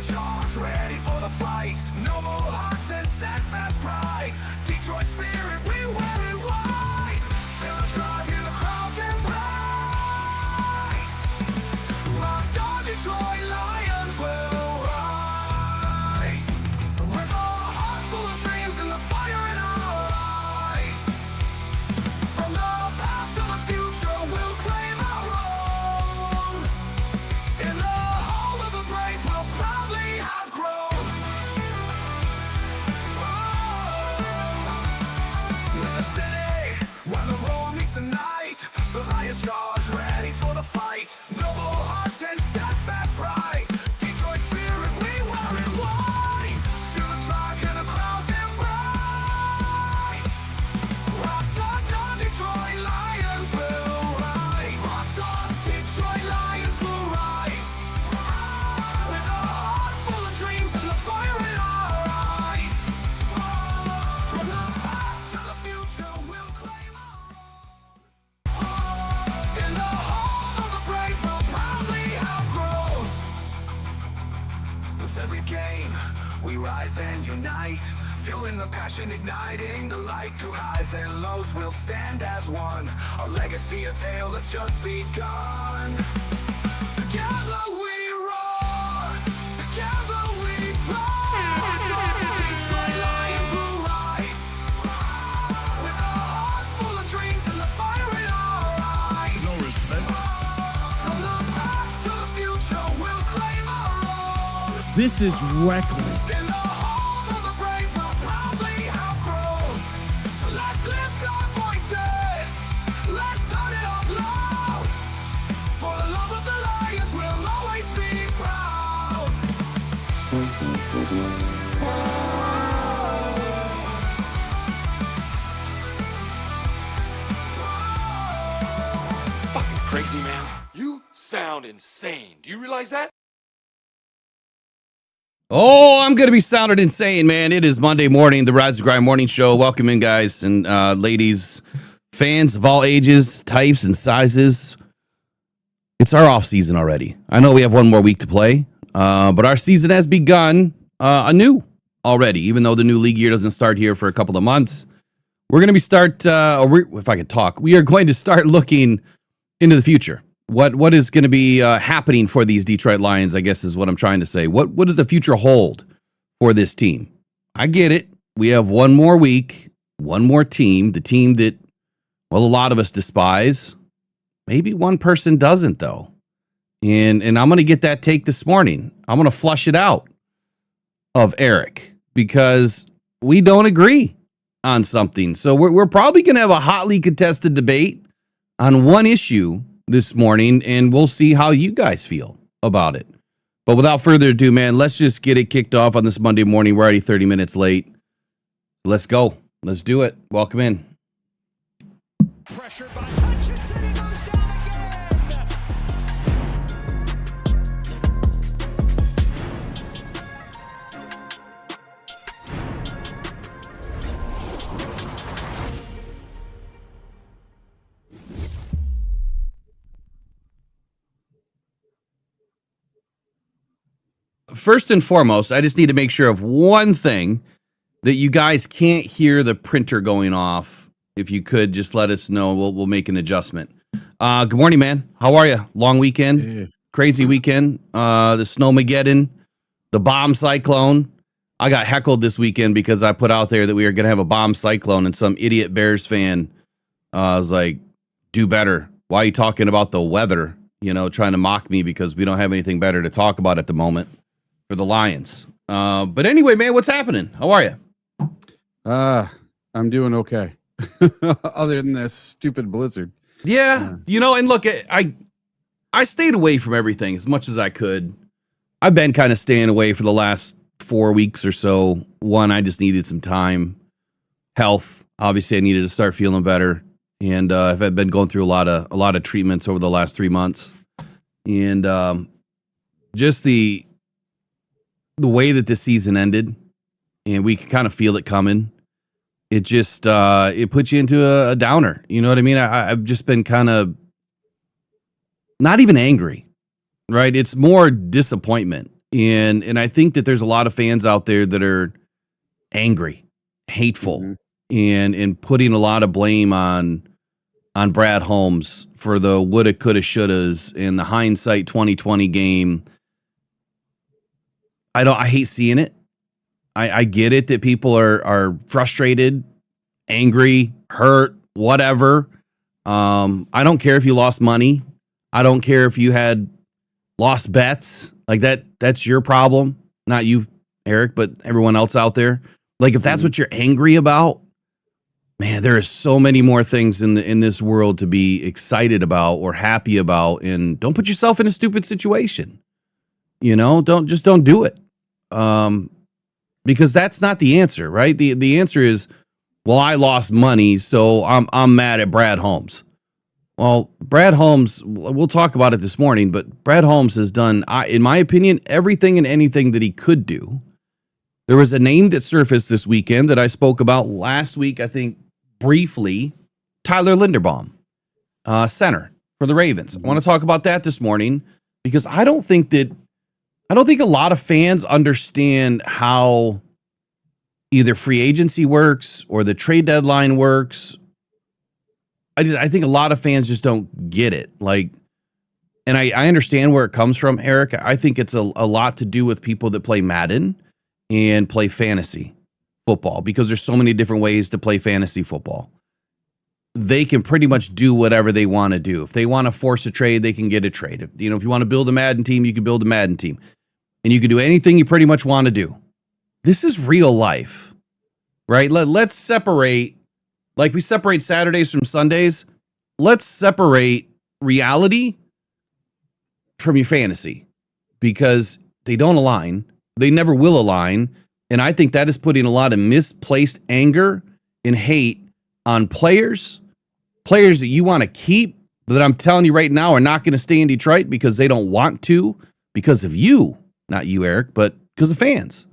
Charge, ready for the fight. No more hearts and steadfast pride. Detroit spirit, we wear it white. Feel the drive, hear the crowds embrace. Locked on Detroit Lions will rise. With a heart full of dreams and the fire in our eyes. From the past to the future, we'll claim our own. In the home of the brave, we'll proudly have grown. In the city, where the roar meets the night, the Lions charge, ready for the fight. Noble hearts and steadfast pride. Detroit spirit, we wear it white. Feel the drive, hear the crowds embrace. Rocked on Detroit Lions will rise. Rocked on Detroit Lions will rise. With a heart full of dreams and the fire in our eyes. From the past to the future, we'll claim our own. In the home of the brave, we'll proudly have grown. With every game, we rise and unite. Fueling the passion, igniting the light. Through highs and lows, we'll stand as one. Our legacy, a tale that's just begun. Together we roar. Together we roar. Detroit Lions will rise. With a heart full of dreams and the fire in our eyes. No respect. From the past to the future, we'll claim our own. This is reckless. In the home of the brave, we'll proudly have grown. So let's lift our voices. Let's turn it up loud. For the love of the Lions, we'll always be proud. Fucking crazy, man. You sound insane. Do you realize that? Oh, I'm going to be sounded insane, man. It is Monday morning, the Rise and Grind Morning Show. Welcome in, guys and ladies, fans of all ages, types, and sizes. It's our off season already. I know we have one more week to play, but our season has begun anew already, even though the new league year doesn't start here for a couple of months. We're going to be if I could talk, we are going to start looking into the future. What is going to be happening for these Detroit Lions, I guess is what I'm trying to say. What does the future hold for this team? I get it. We have one more week, one more team, the team that, well, a lot of us despise. Maybe one person doesn't, though. And I'm going to get that take this morning. I'm going to flush it out of Eric because we don't agree on something. So we're probably going to have a hotly contested debate on one issue this morning, and we'll see how you guys feel about it. But without further ado, man, let's just get it kicked off on this Monday morning. We're already 30 minutes late. Let's go. Let's do it. Welcome in. Pressured by Hutchinson, he goes down again. First and foremost, I just need to make sure of one thing, that you guys can't hear the printer going off. If you could just let us know, we'll make an adjustment. Good morning, man. How are you? Long weekend, Yeah. Crazy weekend. The Snowmageddon, the bomb cyclone. I got heckled this weekend because I put out there that we were going to have a bomb cyclone, and some idiot Bears fan was like, "Do better. Why are you talking about the weather?" You know, trying to mock me because we don't have anything better to talk about at the moment for the Lions. But anyway, man, what's happening? How are you? I'm doing okay. Other than this stupid blizzard. Yeah, you know, and look, I stayed away from everything as much as I could. I've been kind of staying away for the last 4 weeks or so. One, I just needed some time. health. Obviously, I needed to start feeling better, and I've been going through a lot of treatments over the last 3 months, and just the way that this season ended, and we can kind of feel it coming. It just it puts you into a downer. You know what I mean? I've just been kind of not even angry, right? It's more disappointment, and I think that there's a lot of fans out there that are angry, hateful, and putting a lot of blame on Brad Holmes for the woulda, coulda, shouldas in the hindsight 2020 game. I hate seeing it. I get it that people are frustrated, angry, hurt, whatever. I don't care if you lost money. I don't care if you had lost bets. Like that's your problem, not you, Eric, but everyone else out there. Like if that's what you're angry about, man, there are so many more things in this world to be excited about or happy about, and don't put yourself in a stupid situation. You know, don't do it. Because that's not the answer, right? The answer is, well, I lost money, so I'm mad at Brad Holmes. Well, Brad Holmes, we'll talk about it this morning, but Brad Holmes has done, in my opinion, everything and anything that he could do. There was a name that surfaced this weekend that I spoke about last week, I think, briefly. Tyler Linderbaum, center for the Ravens. I want to talk about that this morning because I don't think a lot of fans understand how either free agency works or the trade deadline works. I think a lot of fans just don't get it. Like, and I understand where it comes from, Eric. I think it's a lot to do with people that play Madden and play fantasy football because there's so many different ways to play fantasy football. They can pretty much do whatever they want to do. If they want to force a trade, they can get a trade. If you want to build a Madden team, you can build a Madden team. And you can do anything you pretty much want to do. This is real life, right? Let's separate, like we separate Saturdays from Sundays. Let's separate reality from your fantasy because they don't align. They never will align. And I think that is putting a lot of misplaced anger and hate on players that you want to keep, but that I'm telling you right now are not going to stay in Detroit because they don't want to because of you. Not you, Eric, but because of fans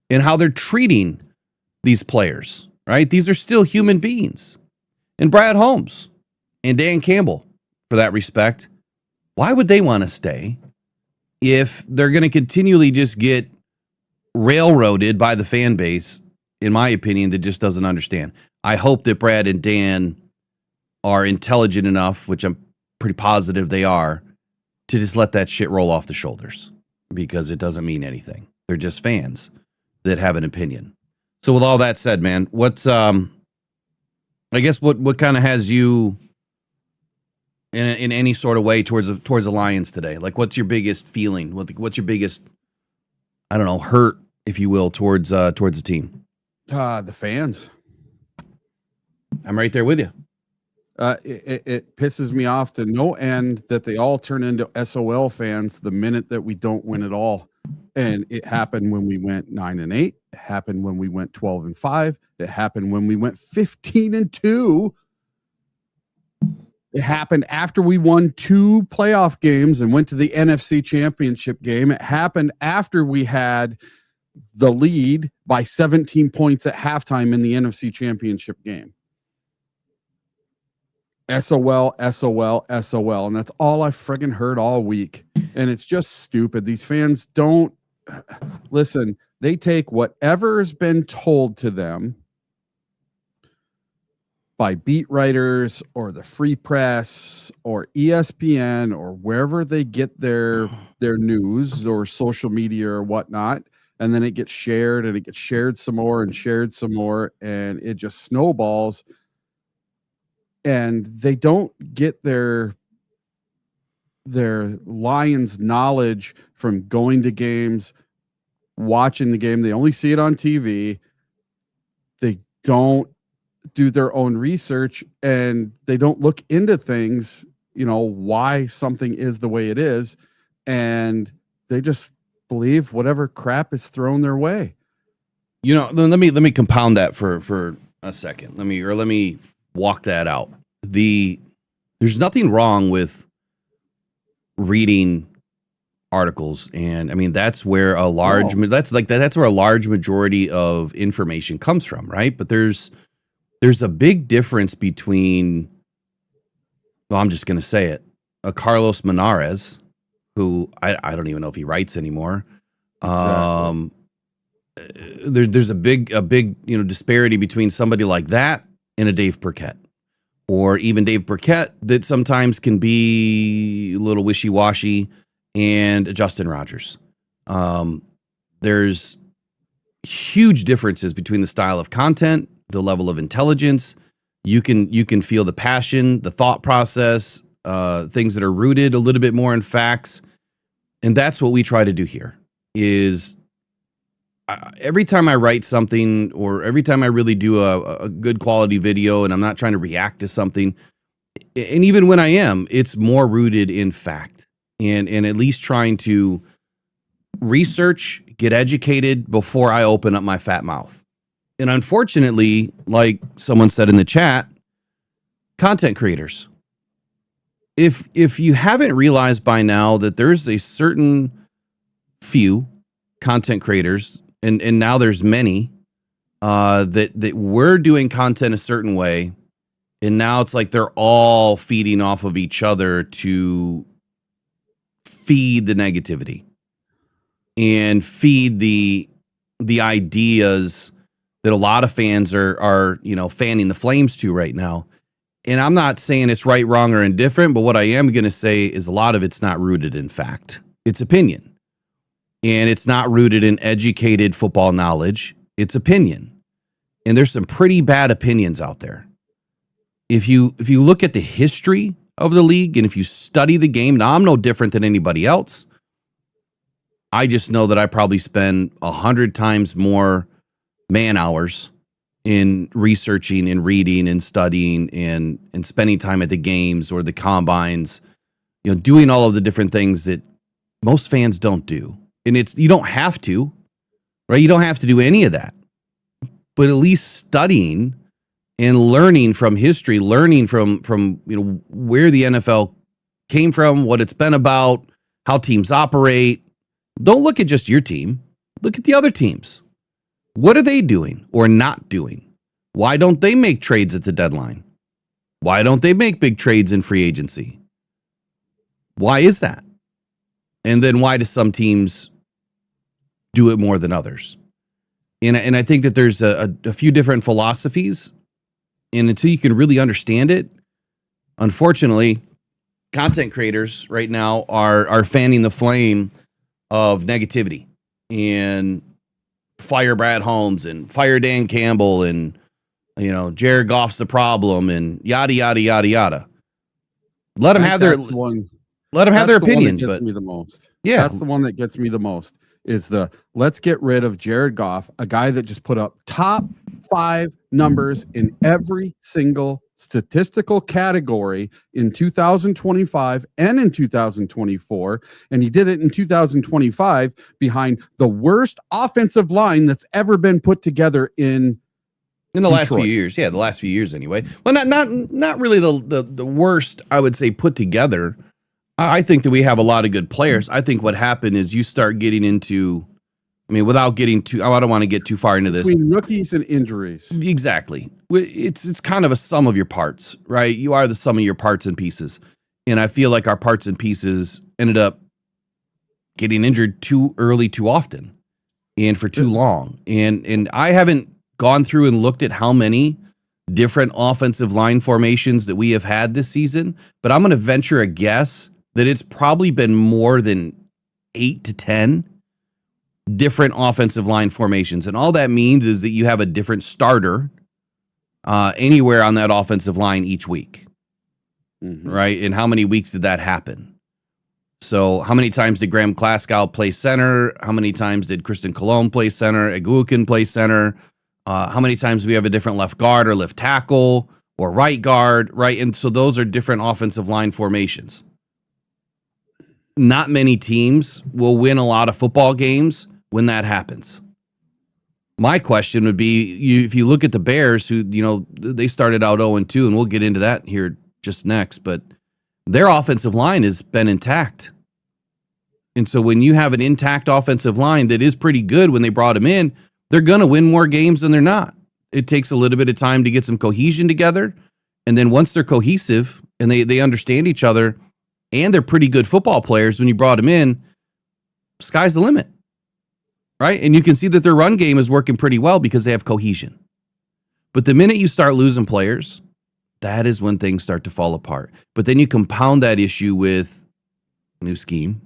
and how they're treating these players, right? These are still human beings. And Brad Holmes and Dan Campbell, for that respect, why would they want to stay if they're going to continually just get railroaded by the fan base, in my opinion, that just doesn't understand? I hope that Brad and Dan are intelligent enough, which I'm pretty positive they are, to just let that shit roll off the shoulders. Because it doesn't mean anything. They're just fans that have an opinion. So with all that said, man, what's I guess what kind of has you in any sort of way towards the Lions today? Like, what's your biggest feeling? What's your biggest, I don't know, hurt, if you will, towards the team? The fans. I'm right there with you. It pisses me off to no end that they all turn into SOL fans the minute that we don't win at all. And it happened when we went 9-8. It happened when we went 12-5. It happened when we went 15-2. It happened after we won 2 playoff games and went to the NFC Championship game. It happened after we had the lead by 17 points at halftime in the NFC Championship game. SOL, SOL, SOL. And that's all I friggin' heard all week. And it's just stupid. These fans don't listen. They take whatever's been told to them by beat writers or the free press or ESPN or wherever they get their news or social media or whatnot. And then it gets shared and it gets shared some more and shared some more. And it just snowballs. And they don't get their Lions knowledge from going to games, watching the game. They only see it on TV. They don't do their own research and they don't look into things, why something is the way it is. And they just believe whatever crap is thrown their way. Let me compound that for a second. Let me walk that out. There's nothing wrong with reading articles, and I mean that's where a large that's where a large majority of information comes from, right? But there's a big difference between, well, I'm just going to say it, a Carlos Menares, who I don't even know if he writes anymore. Exactly. There's a big disparity between somebody like that and a Dave Burkett, or even Dave Burkett that sometimes can be a little wishy-washy, and a Justin Rogers. There's huge differences between the style of content, the level of intelligence. You can feel the passion, the thought process, things that are rooted a little bit more in facts. And that's what we try to do here is every time I write something, or every time I really do a good quality video, and I'm not trying to react to something, and even when I am, it's more rooted in fact, and at least trying to research, get educated before I open up my fat mouth. And unfortunately, like someone said in the chat, content creators, if you haven't realized by now that there's a certain few content creators, and now there's many, that we're doing content a certain way, and now it's like they're all feeding off of each other to feed the negativity and feed the ideas that a lot of fans are fanning the flames to right now. And I'm not saying it's right, wrong, or indifferent, but what I am going to say is a lot of it's not rooted in fact. It's opinion. And it's not rooted in educated football knowledge. It's opinion. And there's some pretty bad opinions out there. If you look at the history of the league, and if you study the game, now I'm no different than anybody else. I just know that I probably spend 100 times more man hours in researching and reading and studying and spending time at the games or the combines, doing all of the different things that most fans don't do. And you don't have to, right? You don't have to do any of that, but at least studying and learning from history, learning from where the NFL came from, what it's been about, how teams operate. Don't look at just your team. Look at the other teams. What are they doing or not doing? Why don't they make trades at the deadline? Why don't they make big trades in free agency? Why is that? And then why do some teams do it more than others? And I think that there's a few different philosophies. And until you can really understand it, unfortunately, content creators right now are fanning the flame of negativity and fire Brad Holmes and fire Dan Campbell and Jared Goff's the problem and yada yada yada yada. Let them have their opinion. That gets but me the most. Yeah, that's the one that gets me the most. Is let's get rid of Jared Goff, a guy that just put up top 5 numbers in every single statistical category in 2025 and in 2024. And he did it in 2025 behind the worst offensive line that's ever been put together in the last few years. Yeah, the last few years anyway. Well, not really the worst, I would say, put together. I think that we have a lot of good players. I think what happened is you start getting into, without getting too, I don't want to get too far into this. Between rookies and injuries. Exactly. It's kind of a sum of your parts, right? You are the sum of your parts and pieces. And I feel like our parts and pieces ended up getting injured too early, too often, and for too long. And I haven't gone through and looked at how many different offensive line formations that we have had this season, but I'm going to venture a guess that it's probably been more than 8 to 10 different offensive line formations. And all that means is that you have a different starter anywhere on that offensive line each week. Mm-hmm. Right? And how many weeks did that happen? So how many times did Graham Glasgow play center? How many times did Kristen Cologne play center? Eguakin play center? How many times do we have a different left guard or left tackle or right guard, right? And so those are different offensive line formations. Not many teams will win a lot of football games when that happens. My question would be, if you look at the Bears, who, they started out 0-2, and we'll get into that here just next, but their offensive line has been intact. And so when you have an intact offensive line that is pretty good when they brought him in, they're going to win more games than they're not. It takes a little bit of time to get some cohesion together. And then once they're cohesive and they understand each other and they're pretty good football players, when you brought them in, sky's the limit. Right? And you can see that their run game is working pretty well because they have cohesion. But the minute you start losing players, that is when things start to fall apart. But then you compound that issue with new scheme,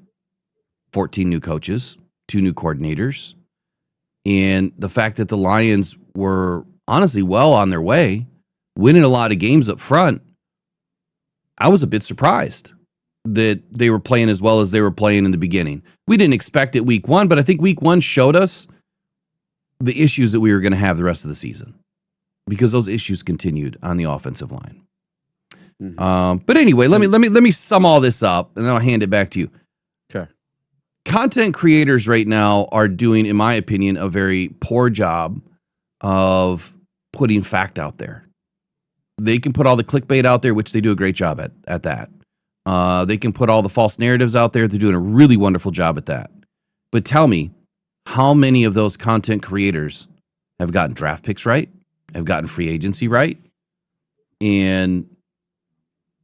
14 new coaches, 2 new coordinators, and the fact that the Lions were honestly well on their way, winning a lot of games up front. I was a bit surprised that they were playing as well as they were playing in the beginning. We didn't expect it week 1, but I think week 1 showed us the issues that we were going to have the rest of the season because those issues continued on the offensive line. But anyway, let me sum all this up and then I'll hand it back to you. Okay. Content creators right now are doing, in my opinion, a very poor job of putting fact out there. They can put all the clickbait out there, which they do a great job at that. They can put all the false narratives out there. They're doing a really wonderful job at that. But tell me, how many of those content creators have gotten draft picks right, have gotten free agency right, and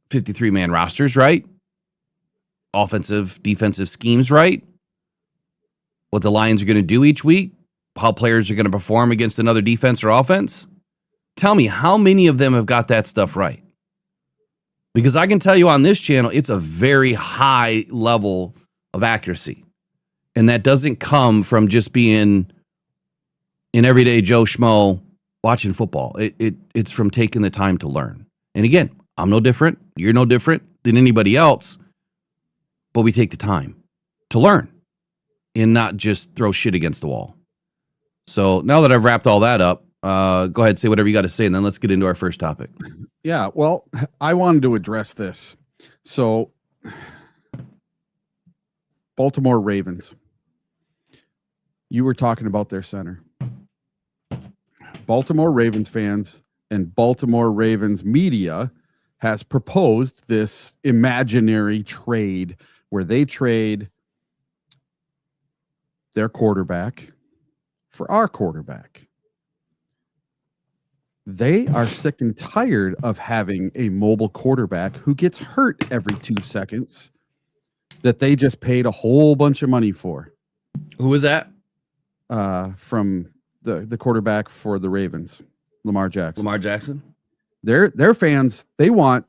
53-man rosters right, offensive, defensive schemes right, what the Lions are going to do each week, how players are going to perform against another defense or offense? Tell me, how many of them have got that stuff right? Because I can tell you on this channel, it's a very high level of accuracy. And that doesn't come from just being an everyday Joe Schmo watching football. It's from taking the time to learn. And again, I'm no different. You're no different than anybody else. But we take the time to learn and not just throw shit against the wall. So now that I've wrapped all that up, go ahead, say whatever you got to say, and then let's get into our first topic. Yeah, well, I wanted to address this. So, Baltimore Ravens. You were talking about their center. Baltimore Ravens fans and Baltimore Ravens media has proposed this imaginary trade where they trade their quarterback for our quarterback. They are sick and tired of having a mobile quarterback who gets hurt every 2 seconds that they just paid a whole bunch of money for. Who is that? From the quarterback for the Ravens, Lamar Jackson. Lamar Jackson? Their fans, they want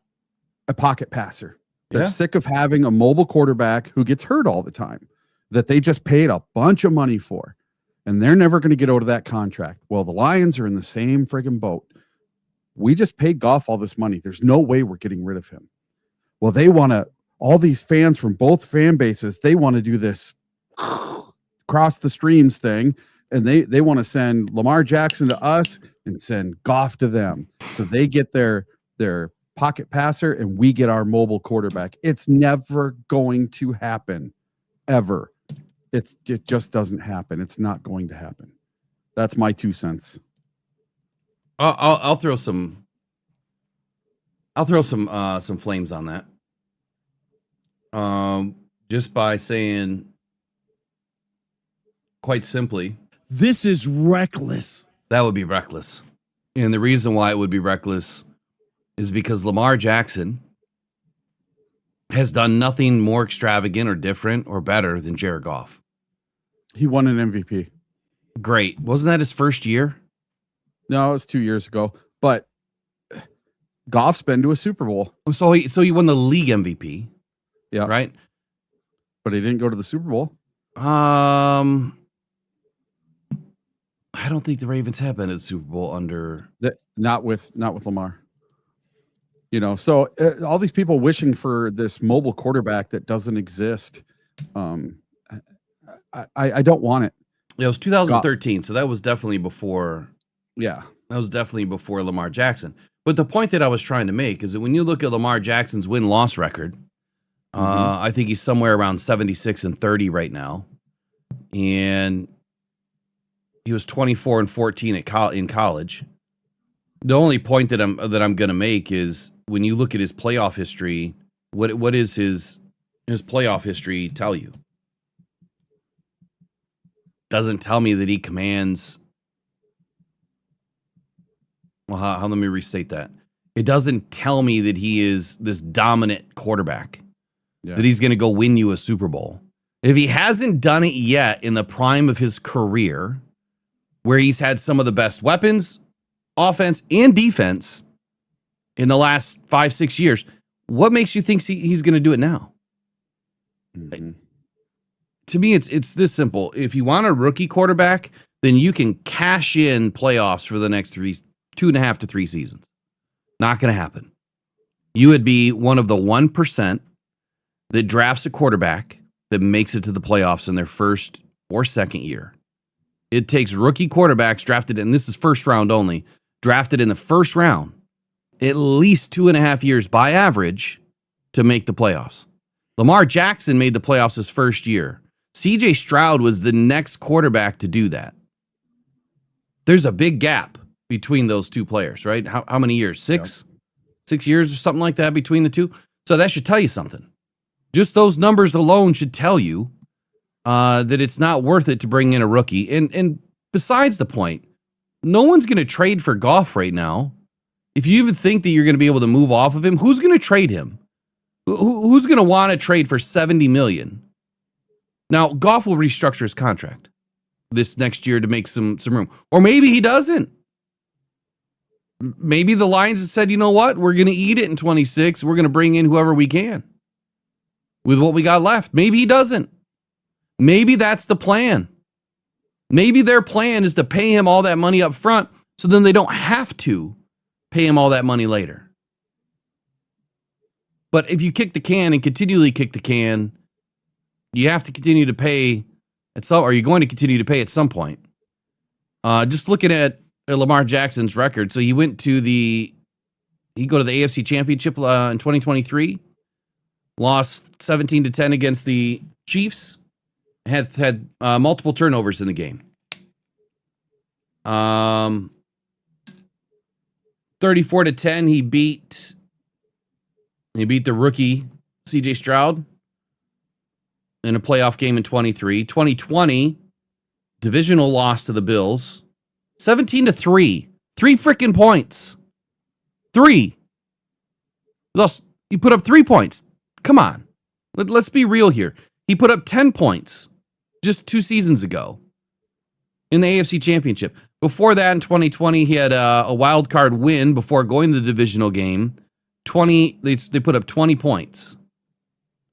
a pocket passer. They're Yeah. sick of having a mobile quarterback who gets hurt all the time that they just paid a bunch of money for. And they're never going to get out of that contract. Well, the Lions are in the same friggin' boat. We just paid Goff all this money. There's no way we're getting rid of him. Well, they want to, all these fans from both fan bases, they want to do this cross the streams thing. And they want to send Lamar Jackson to us and send Goff to them. So they get their pocket passer and we get our mobile quarterback. It's never going to happen, ever. It just doesn't happen. It's not going to happen. That's my 2 cents. I'll throw some flames on that. Just by saying, quite simply, This is reckless. that would be reckless. And the reason why it would be reckless is because Lamar Jackson has done nothing more extravagant or different or better than Jared Goff. He won an MVP. Great. Wasn't that his first year? No, it was 2 years ago. But Goff's been to a Super Bowl. So he won the league MVP. Yeah. Right? But he didn't go to the Super Bowl. I don't think the Ravens have been at the Super Bowl under. Not with Lamar. You know, so all these people wishing for this mobile quarterback that doesn't exist. I don't want it. It was 2013, so that was definitely before. Yeah. That was definitely before Lamar Jackson. But the point that I was trying to make is that when you look at Lamar Jackson's win-loss record, I think he's somewhere around 76-30 right now. And He was 24-14 in college. The only point that I'm going to make is when you look at his playoff history, what is his playoff history tell you? Doesn't tell me that he commands. Well, how let me restate that. It doesn't tell me that he is this dominant quarterback, that he's going to go win you a Super Bowl. If he hasn't done it yet in the prime of his career, where he's had some of the best weapons, offense and defense in the last 5-6 years, what makes you think he's going to do it now? Mm-hmm. To me, it's this simple. If you want a rookie quarterback, then you can cash in playoffs for the next 2.5 to 3 seasons. Not going to happen. You would be one of the 1% that drafts a quarterback that makes it to the playoffs in their first or second year. It takes rookie quarterbacks drafted, and this is first round only, drafted in the first round, at least 2.5 years by average to make the playoffs. Lamar Jackson made the playoffs his first year. CJ Stroud was the next quarterback to do that. There's a big gap between those two players, right? How many years? 6? Yep. 6 years or something like that between the two? So that should tell you something. Just those numbers alone should tell you that it's not worth it to bring in a rookie. And besides the point, no one's going to trade for Goff right now. If you even think that you're going to be able to move off of him, who's going to trade him? Who's going to want to trade for $70 million? Now, Goff will restructure his contract this next year to make some room. Or maybe he doesn't. Maybe the Lions have said, you know what? We're going to eat it in 26. We're going to bring in whoever we can with what we got left. Maybe he doesn't. Maybe that's the plan. Maybe their plan is to pay him all that money up front so then they don't have to pay him all that money later. But if you kick the can and continually kick the can, you have to continue to pay or you're going to continue to pay at some point. Just looking at Lamar Jackson's record. So he go to the AFC Championship in 2023, lost 17-10 against the Chiefs, had multiple turnovers in the game. 34-10, he beat the rookie CJ Stroud in a playoff game in 23. 2020, divisional loss to the Bills. 17-3. 3 freaking points. 3. He put up 3 points. Come on. Let's be real here. He put up 10 points just 2 seasons ago in the AFC Championship. Before that, in 2020, he had a wild card win before going to the divisional game. They put up 20 points.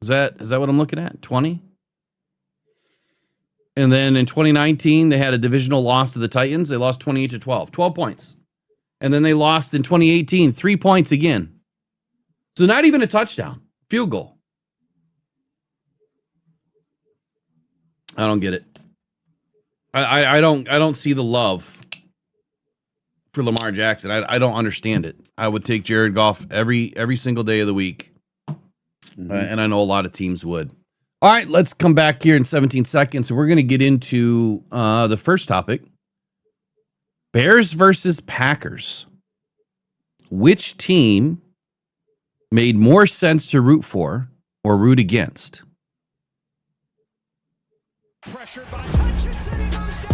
Is that what I'm looking at? 20? And then in 2019, they had a divisional loss to the Titans. They lost 28-12. 12 points. And then they lost in 2018, 3 points again. So not even a touchdown. Field goal. I don't get it. I don't see the love for Lamar Jackson. I don't understand it. I would take Jared Goff every single day of the week. Mm-hmm. And I know a lot of teams would. All right, let's come back here in 17 seconds. So we're going to get into the first topic. Bears versus Packers. Which team made more sense to root for or root against? Pressured by Hutchinson, he goes down again.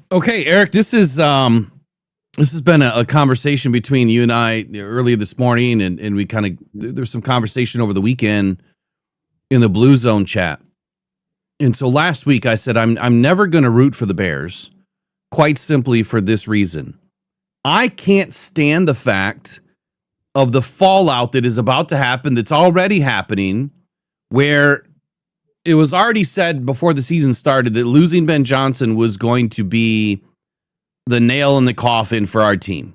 Okay, Eric, this has been a conversation between you and I earlier this morning, and we there's some conversation over the weekend in the Blue Zone chat. And so last week I said I'm never going to root for the Bears, quite simply for this reason. I can't stand the fact of the fallout that is about to happen, that's already happening, where it was already said before the season started that losing Ben Johnson was going to be the nail in the coffin for our team.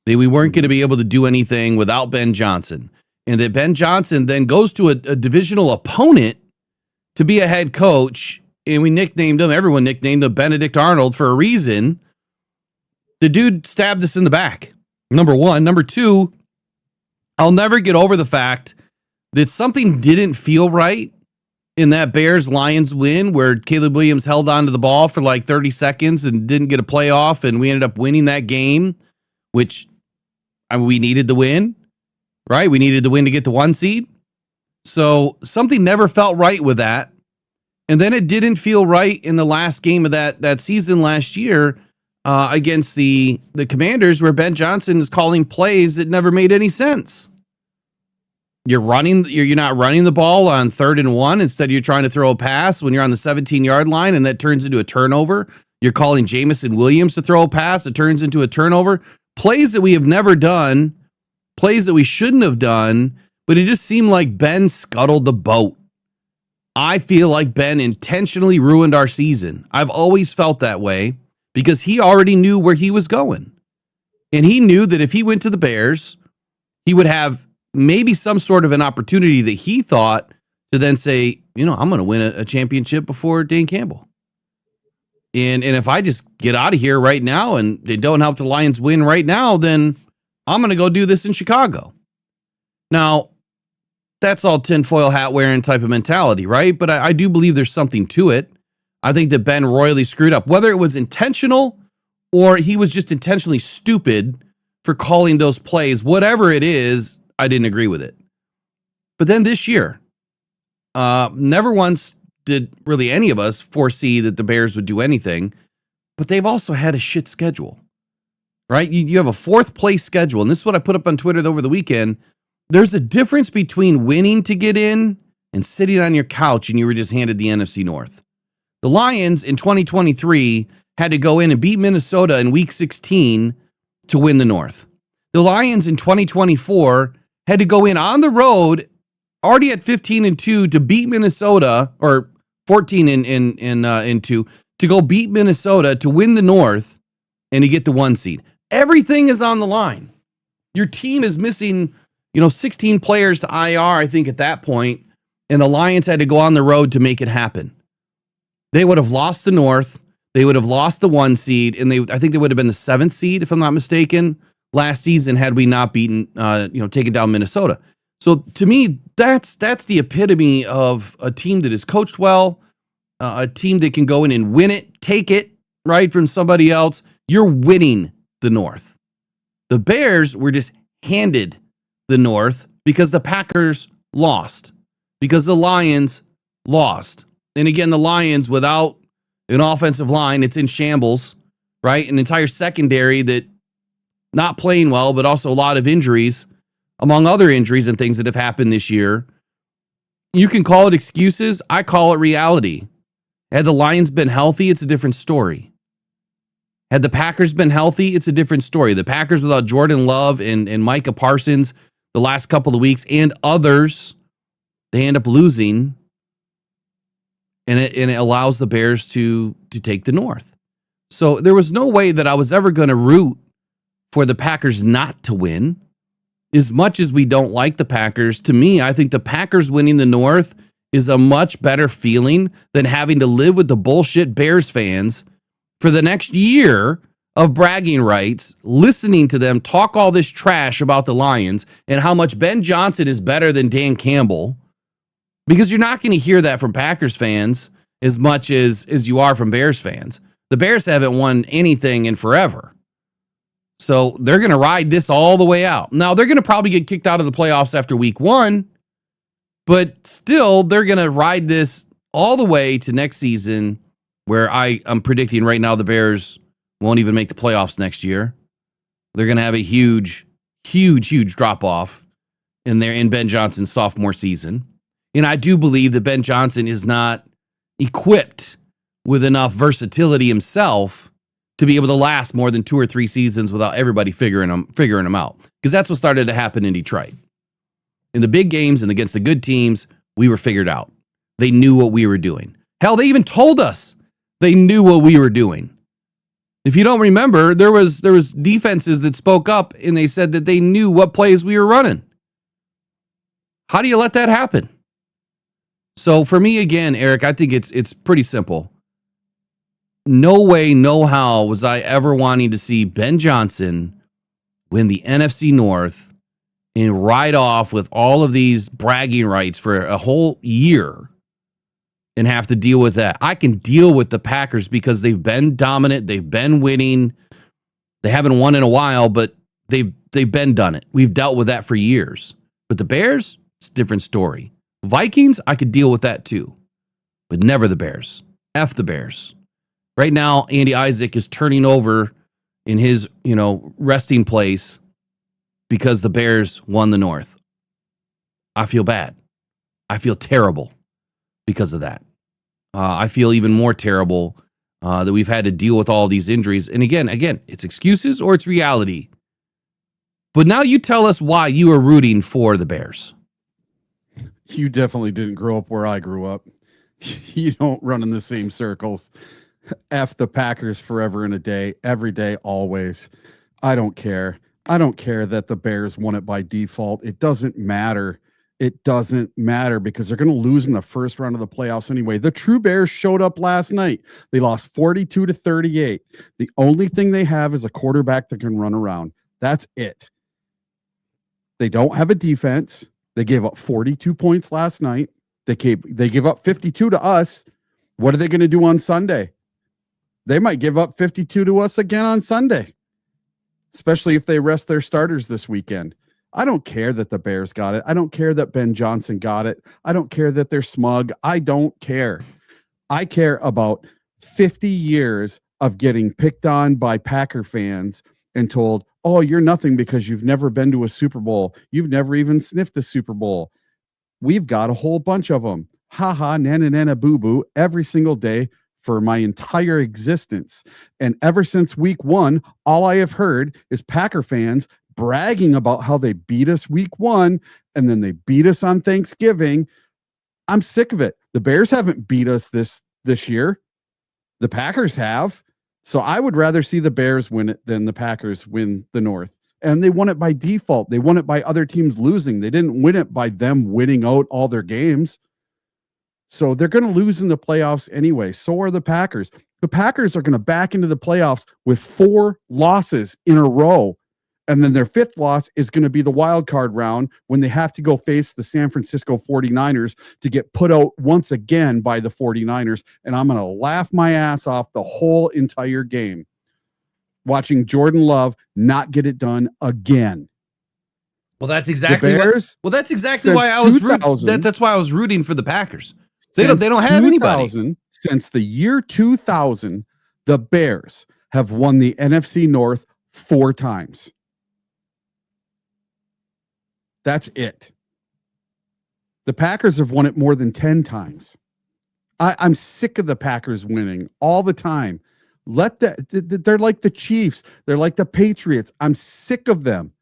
That we weren't going to be able to do anything without Ben Johnson. and that Ben Johnson then goes to a divisional opponent to be a head coach, and everyone nicknamed him Benedict Arnold for a reason. The dude stabbed us in the back, number one. Number two, I'll never get over the fact that something didn't feel right in that Bears-Lions win where Caleb Williams held onto the ball for like 30 seconds and didn't get a playoff, and we ended up winning that game, which we needed the win, right? We needed the win to get the 1 seed. So something never felt right with that. And then it didn't feel right in the last game of that season last year against the Commanders, where Ben Johnson is calling plays that never made any sense. You're not running the ball on 3rd and 1. Instead, you're trying to throw a pass when you're on the 17-yard line, and that turns into a turnover. You're calling Jamison Williams to throw a pass. It turns into a turnover. Plays that we have never done, plays that we shouldn't have done, but it just seemed like Ben scuttled the boat. I feel like Ben intentionally ruined our season. I've always felt that way because he already knew where he was going. And he knew that if he went to the Bears, he would have maybe some sort of an opportunity that he thought to then say, I'm going to win a championship before Dan Campbell. And if I just get out of here right now and they don't help the Lions win right now, then I'm going to go do this in Chicago. Now, that's all tinfoil hat wearing type of mentality, right? But I do believe there's something to it. I think that Ben royally screwed up, whether it was intentional or he was just intentionally stupid for calling those plays. Whatever it is, I didn't agree with it. But then this year, never once did really any of us foresee that the Bears would do anything, but they've also had a shit schedule, right? You have a 4th place schedule, and this is what I put up on Twitter over the weekend. There's a difference between winning to get in and sitting on your couch and you were just handed the NFC North. The Lions in 2023 had to go in and beat Minnesota in week 16 to win the North. The Lions in 2024 had to go in on the road already at 15-2 to beat Minnesota, or 14-2 to go beat Minnesota to win the North and to get the 1 seed. Everything is on the line. Your team is missing, 16 players to IR, I think, at that point, and the Lions had to go on the road to make it happen. They would have lost the North. They would have lost the 1 seed, and I think they would have been the 7th seed, if I'm not mistaken, last season had we not beaten, taken down Minnesota. So to me, that's the epitome of a team that is coached well, a team that can go in and win it, take it, right, from somebody else. You're winning the North. The Bears were just handed the North because the Packers lost, because the Lions lost. And again, the Lions, without an offensive line, it's in shambles, right? An entire secondary that not playing well, but also a lot of injuries, among other injuries and things that have happened this year. You can call it excuses. I call it reality. Had the Lions been healthy, it's a different story. Had the Packers been healthy, it's a different story. The Packers without Jordan Love and Micah Parsons the last couple of weeks and others, they end up losing. And it allows the Bears to take the North. So there was no way that I was ever going to root for the Packers not to win. As much as we don't like the Packers, to me, I think the Packers winning the North is a much better feeling than having to live with the bullshit Bears fans for the next year of bragging rights, listening to them talk all this trash about the Lions and how much Ben Johnson is better than Dan Campbell. Because you're not going to hear that from Packers fans as much as you are from Bears fans. The Bears haven't won anything in forever. So they're going to ride this all the way out. Now, they're going to probably get kicked out of the playoffs after week 1, but still, they're going to ride this all the way to next season, where I'm predicting right now the Bears won't even make the playoffs next year. They're going to have a huge, huge, huge drop-off in Ben Johnson's sophomore season. And I do believe that Ben Johnson is not equipped with enough versatility himself to be able to last more than 2 or 3 seasons without everybody figuring him out. Because that's what started to happen in Detroit. In the big games and against the good teams, we were figured out. They knew what we were doing. Hell, they even told us they knew what we were doing. If you don't remember, there was defenses that spoke up and they said that they knew what plays we were running. How do you let that happen? So for me, again, Eric, I think it's pretty simple. No way, no how was I ever wanting to see Ben Johnson win the NFC North and ride off with all of these bragging rights for a whole year and have to deal with that. I can deal with the Packers because they've been dominant, they've been winning. They haven't won in a while, but they've been done it. We've dealt with that for years. But the Bears, it's a different story. Vikings, I could deal with that too, but never the Bears. F the Bears. Right now, Andy Isaac is turning over in his, resting place because the Bears won the North. I feel bad. I feel terrible because of that. I feel even more terrible that we've had to deal with all these injuries. And again, it's excuses or it's reality. But now you tell us why you are rooting for the Bears. You definitely didn't grow up where I grew up. You don't run in the same circles. F the Packers forever and a day, every day, always. I don't care. I don't care that the Bears won it by default. It doesn't matter. It doesn't matter because they're going to lose in the first round of the playoffs anyway. The true Bears showed up last night. They lost 42-38. The only thing they have is a quarterback that can run around. That's it. They don't have a defense. They gave up 42 points last night. They give up 52 to us. What are they going to do on Sunday? They might give up 52 to us again on Sunday, especially if they rest their starters this weekend. I don't care that the Bears got it. I don't care that Ben Johnson got it. I don't care that they're smug. I don't care. I care about 50 years of getting picked on by Packer fans and told, oh, you're nothing because you've never been to a Super Bowl. You've never even sniffed a Super Bowl. We've got a whole bunch of them. Ha ha, nana, nana, boo boo, every single day for my entire existence. And ever since week one, all I have heard is Packer fans bragging about how they beat us week one and then they beat us on Thanksgiving. I'm sick of it. The Bears haven't beat us this year. The Packers have. So I would rather see the Bears win it than the Packers win the North. And they won it by default. They won it by other teams losing. They didn't win it by them winning out all their games. So they're going to lose in the playoffs anyway. So are the Packers. The Packers are going to back into the playoffs with 4 losses in a row. And then their 5th loss is going to be the wild card round when they have to go face the San Francisco 49ers to get put out once again by the 49ers. And I'm going to laugh my ass off the whole entire game, watching Jordan Love not get it done again. Well, that's exactly the Bears, that's exactly why I was rooting. That's why I was rooting for the Packers. They don't have anybody. Since the year 2000, the Bears have won the NFC North 4 times. That's it. The Packers have won it more than 10 times. I'm sick of the Packers winning all the time. They're like the Chiefs. They're like the Patriots. I'm sick of them.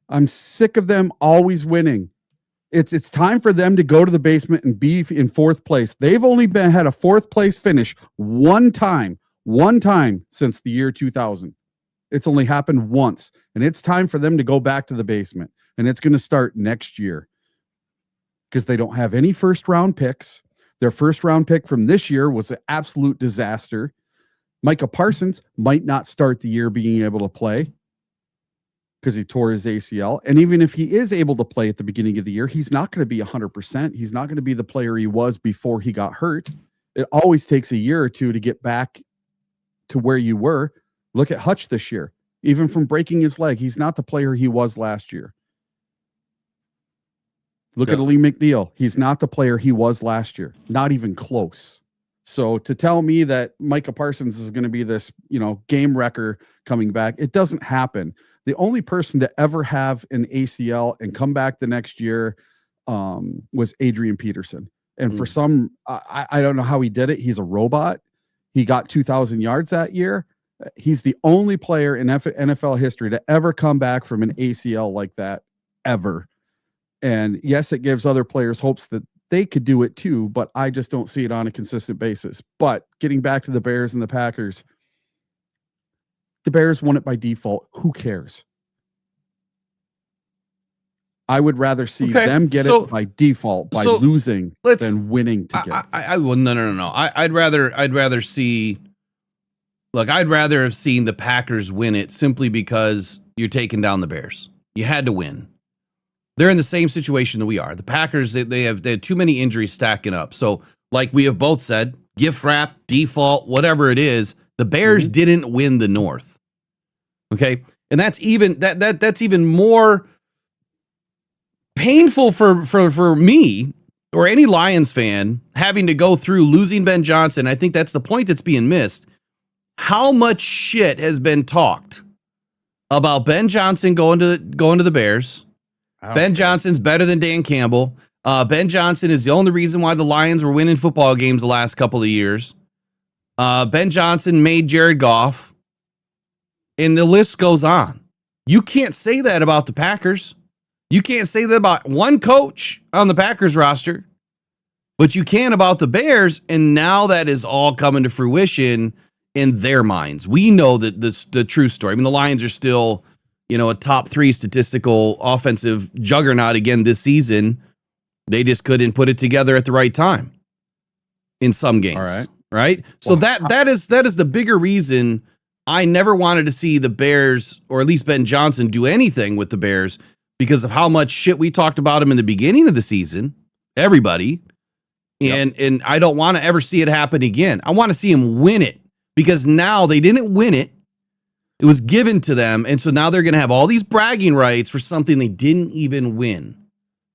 I'm sick of them always winning. It's time for them to go to the basement and be in 4th place. They've only had a 4th place finish one time since the year 2000. It's only happened once, and it's time for them to go back to the basement. And it's going to start next year because they don't have any first-round picks. Their first-round pick from this year was an absolute disaster. Micah Parsons might not start the year being able to play because he tore his ACL. And even if he is able to play at the beginning of the year, he's not going to be 100%. He's not going to be the player he was before he got hurt. It always takes a year or two to get back to where you were. Look at Hutch this year. Even from breaking his leg, he's not the player he was last year. Look at Lee McNeil. He's not the player he was last year. Not even close. So to tell me that Micah Parsons is going to be this, game wrecker coming back, it doesn't happen. The only person to ever have an ACL and come back the next year was Adrian Peterson. And for some, I don't know how he did it. He's a robot. He got 2,000 yards that year. He's the only player in NFL history to ever come back from an ACL like that, ever. And yes, it gives other players hopes that they could do it too, but I just don't see it on a consistent basis. But getting back to the Bears and the Packers, the Bears won it by default. Who cares? I would rather see Okay, them get so- it by default by so losing let's- than winning to get it. I well, no. I'd rather see. Look, I'd rather have seen the Packers win it simply because you're taking down the Bears. You had to win. They're in the same situation that we are. The Packers, they have too many injuries stacking up. So, like we have both said, gift wrap, default, whatever it is, the Bears didn't win the North. Okay, and that's even that's even more painful for me or any Lions fan having to go through losing Ben Johnson. I think that's the point that's being missed. How much shit has been talked about Ben Johnson going to the Bears? Ben Johnson's better than Dan Campbell. Ben Johnson is the only reason why the Lions were winning football games the last couple of years. Ben Johnson made Jared Goff. And the list goes on. You can't say that about the Packers. You can't say that about one coach on the Packers roster. But you can about the Bears. And now that is all coming to fruition in their minds. We know that the true story. I mean, the Lions are still, a top 3 statistical offensive juggernaut again this season. They just couldn't put it together at the right time in some games. All right. Right? So that is the bigger reason I never wanted to see the Bears, or at least Ben Johnson, do anything with the Bears because of how much shit we talked about him in the beginning of the season. Everybody. And I don't want to ever see it happen again. I want to see him win it because now they didn't win it. It was given to them. And so now they're going to have all these bragging rights for something they didn't even win.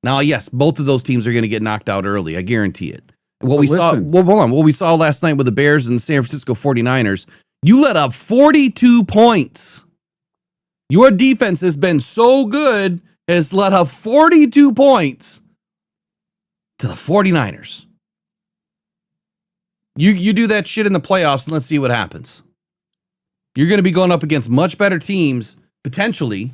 Now, yes, both of those teams are going to get knocked out early. I guarantee it. What we saw last night with the Bears and the San Francisco 49ers, you let up 42 points. Your defense has been so good, has let up 42 points to the 49ers. You do that shit in the playoffs and let's see what happens. You're going to be going up against much better teams, potentially,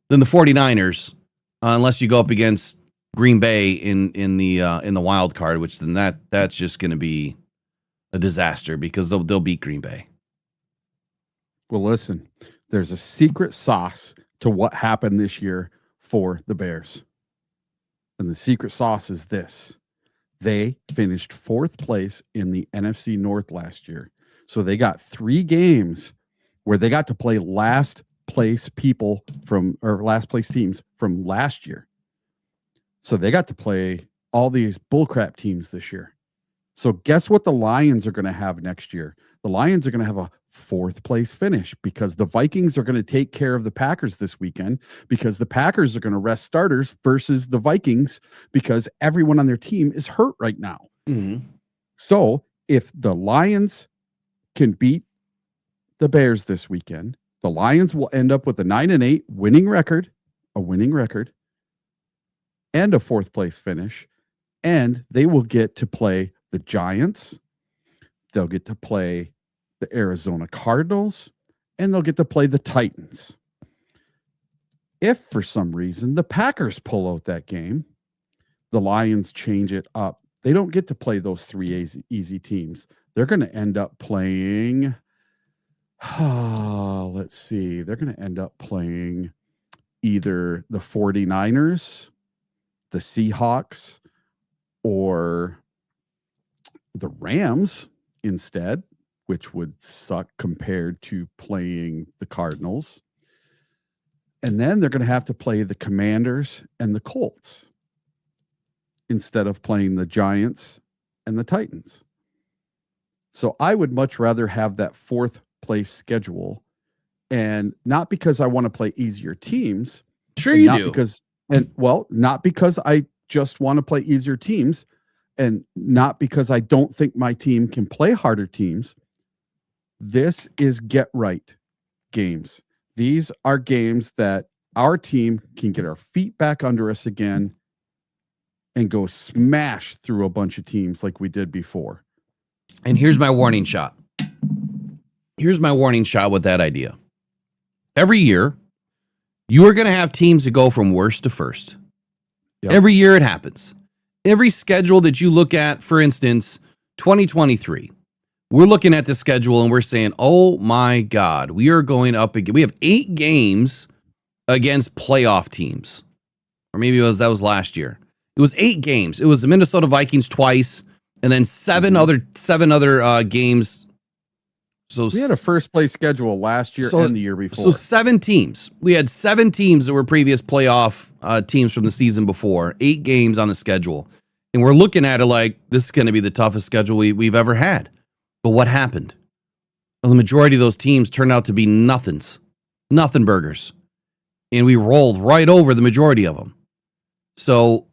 than the 49ers, unless you go up against Green Bay in the wild card, which then that's just going to be a disaster because they'll beat Green Bay. Well, listen, there's a secret sauce to what happened this year for the Bears. And the secret sauce is this. They finished 4th place in the NFC North last year. So they got 3 games where they got to play last place teams from last year. So they got to play all these bullcrap teams this year. So guess what the Lions are going to have next year? The Lions are going to have a 4th place finish because the Vikings are going to take care of the Packers this weekend because the Packers are going to rest starters versus the Vikings because everyone on their team is hurt right now. Mm-hmm. So if the Lions can beat the Bears this weekend, the Lions will end up with a 9-8 winning record, and a 4th place finish, and they will get to play the Giants. They'll get to play the Arizona Cardinals, and they'll get to play the Titans. If for some reason the Packers pull out that game, the Lions change it up. They don't get to play those 3 easy teams. They're going to end up playing, let's see, they're going to end up playing either the 49ers, the Seahawks, or the Rams instead, which would suck compared to playing the Cardinals. And then they're going to have to play the Commanders and the Colts instead of playing the Giants and the Titans. So I would much rather have that 4th place schedule, and not because I want to play easier teams. Sure you do. Not because I just want to play easier teams, and not because I don't think my team can play harder teams. This is get right games. These are games that our team can get our feet back under us again and go smash through a bunch of teams like we did before. And here's my warning shot. Here's my warning shot with that idea. Every year, you are going to have teams that go from worst to first. Yep. Every year it happens. Every schedule that you look at, for instance, 2023, we're looking at the schedule and we're saying, oh my God, we are going up again. We have 8 games against playoff teams. or maybe that was last year. It was 8 games. It was the Minnesota Vikings twice, and then seven other games. So we had a first place schedule last year and the year before. So 7 teams. We had 7 teams that were previous playoff teams from the season before. 8 games on the schedule. And we're looking at it like this is going to be the toughest schedule we've ever had. But what happened? Well, the majority of those teams turned out to be nothing burgers. And we rolled right over the majority of them. So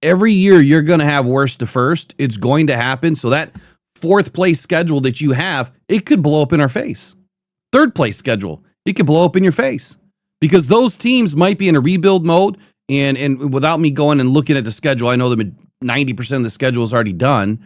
every year you're going to have worst to first. It's going to happen. So that 4th place schedule that you have, it could blow up in our face. 3rd place schedule, it could blow up in your face. Because those teams might be in a rebuild mode. And without me going and looking at the schedule, I know that 90% of the schedule is already done.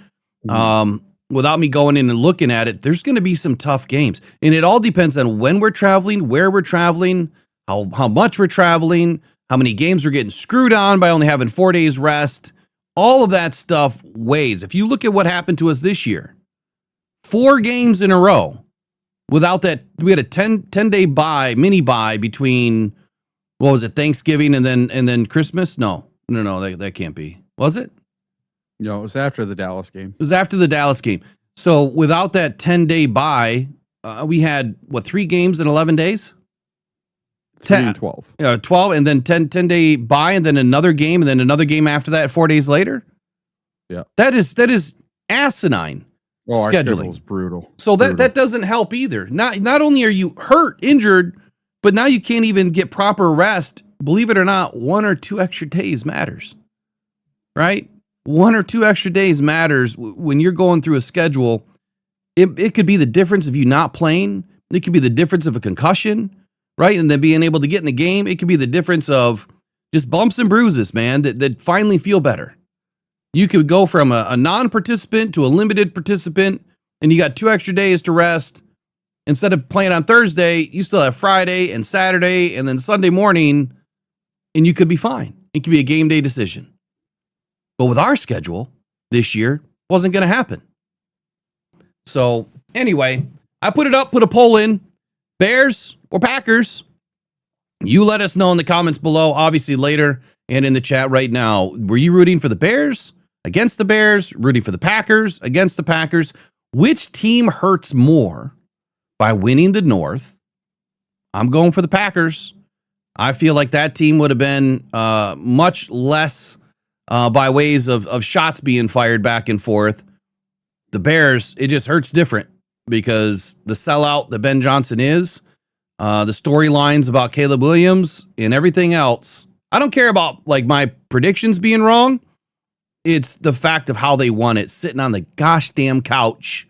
Without me going in and looking at it, there's going to be some tough games. And it all depends on when we're traveling, where we're traveling, how much we're traveling, how many games we're getting screwed on by only having 4 days rest. All of that stuff weighs. If you look at what happened to us this year, 4 games in a row without that, we had a 10-day mini bye between, what was it, Thanksgiving and then Christmas? No, that can't be. Was it? No, it was after the Dallas game. It was after the Dallas game. So without that 10-day bye, we had, 3 games in 11 days? 3 and 12. 12, and then 10-day bye, and then another game, and then another game after that 4 days later? Yeah. That is asinine Our scheduling. schedule was brutal. So that doesn't help either. Not only are you hurt, injured, but now you can't even get proper rest. Believe it or not, 1 or 2 extra days matters. Right? 1 or 2 extra days matters when you're going through a schedule. It could be the difference of you not playing. It could be the difference of a concussion, right? And then being able to get in the game. It could be the difference of just bumps and bruises, man, that finally feel better. You could go from a non-participant to a limited participant, and you got 2 extra days to rest. Instead of playing on Thursday, you still have Friday and Saturday and then Sunday morning, and you could be fine. It could be a game day decision. But with our schedule this year, wasn't going to happen. So anyway, I put a poll in, Bears or Packers. You let us know in the comments below, obviously later, and in the chat right now. Were you rooting for the Bears, against the Bears, rooting for the Packers, against the Packers? Which team hurts more by winning the North? I'm going for the Packers. I feel like that team would have been much less by ways of shots being fired back and forth. The Bears, it just hurts different because the sellout that Ben Johnson is, the storylines about Caleb Williams and everything else. I don't care about like my predictions being wrong. It's the fact of how they won it, sitting on the gosh damn couch,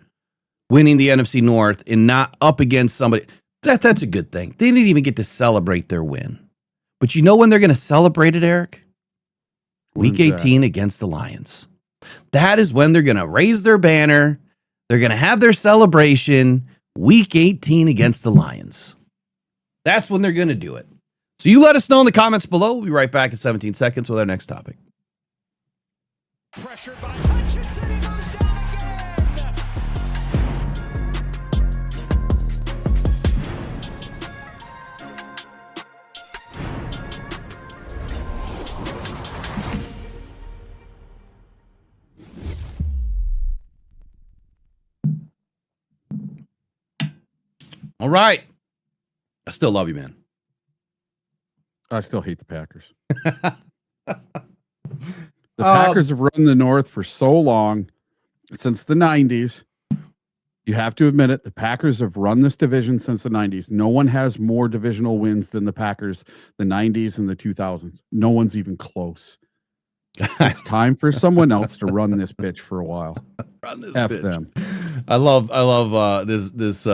winning the NFC North and not up against somebody. That's a good thing. They didn't even get to celebrate their win. But you know when they're going to celebrate it, Eric? Week 18 against the Lions. That is when they're going to raise their banner. They're going to have their celebration. Week 18 against the Lions. That's when they're going to do it. So you let us know in the comments below. We'll be right back in 17 seconds with our next topic. Pressured by Hutchinson, he goes down again. All right. I still love you, man. I still hate the Packers. The Packers have run the North for so long, since the 90s. You have to admit it. The Packers have run this division since the 90s. No one has more divisional wins than the Packers, the 90s and the 2000s. No one's even close. It's time for someone else to run this bitch for a while. Run this F bitch. them. I love this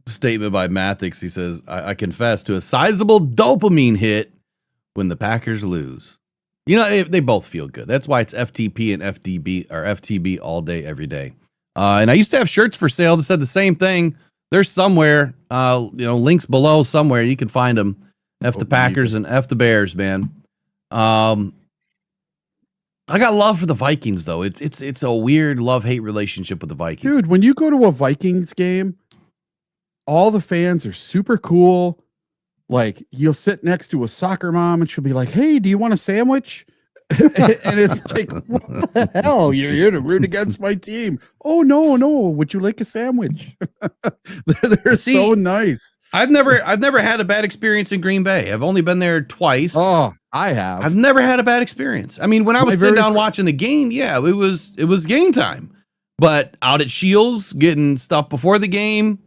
statement by Mathix. He says, I confess to a sizable dopamine hit when the Packers lose. You know, they both feel good. That's why it's FTP and FDB or FTB all day, every day. And I used to have shirts for sale that said the same thing. There's somewhere, links below somewhere. You can find them. F the Packers and F the Bears, man. I got love for the Vikings, though. It's a weird love-hate relationship with the Vikings. Dude, when you go to a Vikings game, all the fans are super cool. Like you'll sit next to a soccer mom and she'll be like, "Hey, do you want a sandwich?" And it's like, what the hell? You're here to root against my team. Oh no, no. Would you like a sandwich? They're so nice. I've never had a bad experience in Green Bay. I've only been there twice. Oh, I have. I've never had a bad experience. I mean, when I was sitting down watching the game, yeah, it was game time. But out at Shields, getting stuff before the game,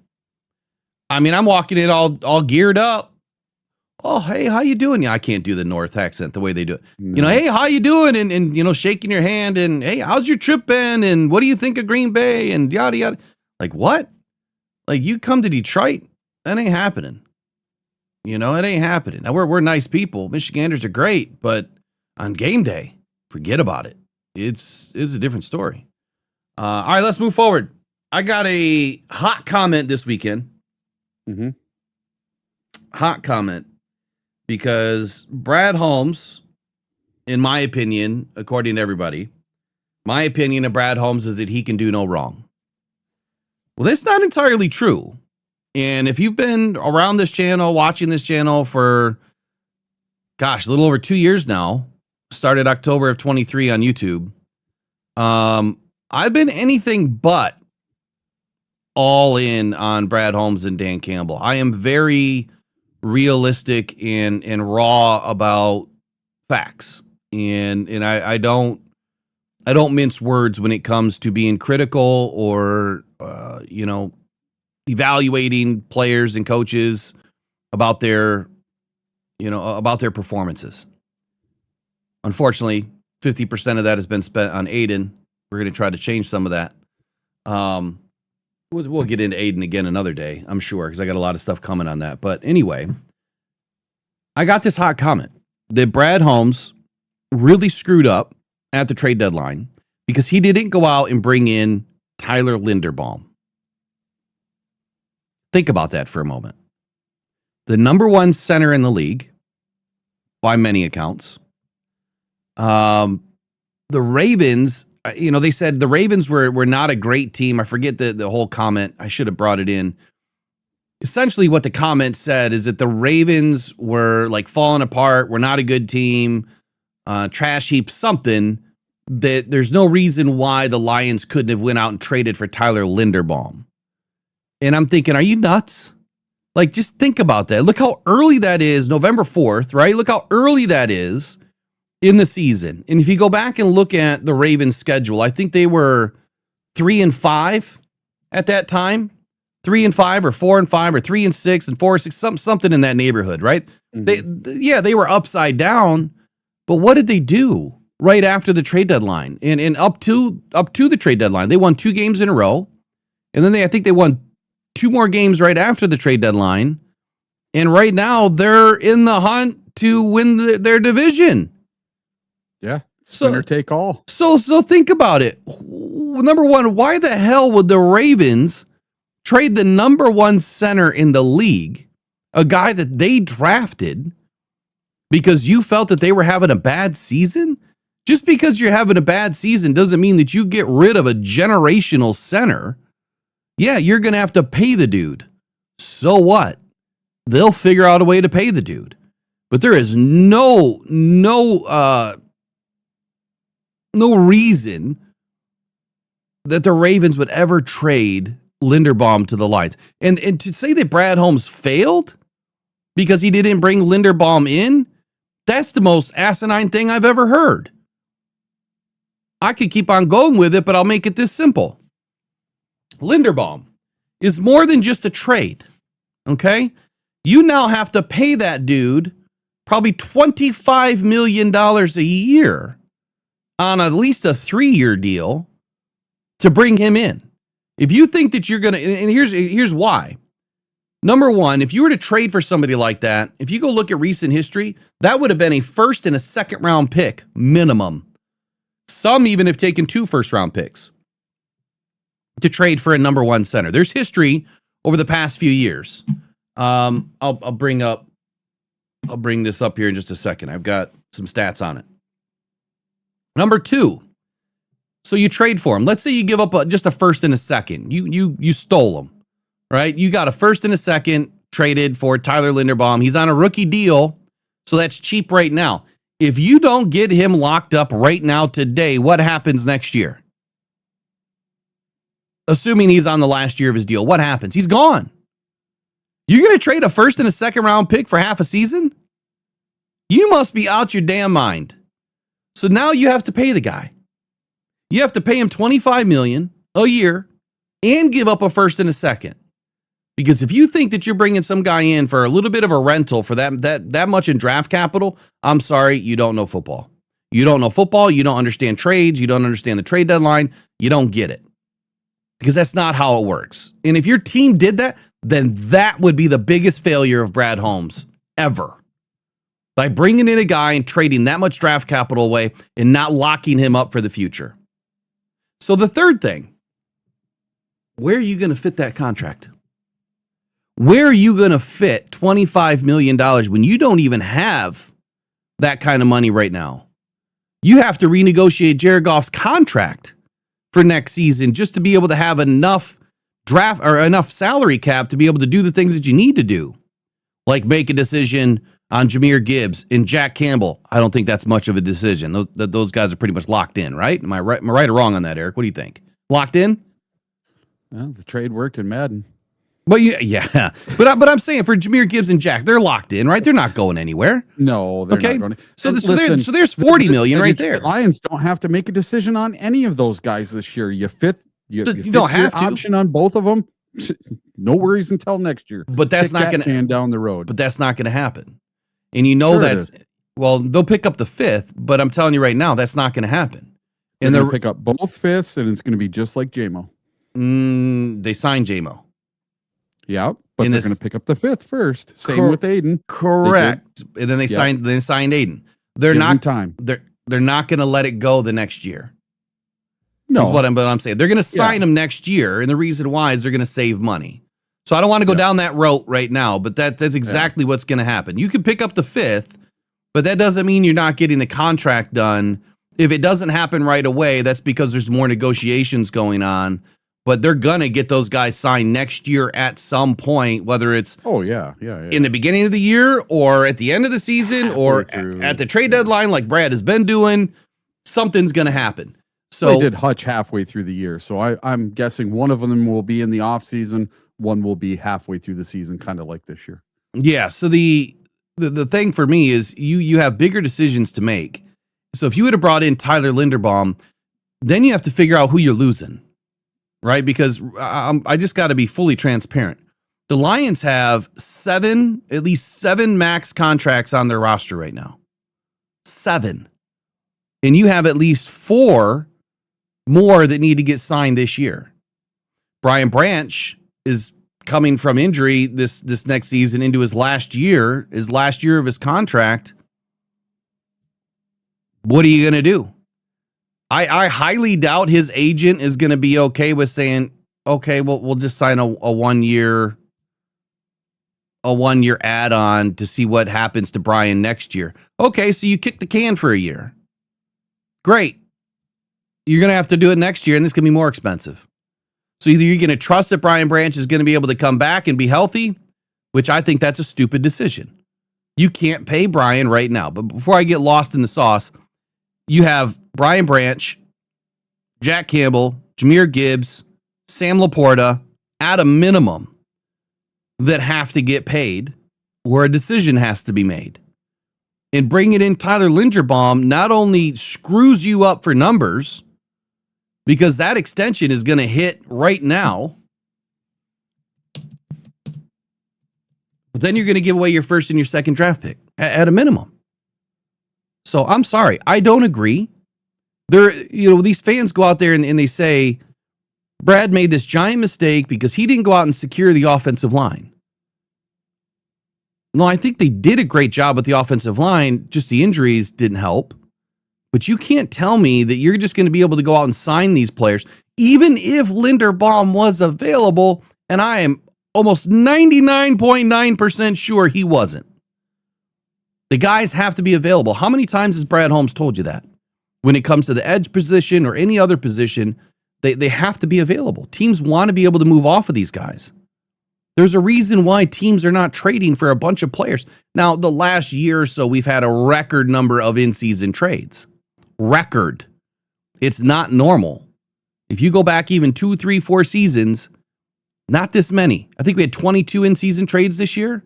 I mean, I'm walking it all geared up. Oh, hey, how you doing? Yeah, I can't do the North accent the way they do it. No. You know, hey, how you doing? And you know, shaking your hand and hey, how's your trip been? And what do you think of Green Bay? And yada yada. Like what? Like you come to Detroit? That ain't happening. You know, it ain't happening. Now we're nice people. Michiganders are great, but on game day, forget about it. It's a different story. All right, let's move forward. I got a hot comment this weekend. Mm-hmm. Hot comment. Because Brad Holmes, in my opinion, according to everybody, my opinion of Brad Holmes is that he can do no wrong. Well, that's not entirely true. And if you've been around this channel, watching this channel for, gosh, a little over 2 years now, started October of 23 on YouTube, I've been anything but all in on Brad Holmes and Dan Campbell. I am very realistic and raw about facts. And I don't mince words when it comes to being critical or, you know, evaluating players and coaches about their, you know, about their performances. Unfortunately, 50% of that has been spent on Aiden. We're going to try to change some of that. We'll get into Aiden again another day, I'm sure, because I got a lot of stuff coming on that. But anyway, I got this hot comment that Brad Holmes really screwed up at the trade deadline because he didn't go out and bring in Tyler Linderbaum. Think about that for a moment. The number one center in the league, by many accounts. The Ravens, you know, they said the Ravens were not a great team. I forget the whole comment. I should have brought it in. Essentially what the comment said is that the Ravens were like falling apart. We're not a good team, trash heap, something that there's no reason why the Lions couldn't have went out and traded for Tyler Linderbaum. And I'm thinking, are you nuts? Like, just think about that. Look how early that is, November 4th, right? Look how early that is in the season. And if you go back and look at the Ravens schedule, I think they were 3-5 at that time. 3-5 or 4-5 or 3-6 and 4-6, something in that neighborhood, right? Mm-hmm. They were upside down, but what did they do right after the trade deadline? And up to the trade deadline, they won 2 games in a row. And then I think they won 2 more games right after the trade deadline. And right now they're in the hunt to win their division. Yeah. Winner take all. So think about it. Number one, why the hell would the Ravens trade the number one center in the league, a guy that they drafted, because you felt that they were having a bad season? Just because you're having a bad season doesn't mean that you get rid of a generational center. Yeah, you're going to have to pay the dude. So what? They'll figure out a way to pay the dude. But there is no reason that the Ravens would ever trade Linderbaum to the Lions. And to say that Brad Holmes failed because he didn't bring Linderbaum in, that's the most asinine thing I've ever heard. I could keep on going with it, but I'll make it this simple. Linderbaum is more than just a trade, okay? You now have to pay that dude probably $25 million a year on at least a 3-year deal to bring him in. If you think that you're going to, and here's why. Number one, if you were to trade for somebody like that, if you go look at recent history, that would have been a first and a second round pick minimum. Some even have taken 2 first round picks to trade for a number one center. There's history over the past few years. I'll bring this up here in just a second. I've got some stats on it. Number 2. So you trade for him. Let's say you give up just a first and a second. You stole him, right? You got a first and a second, traded for Tyler Linderbaum. He's on a rookie deal, so that's cheap right now. If you don't get him locked up right now today, what happens next year? Assuming he's on the last year of his deal, what happens? He's gone. You're going to trade a first and a second round pick for half a season? You must be out your damn mind. So now you have to pay the guy. You have to pay him $25 million a year and give up a first and a second. Because if you think that you're bringing some guy in for a little bit of a rental for that much in draft capital, I'm sorry, you don't know football. You don't know football. You don't understand trades. You don't understand the trade deadline. You don't get it. Because that's not how it works. And if your team did that, then that would be the biggest failure of Brad Holmes ever. By bringing in a guy and trading that much draft capital away and not locking him up for the future. So the third thing, where are you going to fit that contract? Where are you going to fit $25 million when you don't even have that kind of money right now? You have to renegotiate Jared Goff's contract for next season just to be able to have enough draft or enough salary cap to be able to do the things that you need to do. Like make a decision on Jahmyr Gibbs and Jack Campbell. I don't think that's much of a decision. Those guys are pretty much locked in, right? Am I right or wrong on that, Eric? What do you think? Locked in? Well, the trade worked in Madden. But yeah. But I'm saying for Jahmyr Gibbs and Jack, they're locked in, right? They're not going anywhere. No, they're not going to. So there's $40 million right there. The Lions don't have to make a decision on any of those guys this year. You don't have to. Option on both of them. No worries until next year. But that's not going to down the road. But that's not going to happen. And you know sure that's well, they'll pick up the fifth, but I'm telling you right now, that's not going to happen. And they'll pick up both fifths, and it's going to be just like JMO. They signed JMO. Yeah, but they're going to pick up the fifth first. Same with Aiden. Correct. And then they signed Aiden. They're not time. They're not going to let it go the next year. No, is what I'm saying. They're going to sign him next year, and the reason why is they're going to save money. So I don't want to go down that route right now, but that's exactly what's going to happen. You can pick up the fifth, but that doesn't mean you're not getting the contract done. If it doesn't happen right away, that's because there's more negotiations going on. But they're going to get those guys signed next year at some point, whether it's in the beginning of the year or at the end of the season or at the trade deadline like Brad has been doing. Something's going to happen. So they did Hutch halfway through the year. So I'm guessing one of them will be in the offseason. One will be halfway through the season, kind of like this year. Yeah. So the thing for me is you have bigger decisions to make. So if you would have brought in Tyler Linderbaum, then you have to figure out who you're losing, right? Because I just got to be fully transparent. The Lions have at least seven max contracts on their roster right now. 7. And you have at least 4 more that need to get signed this year. Brian Branch is coming from injury this next season into his last year of his contract. What are you going to do? I highly doubt his agent is going to be okay with saying, okay, well, we'll just sign a 1 year add-on to see what happens to Brian next year. Okay, so you kick the can for a year. Great. You're going to have to do it next year, and this can be more expensive. So either you're going to trust that Brian Branch is going to be able to come back and be healthy, which I think that's a stupid decision. You can't pay Brian right now. But before I get lost in the sauce, you have Brian Branch, Jack Campbell, Jahmyr Gibbs, Sam Laporta at a minimum that have to get paid where a decision has to be made. And bringing in Tyler Linderbaum not only screws you up for numbers, because that extension is going to hit right now, but then you're going to give away your first and your second draft pick at a minimum. So I'm sorry, I don't agree. These fans go out there and they say, Brad made this giant mistake because he didn't go out and secure the offensive line. No, I think they did a great job with the offensive line. Just the injuries didn't help. But you can't tell me that you're just going to be able to go out and sign these players, even if Linderbaum was available, and I am almost 99.9% sure he wasn't. The guys have to be available. How many times has Brad Holmes told you that? When it comes to the edge position or any other position, they have to be available. Teams want to be able to move off of these guys. There's a reason why teams are not trading for a bunch of players. Now, the last year or so, we've had a record number of in-season trades. Record. It's not normal. If you go back even 2, 3, 4 seasons, not this many. I think we had 22 in-season trades this year.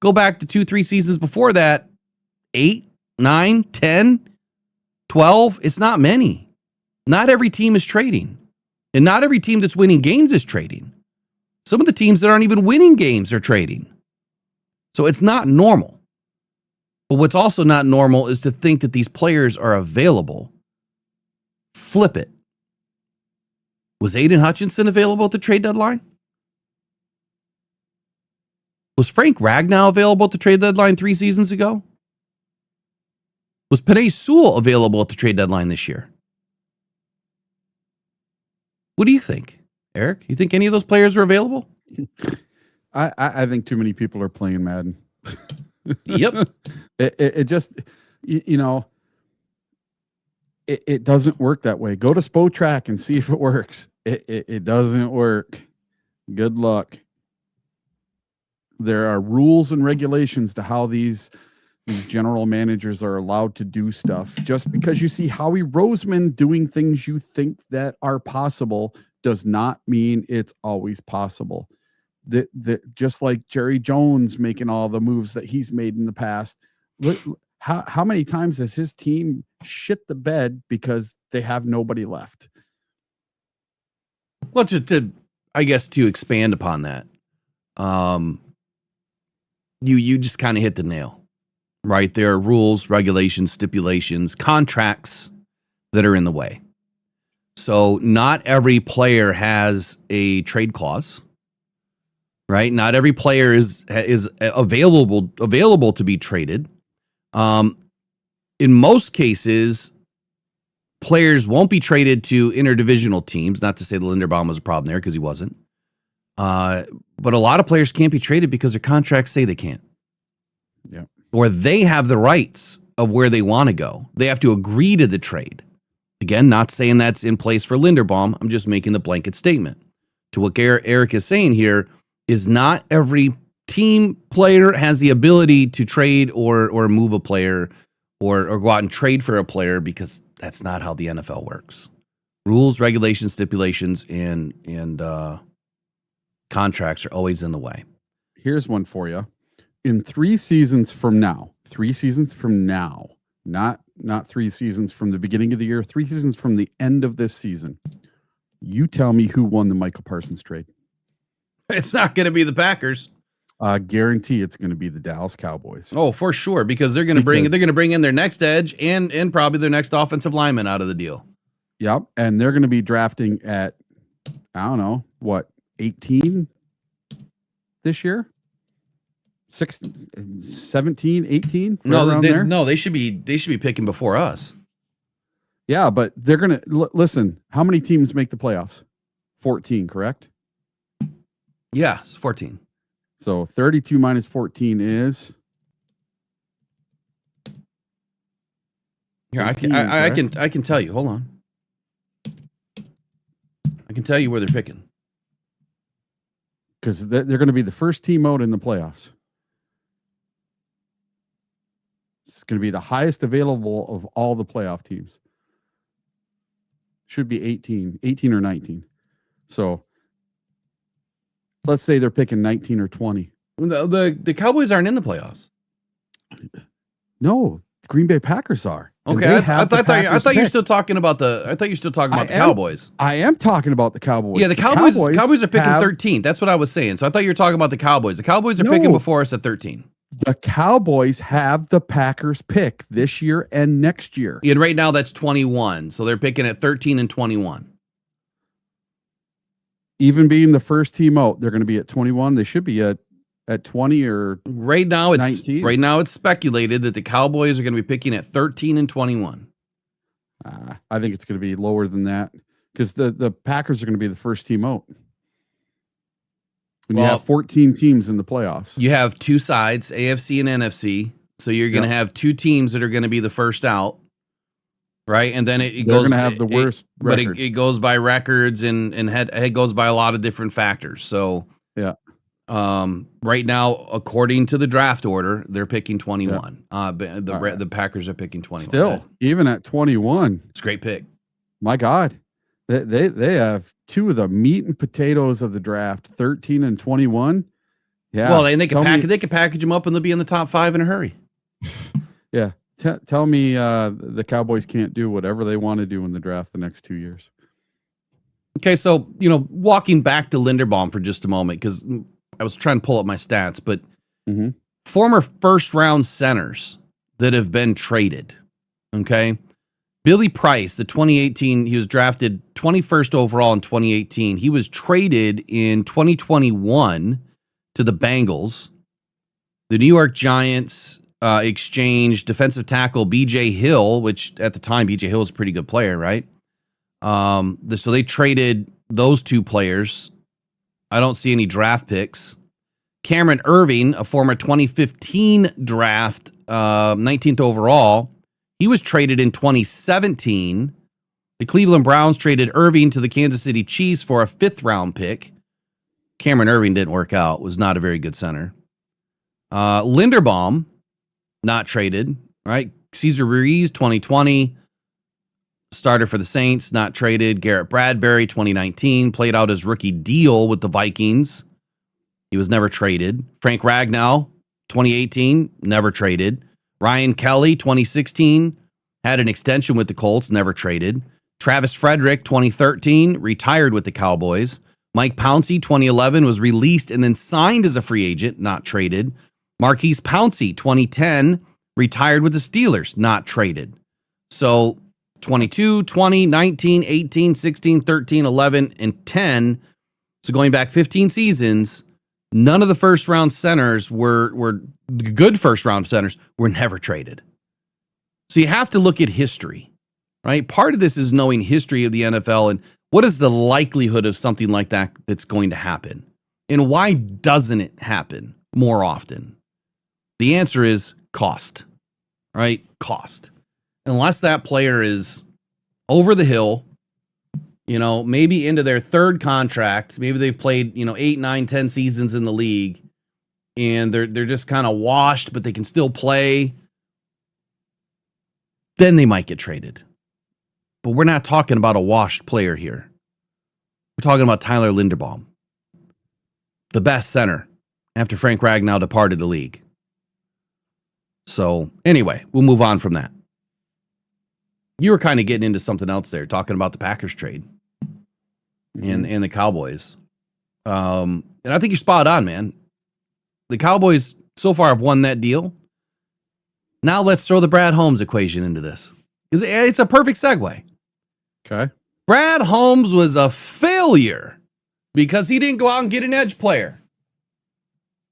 Go back to 2, 3 seasons before that, 8, 9, 10, 12. It's not many. Not every team is trading. And not every team that's winning games is trading. Some of the teams that aren't even winning games are trading. So it's not normal. But what's also not normal is to think that these players are available. Flip it. Was Aiden Hutchinson available at the trade deadline? Was Frank Ragnow available at the trade deadline 3 seasons ago? Was Penei Sewell available at the trade deadline this year? What do you think, Eric? You think any of those players are available? I think too many people are playing Madden. Yep. It just, you know, it doesn't work that way. Go to Spotrac and see if it works. It doesn't work. Good luck. There are rules and regulations to how these general managers are allowed to do stuff. Just because you see Howie Roseman doing things you think that are possible does not mean it's always possible. Just like Jerry Jones making all the moves that he's made in the past. How many times has his team shit the bed because they have nobody left? Well, I guess to expand upon that, you just kind of hit the nail, right? There are rules, regulations, stipulations, contracts that are in the way. So not every player has a trade clause, right? Not every player is available to be traded. In most cases, players won't be traded to interdivisional teams. Not to say the Linderbaum was a problem there, because he wasn't. But a lot of players can't be traded because their contracts say they can't. Yeah. Or they have the rights of where they want to go. They have to agree to the trade. Again, not saying that's in place for Linderbaum. I'm just making the blanket statement. To what Eric is saying here is not every team player has the ability to trade or move a player or go out and trade for a player, because that's not how the NFL works. Rules, regulations, stipulations, and contracts are always in the way. Here's one for you. In 3 seasons from now, not 3 seasons from the beginning of the year, 3 seasons from the end of this season, you tell me who won the Michael Parsons trade. It's not going to be the Packers. Guarantee it's going to be the Dallas Cowboys. Oh, for sure, because they're going to bring in their next edge and probably their next offensive lineman out of the deal. Yep, and they're going to be drafting at, I don't know, what, 18 this year? 17, 18? No, they should be picking before us. Yeah, but they're going to listen. How many teams make the playoffs? 14, correct? Yes, 14. So 32 minus 14 is. Here, I can tell you. Hold on. I can tell you where they're picking. Because they're going to be the first team out in the playoffs. It's going to be the highest available of all the playoff teams. Should be 18 or 19. So let's say they're picking 19 or 20. The Cowboys aren't in the playoffs. No, the Green Bay Packers are. Okay, I thought you're still talking about the Cowboys. I am talking about the Cowboys. Yeah, the Cowboys are picking 13. That's what I was saying. So I thought you were talking about the Cowboys. The Cowboys are picking before us at 13. The Cowboys have the Packers pick this year and next year. And right now that's 21. So they're picking at 13 and 21. Even being the first team out, they're going to be at 21. They should be at 20 or right now it's 19. Right now it's speculated that the Cowboys are going to be picking at 13 and 21. I think it's going to be lower than that, because the Packers are going to be the first team out. When you have 14 teams in the playoffs, you have two sides, AFC and NFC. So you're going to have two teams that are going to be the first out, right? And then they're going to have the worst record. But it goes by records and it goes by a lot of different factors. So yeah, Right now, according to the draft order, they're picking 21. The Packers are picking 21. Still, even at 21, it's a great pick. My God, they have two of the meat and potatoes of the draft, 13 and 21. Yeah. Well, and they can package them up and they'll be in the top 5 in a hurry. Yeah. Tell me the Cowboys can't do whatever they want to do in the draft the next 2 years. Okay, so, walking back to Linderbaum for just a moment, because I was trying to pull up my stats, but former first-round centers that have been traded, okay? Billy Price, the 2018, he was drafted 21st overall in 2018. He was traded in 2021 to the Bengals. The New York Giants exchanged defensive tackle B.J. Hill, which at the time, B.J. Hill was a pretty good player, right? So they traded those two players. I don't see any draft picks. Cameron Irving, a former 2015 draft, 19th overall, he was traded in 2017. The Cleveland Browns traded Irving to the Kansas City Chiefs for a 5th round pick. Cameron Irving didn't work out, was not a very good center. Linderbaum, not traded, right? Cesar Ruiz, 2020, starter for the Saints, not traded. Garrett Bradbury, 2019, played out his rookie deal with the Vikings. He was never traded. Frank Ragnow, 2018, never traded. Ryan Kelly, 2016, had an extension with the Colts, never traded. Travis Frederick, 2013, retired with the Cowboys. Mike Pouncey, 2011, was released and then signed as a free agent, not traded. Marquise Pouncey, 2010, retired with the Steelers, not traded. So 22, 20, 19, 18, 16, 13, 11, and 10. So going back 15 seasons, none of the first-round centers were good first-round centers were never traded. So you have to look at history, right? Part of this is knowing history of the NFL and what is the likelihood of something like that that's going to happen? And why doesn't it happen more often? The answer is cost, right? Cost. Unless that player is over the hill, maybe into their 3rd contract, maybe they've played, 8, 9, 10 seasons in the league, and they're just kind of washed, but they can still play, then they might get traded. But we're not talking about a washed player here. We're talking about Tyler Linderbaum, the best center after Frank Ragnow departed the league. So anyway, we'll move on from that. You were kind of getting into something else there, talking about the Packers trade and the Cowboys. And I think you're spot on, man. The Cowboys so far have won that deal. Now let's throw the Brad Holmes equation into this. It's a perfect segue. Okay. Brad Holmes was a failure because he didn't go out and get an edge player.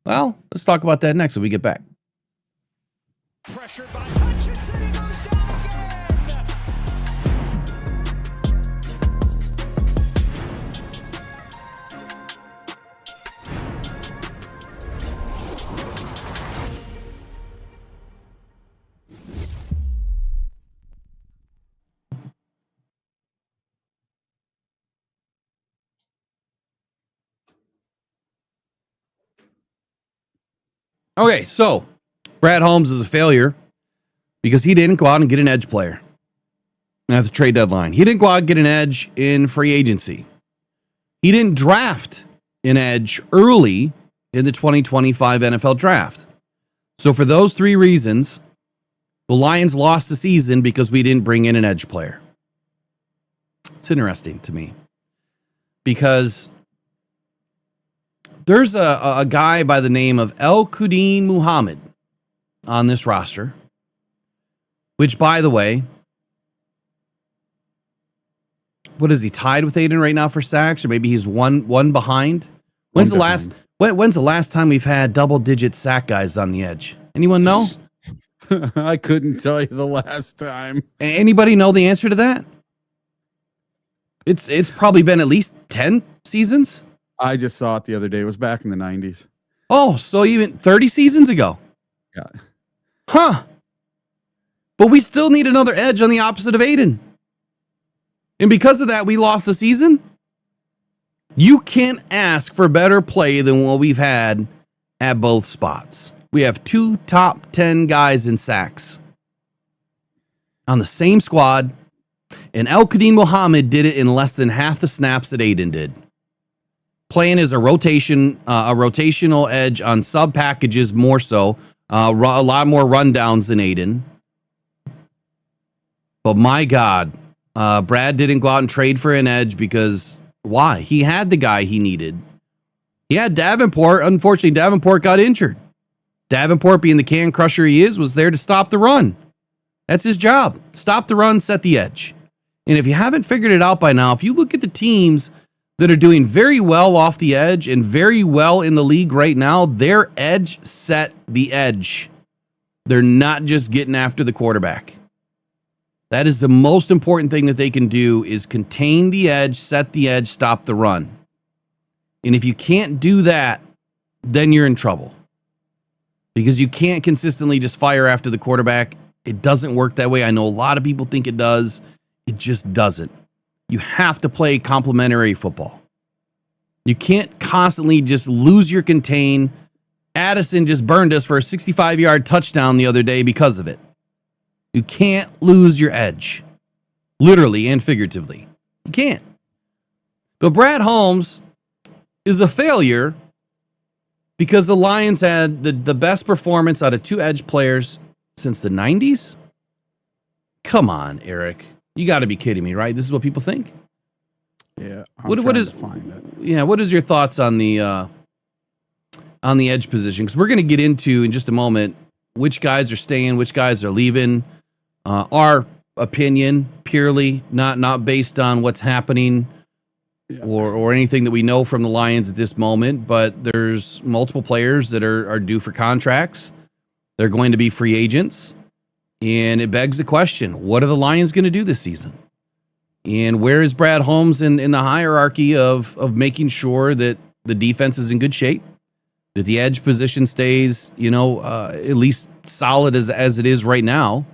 Well, let's talk about that next when we get back. Pressured by Hutchinson, he goes down again. Okay, so Brad Holmes is a failure because he didn't go out and get an edge player at the trade deadline. He didn't go out and get an edge in free agency. He didn't draft an edge early in the 2025 NFL draft. So for those 3 reasons, the Lions lost the season because we didn't bring in an edge player. It's interesting to me because there's a guy by the name of El Kudin Muhammad on this roster, which, by the way, what is he tied with Aiden right now for sacks, or maybe he's one behind? When's the last time we've had double-digit sack guys on the edge? Anyone know? I couldn't tell you the last time. Anybody know the answer to that? It's probably been at least 10 seasons. I just saw it the other day. It was back in the 90s. Oh, so even 30 seasons ago. Yeah. Huh. But we still need another edge on the opposite of Aiden. And because of that, we lost the season? You can't ask for better play than what we've had at both spots. We have 2 top 10 guys in sacks on the same squad, and Al-Qadim Muhammad did it in less than half the snaps that Aiden did. Playing as a rotational edge on sub packages more so, a lot more rundowns than Aiden. But my God, Brad didn't go out and trade for an edge because why? He had the guy he needed. He had Davenport. Unfortunately, Davenport got injured. Davenport, being the can crusher he is, was there to stop the run. That's his job. Stop the run, set the edge. And if you haven't figured it out by now, if you look at the teams that are doing very well off the edge and very well in the league right now, their edge set the edge. They're not just getting after the quarterback. That is the most important thing that they can do, is contain the edge, set the edge, stop the run. And if you can't do that, then you're in trouble. Because you can't consistently just fire after the quarterback. It doesn't work that way. I know a lot of people think it does. It just doesn't. You have to play complementary football. You can't constantly just lose your contain. Addison just burned us for a 65-yard touchdown the other day because of it. You can't lose your edge, literally and figuratively. You can't. But Brad Holmes is a failure because the Lions had the best performance out of 2 edge players since the 90s? Come on, Eric. You got to be kidding me, right? This is what people think? Yeah. What is your thoughts on the edge position? Because we're going to get into in just a moment which guys are staying, which guys are leaving. Our opinion, purely, not based on what's happening or anything that we know from the Lions at this moment, but there's multiple players that are due for contracts. They're going to be free agents, and it begs the question, what are the Lions going to do this season? And where is Brad Holmes in the hierarchy of making sure that the defense is in good shape, that the edge position stays, at least solid as it is right now,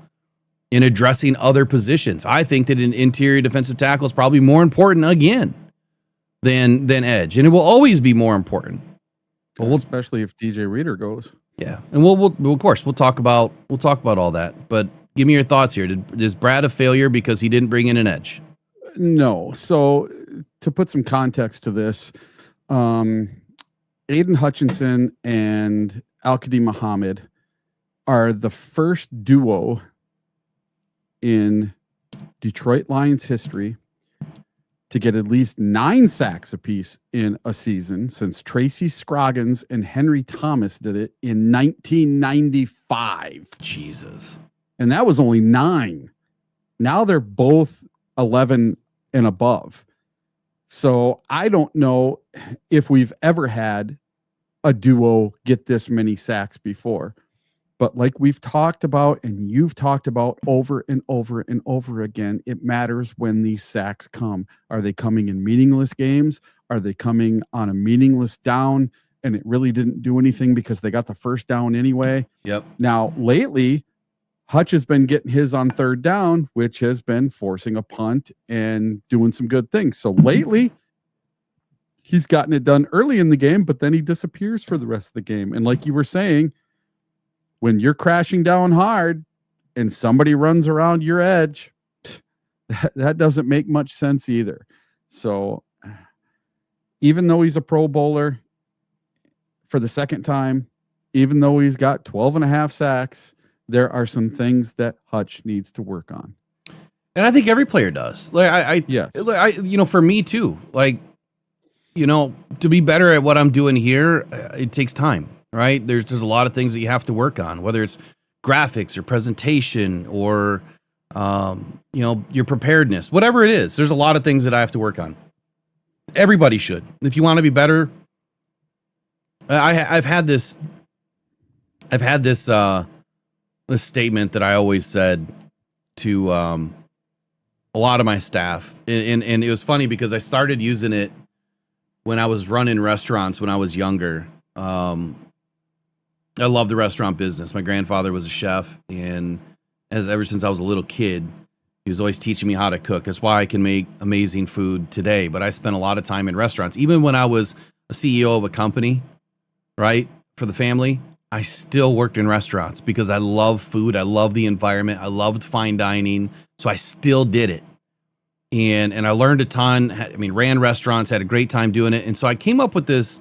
in addressing other positions? I think that an interior defensive tackle is probably more important again than edge, and it will always be more important. But especially if DJ Reader goes. Yeah, and we'll of course we'll talk about all that. But give me your thoughts here. Is Brad a failure because he didn't bring in an edge? No. So to put some context to this, Aiden Hutchinson and Al-Qadim Muhammad are the first duo in Detroit Lions history to get at least 9 sacks apiece in a season since Tracy Scroggins and Henry Thomas did it in 1995. Jesus. And that was only 9. Now they're both 11 and above. So I don't know if we've ever had a duo get this many sacks before. But like we've talked about and you've talked about over and over and over again, it matters when these sacks come. Are they coming in meaningless games? Are they coming on a meaningless down and it really didn't do anything because they got the first down anyway? Yep. Now, lately, Hutch has been getting his on 3rd down, which has been forcing a punt and doing some good things. So lately, he's gotten it done early in the game, but then he disappears for the rest of the game. And like you were saying, when you're crashing down hard and somebody runs around your edge, that doesn't make much sense either. So even though he's a Pro Bowler for the second time, even though he's got 12 and a half sacks, there are some things that Hutch needs to work on. And I think every player does. Yes. For me too, to be better at what I'm doing here, it takes time. Right? There's a lot of things that you have to work on, whether it's graphics or presentation or, your preparedness, whatever it is. There's a lot of things that I have to work on. Everybody should. If you want to be better, I've had this statement that I always said to a lot of my staff, and it was funny because I started using it when I was running restaurants when I was younger. I love the restaurant business. My grandfather was a chef, and ever since I was a little kid. He was always teaching me how to cook. That's why I can make amazing food today. But I spent a lot of time in restaurants. Even when I was a CEO of a company, right, for the family, I still worked in restaurants because I love food. I love the environment. I loved fine dining. So I still did it. And I learned a ton. I mean, ran restaurants, had a great time doing it. And so I came up with this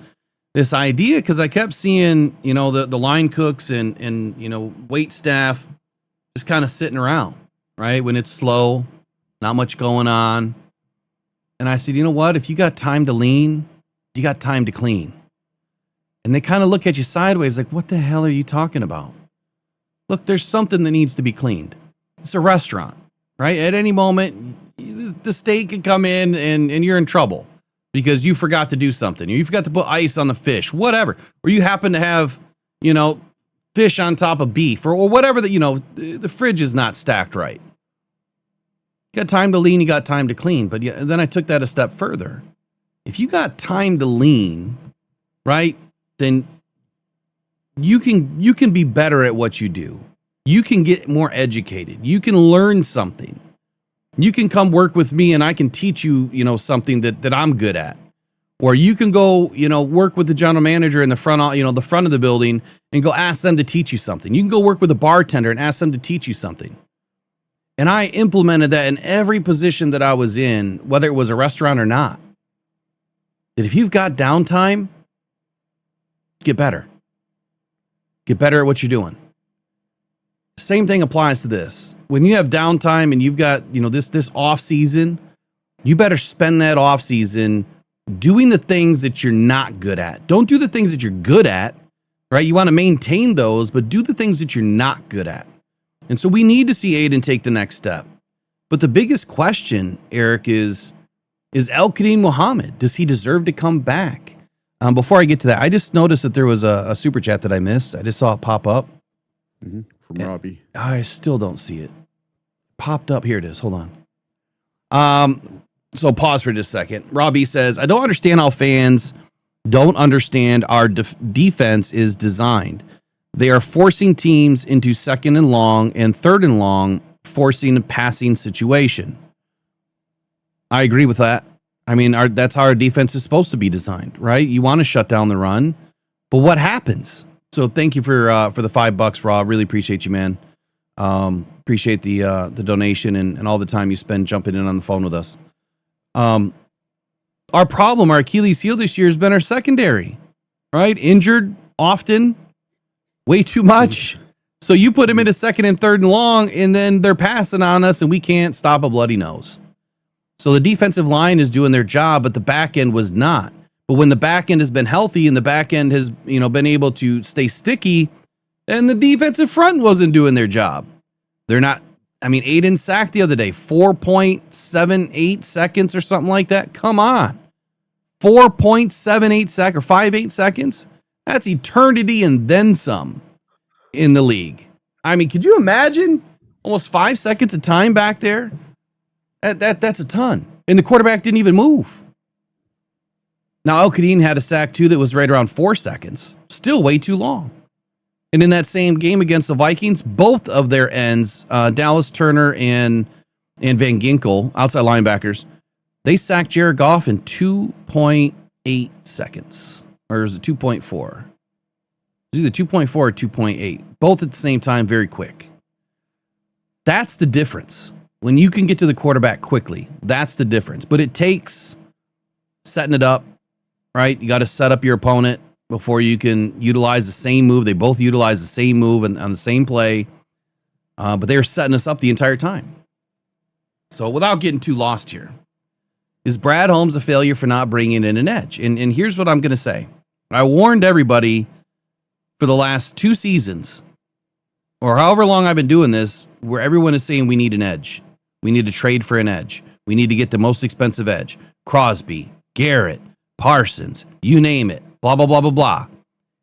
idea because I kept seeing, the line cooks and wait staff just kind of sitting around, right? When it's slow, not much going on. And I said, you know what? If you got time to lean, you got time to clean. And they kind of look at you sideways like, what the hell are you talking about? Look, there's something that needs to be cleaned. It's a restaurant, right? At any moment, the steak could come in and you're in trouble because you forgot to do something. You forgot to put ice on the fish, whatever. Or you happen to have, fish on top of beef or whatever that, the fridge is not stacked right. You got time to lean, you got time to clean. But yeah, then I took that a step further. If you got time to lean, right, then you can be better at what you do. You can get more educated. You can learn something. You can come work with me and I can teach you, something that I'm good at. Or you can go, work with the general manager in the front, the front of the building and go ask them to teach you something. You can go work with a bartender and ask them to teach you something. And I implemented that in every position that I was in, whether it was a restaurant or not. That if you've got downtime, get better. Get better at what you're doing. Same thing applies to this. When you have downtime and you've got, this off season, you better spend that off season doing the things that you're not good at. Don't do the things that you're good at, right? You want to maintain those, but do the things that you're not good at. And so we need to see Aiden take the next step. But the biggest question, Eric, is El-Kadim Muhammad, does he deserve to come back? Before I get to that, I just noticed that there was a super chat that I missed. I just saw it pop up. From Robbie. I still don't see it. Popped up. Here it is. Hold on. So pause for just a second. Robbie says, I don't understand how fans don't understand our defense is designed. They are forcing teams into second and long and third and long, forcing a passing situation. I agree with that. I mean, that's how our defense is supposed to be designed, right? You want to shut down the run, but what happens? So thank you for the $5, Rob. Really appreciate you, man. Appreciate the donation and all the time you spend jumping in on the phone with us. Our problem, our Achilles heel this year has been our secondary, right? Injured often, way too much. So you put them into second and third and long, and then they're passing on us, and we can't stop a bloody nose. So the defensive line is doing their job, but the back end was not. But when the back end has been healthy and the back end has, been able to stay sticky, and the defensive front wasn't doing their job. They're not. I mean, Aiden sacked the other day, 4.78 seconds or something like that. Come on. 4.78 sack or 5.8 seconds. That's eternity and then some in the league. I mean, could you imagine almost 5 seconds of time back there? That's a ton. And the quarterback didn't even move. Now, El-Kadim had a sack too that was right around 4 seconds. Still way too long. And in that same game against the Vikings, both of their ends, Dallas Turner and Van Ginkel, outside linebackers, they sacked Jared Goff in 2.8 seconds. Or is it 2.4? It's either 2.4 or 2.8. Both at the same time, very quick. That's the difference. When you can get to the quarterback quickly, that's the difference. But it takes setting it up, right? You got to set up your opponent before you can utilize the same move. They both utilize the same move on the same play, but they were setting us up the entire time. So without getting too lost here, is Brad Holmes a failure for not bringing in an edge? And here's what I'm going to say. I warned everybody for the last 2 seasons, or however long I've been doing this, where everyone is saying we need an edge. We need to trade for an edge. We need to get the most expensive edge. Crosby, Garrett, Parsons, you name it. Blah, blah, blah, blah, blah.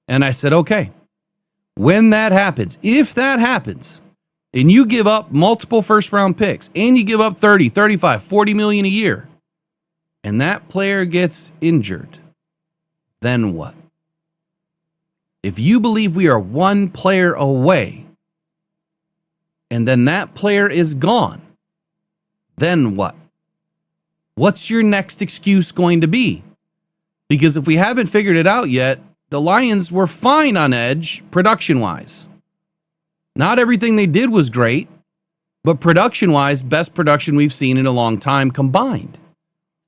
And I said, okay, when that happens, if that happens, and you give up multiple first round picks, and you give up 30, 35, 40 million a year, and that player gets injured, then what? If you believe we are one player away, and then that player is gone, then what? What's your next excuse going to be? Because if we haven't figured it out yet, the Lions were fine on edge production-wise. Not everything they did was great, but production-wise, best production we've seen in a long time combined,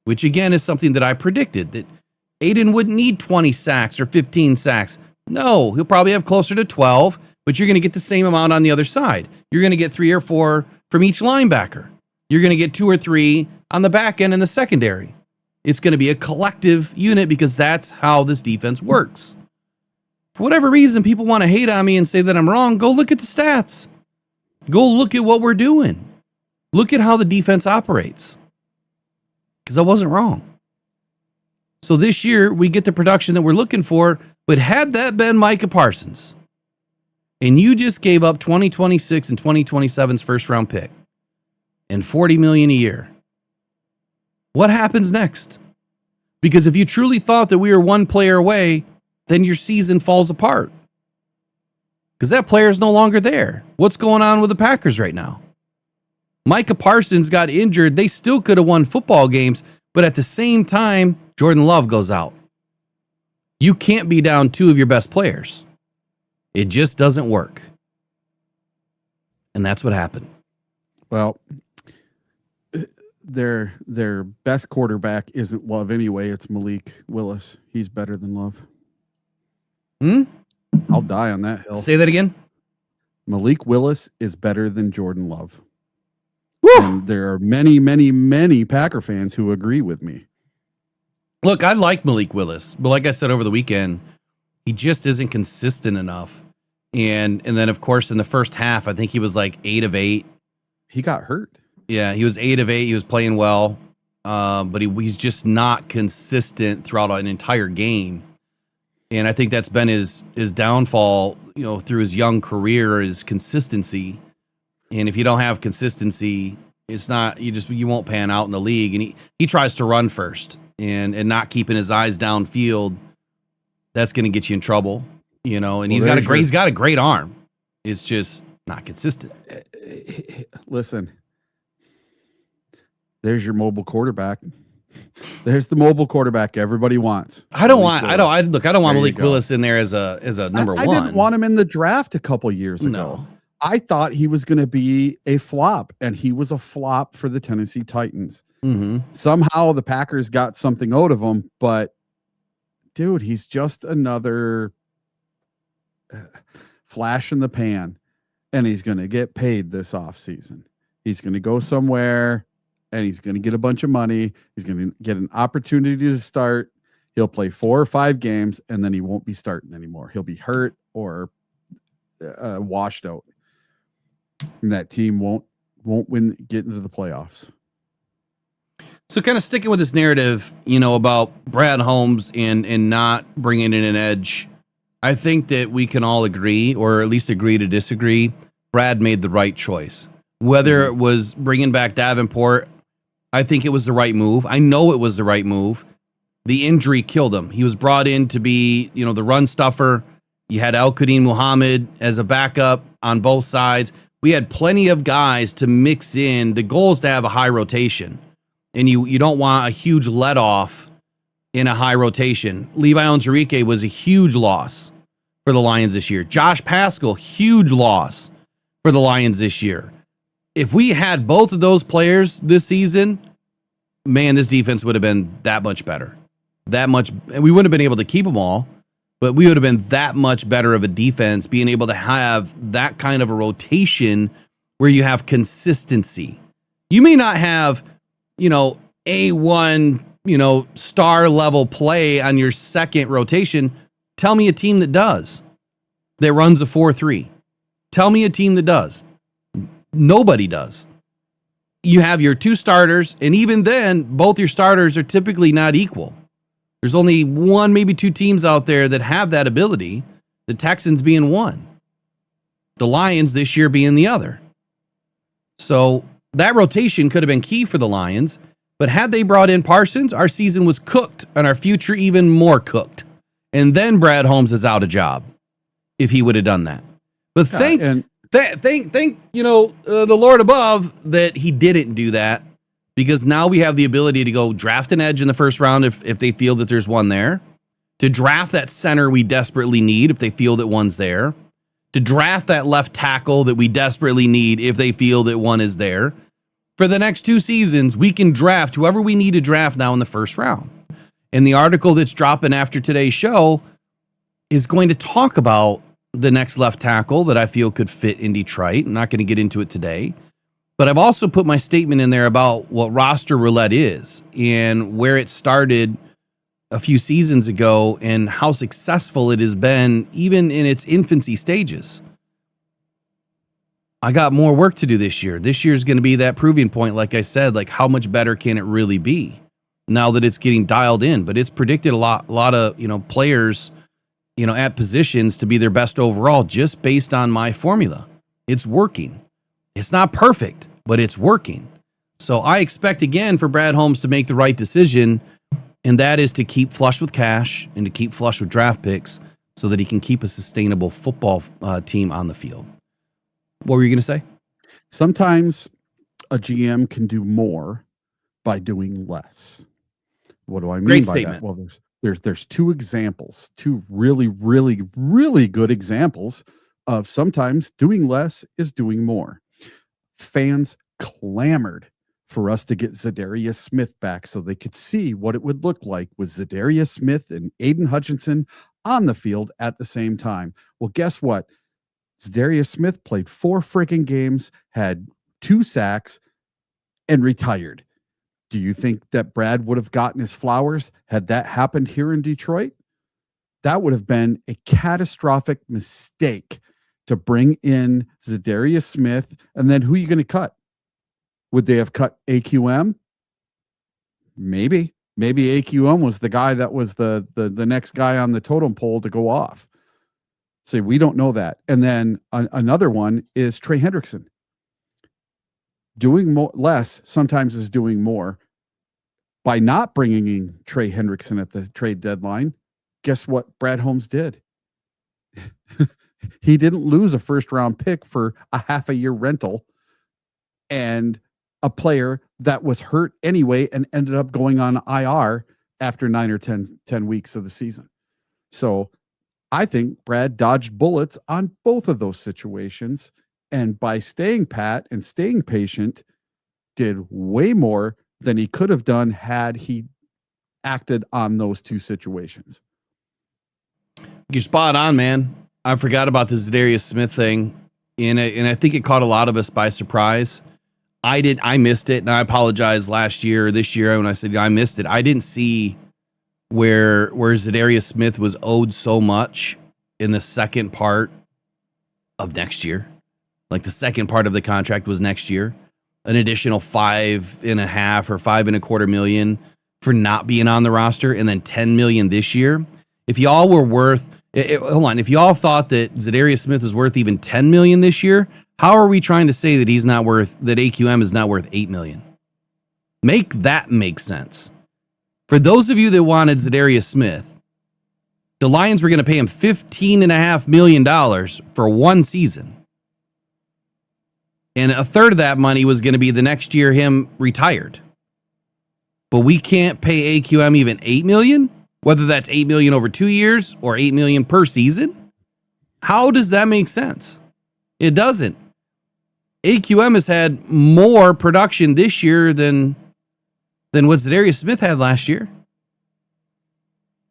which again is something that I predicted, that Aiden wouldn't need 20 sacks or 15 sacks. No, he'll probably have closer to 12, but you're going to get the same amount on the other side. You're going to get 3 or 4 from each linebacker. You're going to get 2 or 3 on the back end in the secondary. It's going to be a collective unit because that's how this defense works. For whatever reason, people want to hate on me and say that I'm wrong. Go look at the stats. Go look at what we're doing. Look at how the defense operates. Because I wasn't wrong. So this year, we get the production that we're looking for, but had that been Micah Parsons, and you just gave up 2026 and 2027's first round pick and $40 million a year, what happens next? Because if you truly thought that we were one player away, then your season falls apart. Because that player is no longer there. What's going on with the Packers right now? Micah Parsons got injured. They still could have won football games, but at the same time, Jordan Love goes out. You can't be down 2 of your best players. It just doesn't work. And that's what happened. Well, their best quarterback isn't Love anyway. It's Malik Willis. He's better than Love. I'll die on that hill. Say that again. Malik Willis is better than Jordan Love. Woo! And there are many, many, many Packer fans who agree with me. Look, I like Malik Willis, but like I said over the weekend, he just isn't consistent enough. And then, of course, in the first half, I think he was like 8 of 8. He got hurt. Yeah, he was 8 of 8. He was playing well, but he's just not consistent throughout an entire game. And I think that's been his downfall, through his young career, is consistency. And if you don't have consistency, it's not, you won't pan out in the league. And he tries to run first and not keeping his eyes downfield. That's going to get you in trouble, and he's got a great arm. It's just not consistent. Listen, there's your mobile quarterback. There's the mobile quarterback everybody wants. I don't want Malik Willis in there as a number one. I didn't want him in the draft a couple years ago. No. I thought he was going to be a flop, and he was a flop for the Tennessee Titans. Mm-hmm. Somehow the Packers got something out of him, but dude, he's just another flash in the pan, and he's going to get paid this offseason. He's going to go somewhere, and he's going to get a bunch of money. He's going to get an opportunity to start. He'll play 4 or 5 games, and then he won't be starting anymore. He'll be hurt or washed out. And that team won't get into the playoffs. So kind of sticking with this narrative, about Brad Holmes and not bringing in an edge, I think that we can all agree, or at least agree to disagree, Brad made the right choice. Whether it was bringing back Davenport, I think it was the right move. I know it was the right move. The injury killed him. He was brought in to be, the run stuffer. You had Al-Qadim Muhammad as a backup on both sides. We had plenty of guys to mix in. The goal is to have a high rotation. And you don't want a huge let-off in a high rotation. Levi Onwuzurike was a huge loss for the Lions this year. Josh Paschal, huge loss for the Lions this year. If we had both of those players this season, man, this defense would have been that much better. We wouldn't have been able to keep them all, but we would have been that much better of a defense, being able to have that kind of a rotation where you have consistency. You may not have, A1, star level play on your second rotation. Tell me a team that does, that runs a 4-3. Tell me a team that does. Nobody does. You have your 2 starters, and even then, both your starters are typically not equal. There's only 1, maybe 2 teams out there that have that ability, the Texans being one, the Lions this year being the other. So that rotation could have been key for the Lions, but had they brought in Parsons, our season was cooked and our future even more cooked. And then Brad Holmes is out of job if he would have done that. But thank the Lord above that he didn't do that. because now we have the ability to go draft an edge in the first round if they feel that there's one there, to draft that center we desperately need if they feel that one's there, to draft that left tackle that we desperately need if they feel that one is there. For the next 2 seasons, we can draft whoever we need to draft now in the first round. And the article that's dropping after today's show is going to talk about the next left tackle that I feel could fit in Detroit. I'm not going to get into it today. But I've also put my statement in there about what roster roulette is and where it started a few seasons ago and how successful it has been even in its infancy stages. I got more work to do this year. This year is going to be that proving point, like I said, like how much better can it really be now that it's getting dialed in? But it's predicted a lot of, players, at positions to be their best overall just based on my formula. It's working. It's not perfect, but it's working. So I expect again for Brad Holmes to make the right decision, and that is to keep flush with cash and to keep flush with draft picks so that he can keep a sustainable football team on the field. What were you going to say? Sometimes a GM can do more by doing less. What do I mean Great by statement. that? Well, there's 2 examples, 2 really, really, really good examples of sometimes doing less is doing more. Fans clamored for us to get Zadarius Smith back so they could see what it would look like with Zadarius Smith and Aiden Hutchinson on the field at the same time. Well, guess what? Zadarius Smith played 4 freaking games, had 2 sacks, and retired. Do you think that Brad would have gotten his flowers had that happened here in Detroit? That would have been a catastrophic mistake to bring in Zadarius Smith. And then who are you going to cut? Would they have cut AQM? Maybe. Maybe AQM was the guy that was the next guy on the totem pole to go off. So we don't know that. And then another one is Trey Hendrickson. Doing less sometimes is doing more. By not bringing in Trey Hendrickson at the trade deadline, guess what Brad Holmes did? He didn't lose a first-round pick for a half-a-year rental and a player that was hurt anyway and ended up going on IR after 9 or 10 weeks of the season. So I think Brad dodged bullets on both of those situations, and by staying pat and staying patient, did way more than he could have done had he acted on those 2 situations. You're spot on, man. I forgot about the Zadarius Smith thing, and I think it caught a lot of us by surprise. I missed it, and I apologize last year or this year when I said I missed it. I didn't see where Zadarius Smith was owed so much in the second part of next year. Like the second part of the contract was next year. An additional $5.5 or $5.25 million for not being on the roster, and then $10 million this year. If y'all were worth, if y'all thought that Zadarius Smith was worth even $10 million this year, how are we trying to say that that AQM is not worth $8 million? Make that make sense. For those of you that wanted Zadarius Smith, the Lions were going to pay him $15.5 million for 1 season. And a third of that money was going to be the next year him retired. But we can't pay AQM even $8 million, whether that's $8 million over 2 years or $8 million per season. How does that make sense? It doesn't. AQM has had more production this year than what Zadarius Smith had last year.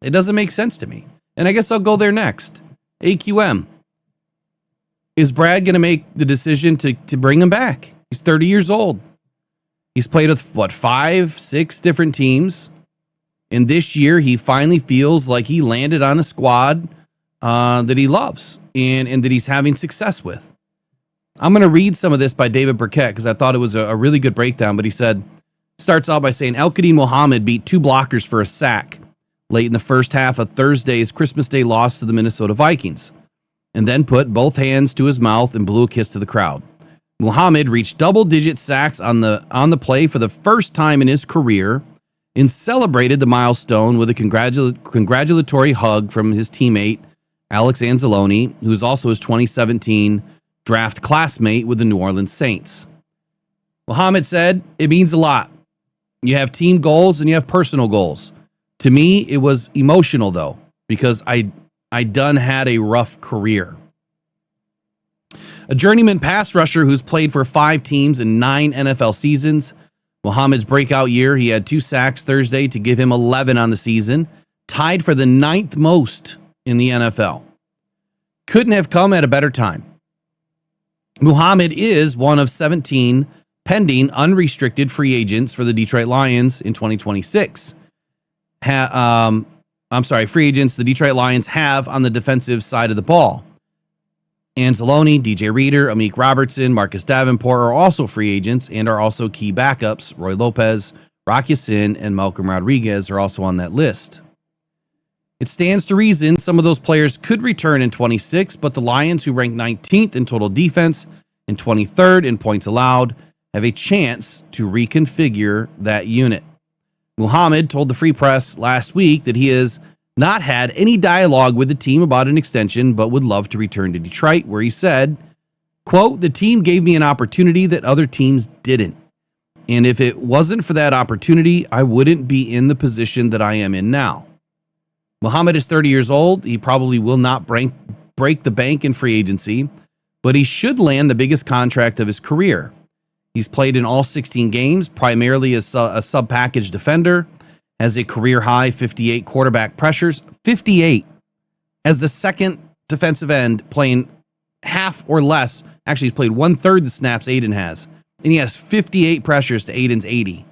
It doesn't make sense to me. And I guess I'll go there next. AQM. Is Brad going to make the decision to bring him back? He's 30 years old. He's played with, 5, 6 different teams. And this year, he finally feels like he landed on a squad that he loves and that he's having success with. I'm going to read some of this by David Burkett because I thought it was a really good breakdown. But he starts out by saying, El-Qadim Mohammed beat 2 blockers for a sack late in the first half of Thursday's Christmas Day loss to the Minnesota Vikings, and then put both hands to his mouth and blew a kiss to the crowd. Muhammad reached double-digit sacks on the play for the first time in his career and celebrated the milestone with a congratulatory hug from his teammate, Alex Anzalone, who is also his 2017 draft classmate with the New Orleans Saints. Muhammad said, "It means a lot. You have team goals and you have personal goals. To me, it was emotional though, because I done had a rough career. A journeyman pass rusher who's played for 5 teams in 9 NFL seasons. Muhammad's breakout year, he had 2 sacks Thursday to give him 11 on the season, tied for the 9th most in the NFL. Couldn't have come at a better time. Muhammad is one of 17 pending unrestricted free agents for the Detroit Lions in 2026. Free agents the Detroit Lions have on the defensive side of the ball. Anzalone, DJ Reader, Amik Robertson, Marcus Davenport are also free agents and are also key backups. Roy Lopez, Rock Ya-Sin, and Malcolm Rodriguez are also on that list. It stands to reason some of those players could return in 26, but the Lions, who rank 19th in total defense and 23rd in points allowed, have a chance to reconfigure that unit. Muhammad told the Free Press last week that he has not had any dialogue with the team about an extension, but would love to return to Detroit, where he said, quote, "The team gave me an opportunity that other teams didn't. And if it wasn't for that opportunity, I wouldn't be in the position that I am in now." Muhammad is 30 years old. He probably will not break the bank in free agency, but he should land the biggest contract of his career. He's played in all 16 games, primarily as a sub-package defender, has a career-high 58 quarterback pressures, 58 as the second defensive end, playing half or less. Actually, he's played 1/3 the snaps Aiden has, and he has 58 pressures to Aiden's 80.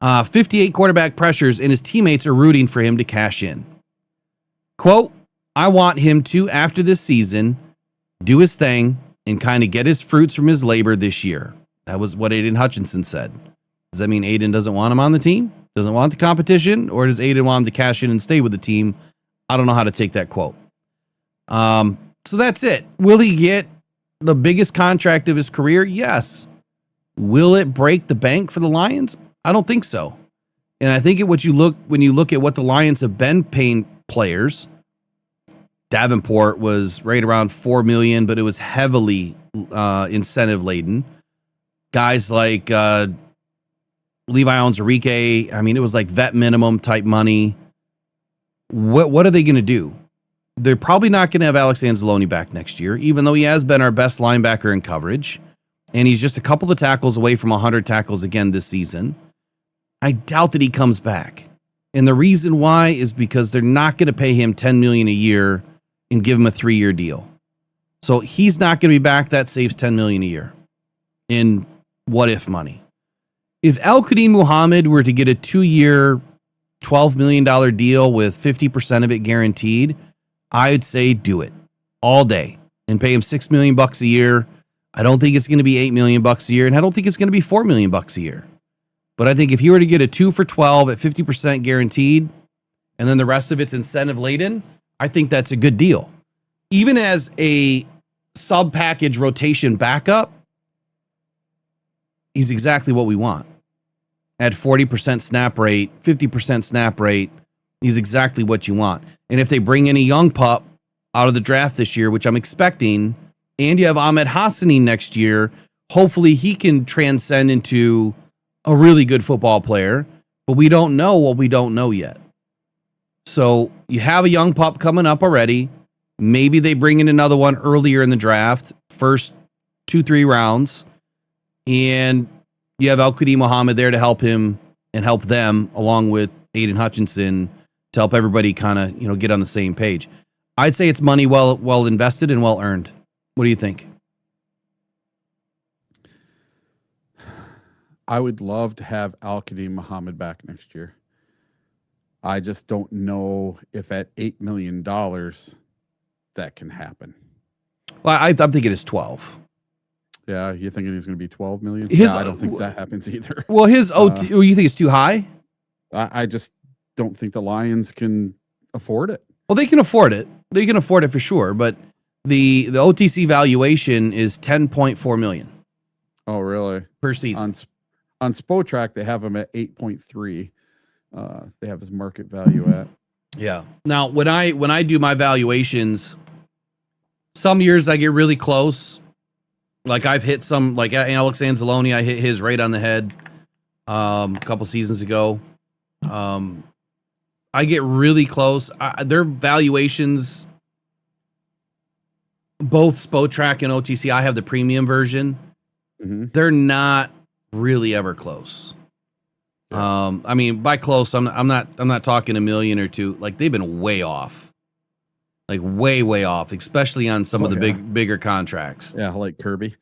58 quarterback pressures, and his teammates are rooting for him to cash in. Quote, "I want him to, after this season, do his thing and kind of get his fruits from his labor this year." That was what Aiden Hutchinson said. Does that mean Aiden doesn't want him on the team? Doesn't want the competition? Or does Aiden want him to cash in and stay with the team? I don't know how to take that quote. So that's it. Will he get the biggest contract of his career? Yes. Will it break the bank for the Lions? I don't think so. And I think when you look at what the Lions have been paying players, Davenport was right around $4 million, but it was heavily incentive laden. Guys like Levi Onwuzurike, I mean, it was like vet minimum type money. What are they going to do? They're probably not going to have Alex Anzalone back next year, even though he has been our best linebacker in coverage. And he's just a couple of tackles away from 100 tackles again this season. I doubt that he comes back. And the reason why is because they're not going to pay him $10 million a year and give him a 3-year deal. So he's not going to be back. That saves $10 million a year in what if money. If Al-Qadim Muhammad were to get a 2-year, $12 million deal with 50% of it guaranteed, I'd say do it all day and pay him $6 million a year. I don't think it's going to be $8 million a year, and I don't think it's going to be $4 million a year. But I think if you were to get a 2 for $12 at 50% guaranteed, and then the rest of it's incentive laden, I think that's a good deal. Even as a sub package rotation backup, he's exactly what we want. At 40% snap rate, 50% snap rate, he's exactly what you want. And if they bring in a young pup out of the draft this year, which I'm expecting, and you have Ahmed Hassani next year, hopefully he can transcend into a really good football player, but we don't know what we don't know yet. So you have a young pup coming up already. Maybe they bring in another one earlier in the draft, first 2-3 rounds, and you have Al-Qadim Muhammad there to help him and help them, along with Aiden Hutchinson, to help everybody kind of get on the same page. I'd say it's money well invested and well earned. What do you think? I would love to have Al-Qadim Muhammad back next year. I just don't know if at $8 million that can happen. Well, I'm thinking it's 12. Yeah, you thinking he's going to be 12 million? I don't think that happens either. Well, his OT, you think it's too high? I just don't think the Lions can afford it. Well, they can afford it. They can afford it for sure, but the OTC valuation is $10.4 million. Oh, really? Per season. On Spotrac, they have him at 8.3. They have his market value at. Yeah. Now, when I do my valuations, some years I get really close. Like I've hit some, like Alex Anzalone, I hit his right on the head. a couple seasons ago. I get really close. Their valuations, both Spotrac and OTC, I have the premium version. They're not really ever close. I mean, by close, I'm not talking a million or two. Like, they've been way off, like way off, especially on some of the bigger contracts. Yeah, like Kirby.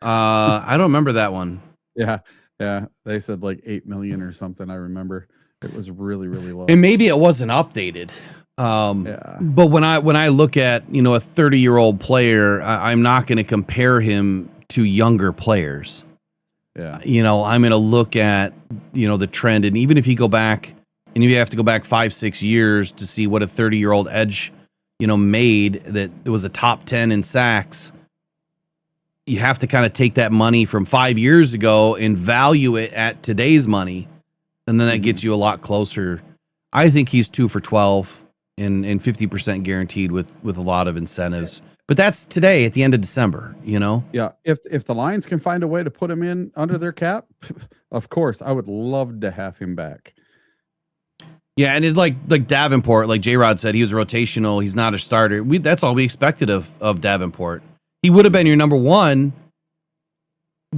I don't remember that one. Yeah, they said like 8 million or something. I remember it was really low. And maybe it wasn't updated. But when I look at, a 30-year-old player, I'm not going to compare him to younger players. Yeah. I'm going to look at, the trend. And even if you go back, and you have to go back 5-6 years to see what a 30-year-old edge, made, that it was a top 10 in sacks, you have to kind of take that money from 5 years ago and value it at today's money. And then that gets you a lot closer. I think he's 2 for 12 and 50% guaranteed with a lot of incentives. But that's today at the end of December, Yeah, if the Lions can find a way to put him in under their cap, of course, I would love to have him back. Yeah, and it's like Davenport, like J-Rod said, he was rotational. He's not a starter. That's all we expected of Davenport. He would have been your number one,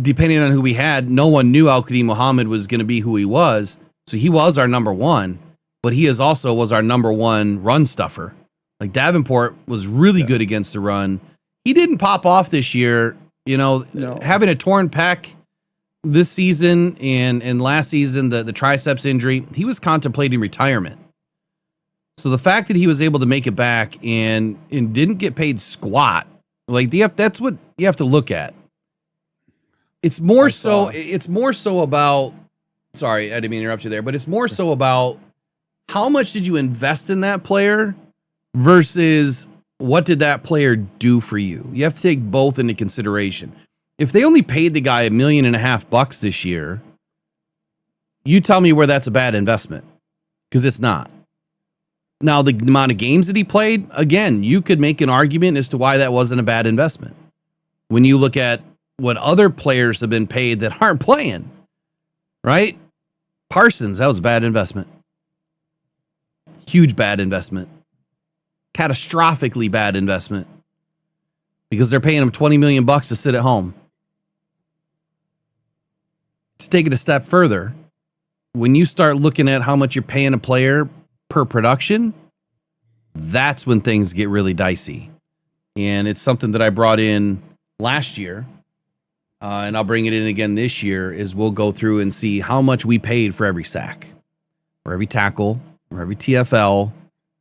depending on who we had. No one knew Al-Qadim Muhammad was going to be who he was, so he was our number one. But he also was our number one run stuffer. Like, Davenport was really good against the run. He didn't pop off this year. No. Having a torn pec this season and last season, the triceps injury, he was contemplating retirement. So the fact that he was able to make it back and didn't get paid squat, like, that's what you have to look at. It's more so about, sorry, I didn't mean to interrupt you there, but it's more so about how much did you invest in that player versus what did that player do for you? You have to take both into consideration. If they only paid the guy $1.5 million this year, you tell me where that's a bad investment, because it's not. Now, the amount of games that he played, again, you could make an argument as to why that wasn't a bad investment. When you look at what other players have been paid that aren't playing, right? Parsons, that was a bad investment. Huge bad investment. Catastrophically bad investment, because they're paying him $20 million to sit at home. To take it a step further, when you start looking at how much you're paying a player per production, that's when things get really dicey. And it's something that I brought in last year, and I'll bring it in again this year, is we'll go through and see how much we paid for every sack, or every tackle, or every TFL.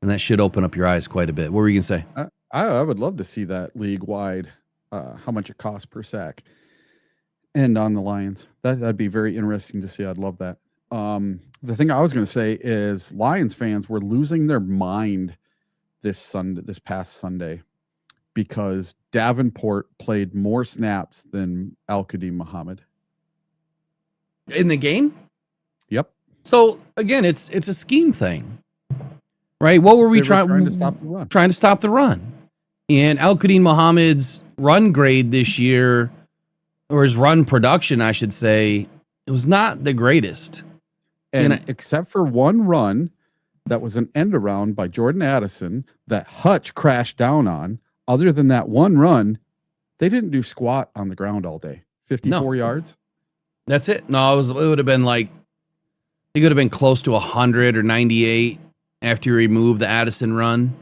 And that should open up your eyes quite a bit. What were you going to say? I would love to see that league-wide, how much it costs per sack. And on the Lions. That'd be very interesting to see. I'd love that. The thing I was going to say is Lions fans were losing their mind this past Sunday, because Davenport played more snaps than Al-Qadim Muhammad. In the game? Yep. So, again, it's a scheme thing. Right? What were we trying to stop the run? Trying to stop the run. And Al-Qadim Muhammad's run grade this year, or his run production, I should say, it was not the greatest. And except for one run that was an end around by Jordan Addison that Hutch crashed down on, other than that one run, they didn't do squat on the ground all day. 54 yards. That's it. No, it would have been like, it could have been close to 100 or 98. After you remove the Addison run,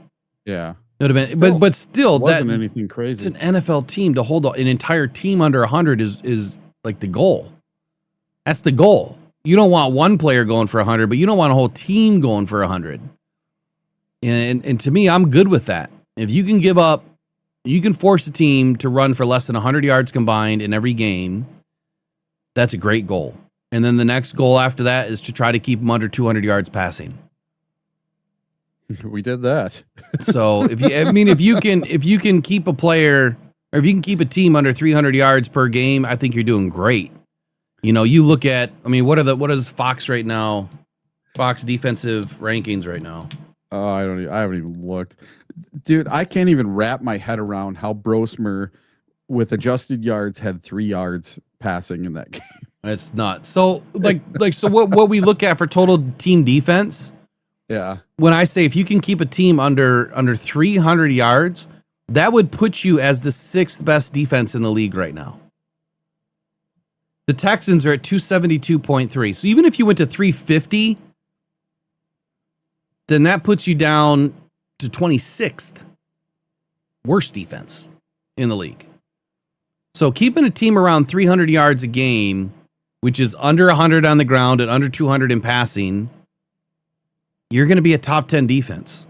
yeah, it would have been. But still, wasn't anything crazy. It's an NFL team. To hold an entire team under 100 is like the goal. That's the goal. You don't want one player going for 100, but you don't want a whole team going for 100. And to me, I'm good with that. If you can give up, you can force a team to run for less than 100 yards combined in every game. That's a great goal. And then the next goal after that is to try to keep them under 200 yards passing. We did that. So if you can keep a player, or if you can keep a team under 300 yards per game, I think you're doing great. You look at, what is Fox right now? Fox defensive rankings right now. Oh, I haven't even looked. Dude, I can't even wrap my head around how Brosmer with adjusted yards had 3 yards passing in that game. It's not. So so what we look at for total team defense, Yeah. when I say if you can keep a team under 300 yards, that would put you as the 6th best defense in the league right now. The Texans are at 272.3. So even if you went to 350, then that puts you down to 26th worst defense in the league. So keeping a team around 300 yards a game, which is under 100 on the ground and under 200 in passing, you're going to be a top 10 defense.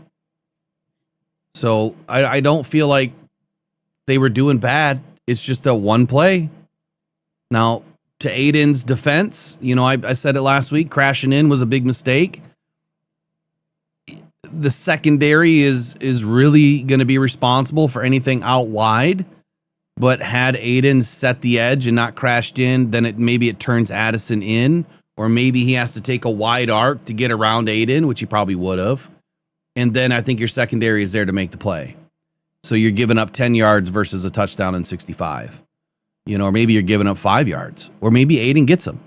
So I don't feel like they were doing bad. It's just a one play. Now, to Aiden's defense, I said it last week, crashing in was a big mistake. The secondary is really going to be responsible for anything out wide. But had Aiden set the edge and not crashed in, then maybe it turns Addison in, or maybe he has to take a wide arc to get around Aiden, which he probably would have. And then I think your secondary is there to make the play. So you're giving up 10 yards versus a touchdown in 65. Or maybe you're giving up 5 yards, or maybe Aiden gets them.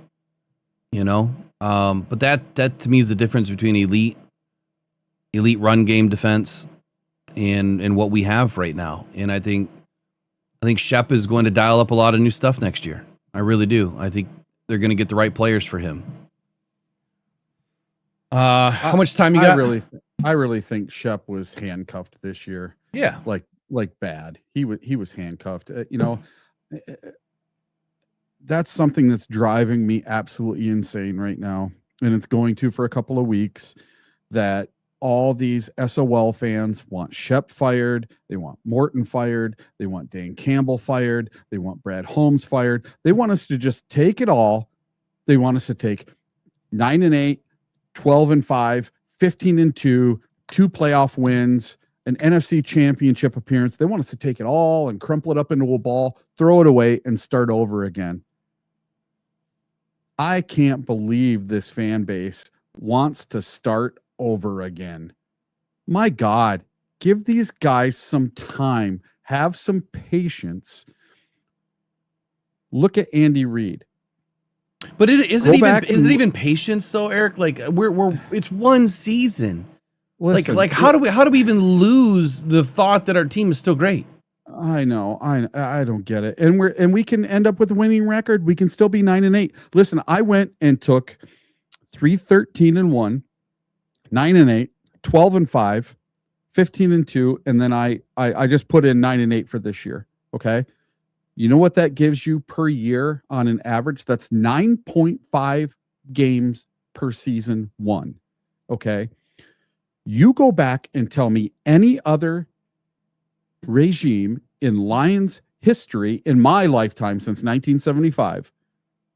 But that to me is the difference between elite run game defense and what we have right now. And I think Shep is going to dial up a lot of new stuff next year. I really do. I think they're going to get the right players for him. How much time you got? I really think Shep was handcuffed this year. Yeah, like bad. He was handcuffed. That's something that's driving me absolutely insane right now, and it's going to for a couple of weeks. That all these SOL fans want Shep fired. They want Morton fired. They want Dan Campbell fired. They want Brad Holmes fired. They want us to just take it all. They want us to take 9-8, 12-5, 15-2, 2 playoff wins, an NFC championship appearance. They want us to take it all and crumple it up into a ball, throw it away, and start over again. I can't believe this fan base wants to start over again. My God, give these guys some time. Have some patience. Look at Andy Reid. But is it even patience though, Eric? Like we're it's one season. Listen, like how do we even lose the thought that our team is still great? I know. I don't get it. And we can end up with a winning record. We can still be 9-8. Listen, I went and took 3-13-1, 9-8, 12-5, 15-2, and then I just put in 9-8 for this year. Okay. You know what that gives you per year on an average? That's 9.5 games per season won. Okay. You go back and tell me any other regime in Lions history in my lifetime since 1975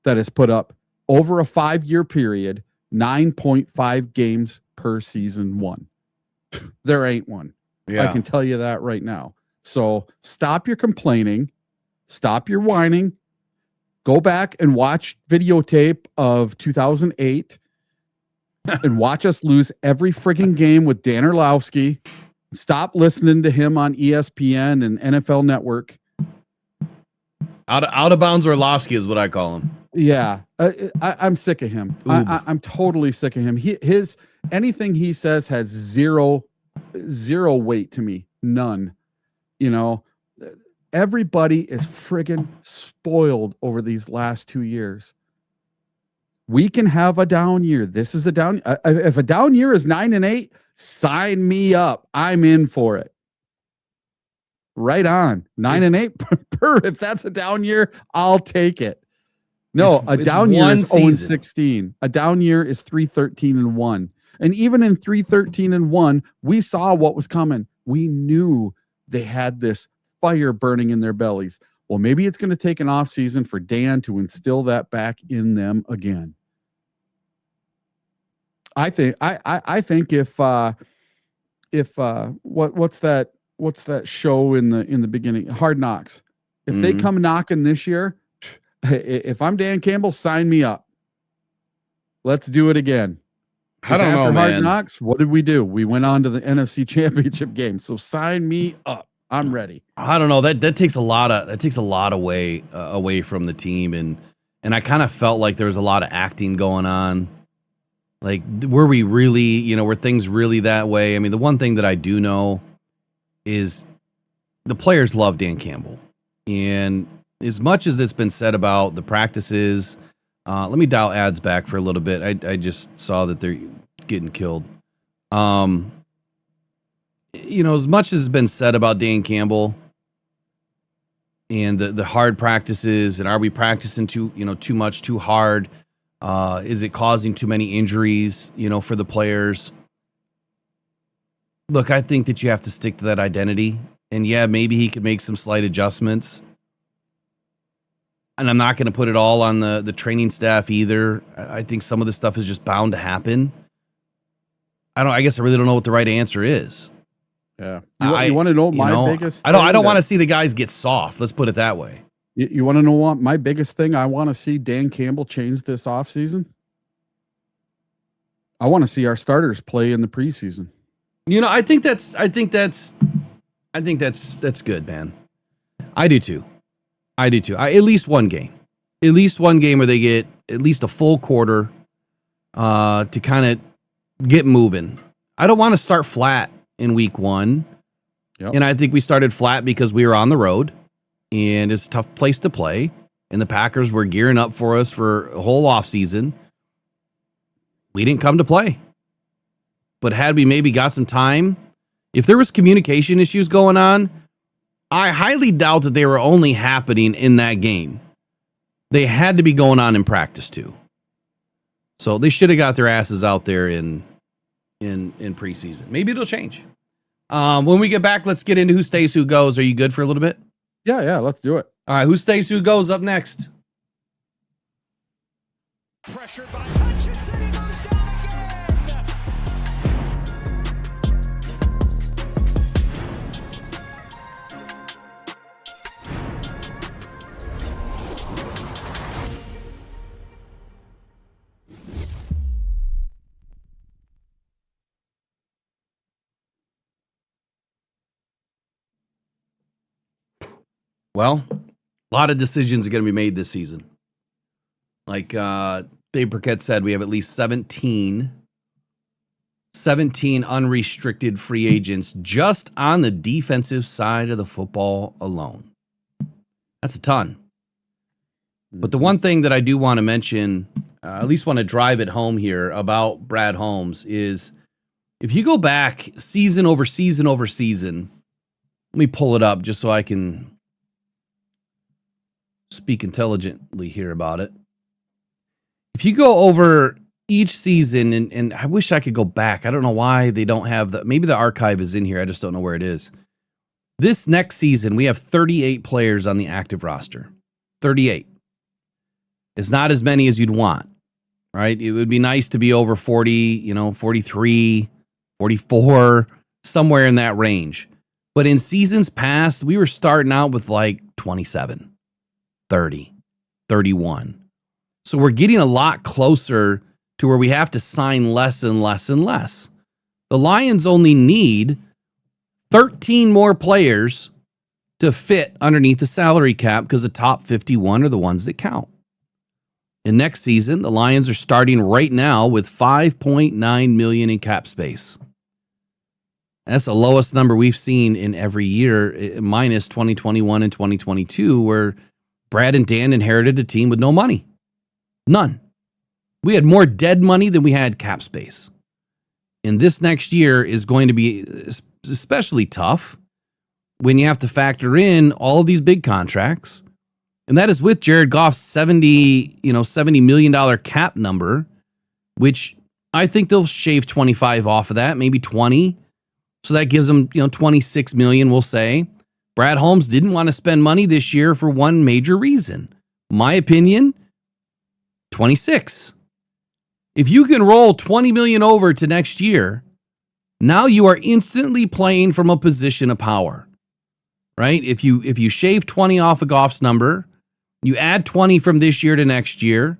that has put up over a 5-year period 9.5 games per season won. There ain't one. Yeah. I can tell you that right now. So stop your complaining. Stop your whining. Go back and watch videotape of 2008 and watch us lose every frigging game with Dan Orlovsky. Stop listening to him on ESPN and NFL Network. Out of bounds Orlovsky is what I call him. Yeah, I'm sick of him. I'm totally sick of him. His anything he says has zero weight to me. None. Everybody is friggin' spoiled over these last 2 years. We can have a down year. This is a down. If a down year is 9-8, sign me up. I'm in for it. Right on. 9-8. If that's a down year, I'll take it. No, a down year is 0-16. A down year is 3-13-1. And even in 3-13-1, we saw what was coming. We knew they had this fire burning in their bellies. Well, maybe it's going to take an off season for Dan to instill that back in them again. I think if what's that show in the beginning, Hard Knocks, if they come knocking this year, if I'm Dan Campbell, sign me up. Let's do it again. I don't know, man. Hard Knocks, what did we do? We went on to the NFC Championship game. So sign me up. I'm ready. I don't know. That takes a lot away from the team, and And I kind of felt like there was a lot of acting going on. Like, were we really, were things really that way? I mean, the one thing that I do know is the players love Dan Campbell. And as much as it's been said about the practices, let me dial ads back for a little bit. I just saw that they're getting killed. As much as has been said about Dan Campbell and the hard practices, and are we practicing too much, too hard? Is it causing too many injuries, for the players? Look, I think that you have to stick to that identity. And yeah, maybe he could make some slight adjustments. And I'm not going to put it all on the training staff either. I think some of this stuff is just bound to happen. I guess I really don't know what the right answer is. Yeah. You want to know my biggest I don't want to see the guys get soft. Let's put it that way. You want to know what my biggest thing I want to see Dan Campbell change this offseason? I want to see our starters play in the preseason. I think that's good, man. I do too. At least one game. At least one game where they get at least a full quarter to kind of get moving. I don't want to start flat in week 1. Yep. And I think we started flat because we were on the road. And it's a tough place to play. And the Packers were gearing up for us for a whole offseason. We didn't come to play. But had we maybe got some time, if there was communication issues going on, I highly doubt that they were only happening in that game. They had to be going on in practice too. So they should have got their asses out there in preseason. Maybe it'll change. When we get back, let's get into who stays, who goes. Are you good for a little bit? Yeah, let's do it. All right, who stays, who goes up next? Pressured by Hutchinson, he goes down again. Well, a lot of decisions are going to be made this season. Like Dave Burkett said, we have at least 17 unrestricted free agents just on the defensive side of the football alone. That's a ton. But the one thing that I do want to mention, at least want to drive it home here about Brad Holmes, is if you go back season over season over season, let me pull it up just so I can speak intelligently here about it. If you go over each season, and I wish I could go back. I don't know why they don't have maybe the archive is in here. I just don't know where it is. This next season, we have 38 players on the active roster. 38. It's not as many as you'd want, right? It would be nice to be over 40, 43, 44, somewhere in that range. But in seasons past, we were starting out with like 27, 30, 31. So we're getting a lot closer to where we have to sign less and less and less. The Lions only need 13 more players to fit underneath the salary cap because the top 51 are the ones that count. And next season, the Lions are starting right now with $5.9 million in cap space. That's the lowest number we've seen in every year, minus 2021 and 2022, where Brad and Dan inherited a team with no money. None. We had more dead money than we had cap space. And this next year is going to be especially tough when you have to factor in all of these big contracts. And that is with Jared Goff's $70 million cap number, which I think they'll shave 25 off of that, maybe 20. So that gives them, 26 million, we'll say. Brad Holmes didn't want to spend money this year for one major reason. My opinion, 26. If you can roll 20 million over to next year, now you are instantly playing from a position of power, right? If you shave 20 off of Goff's number, you add 20 from this year to next year,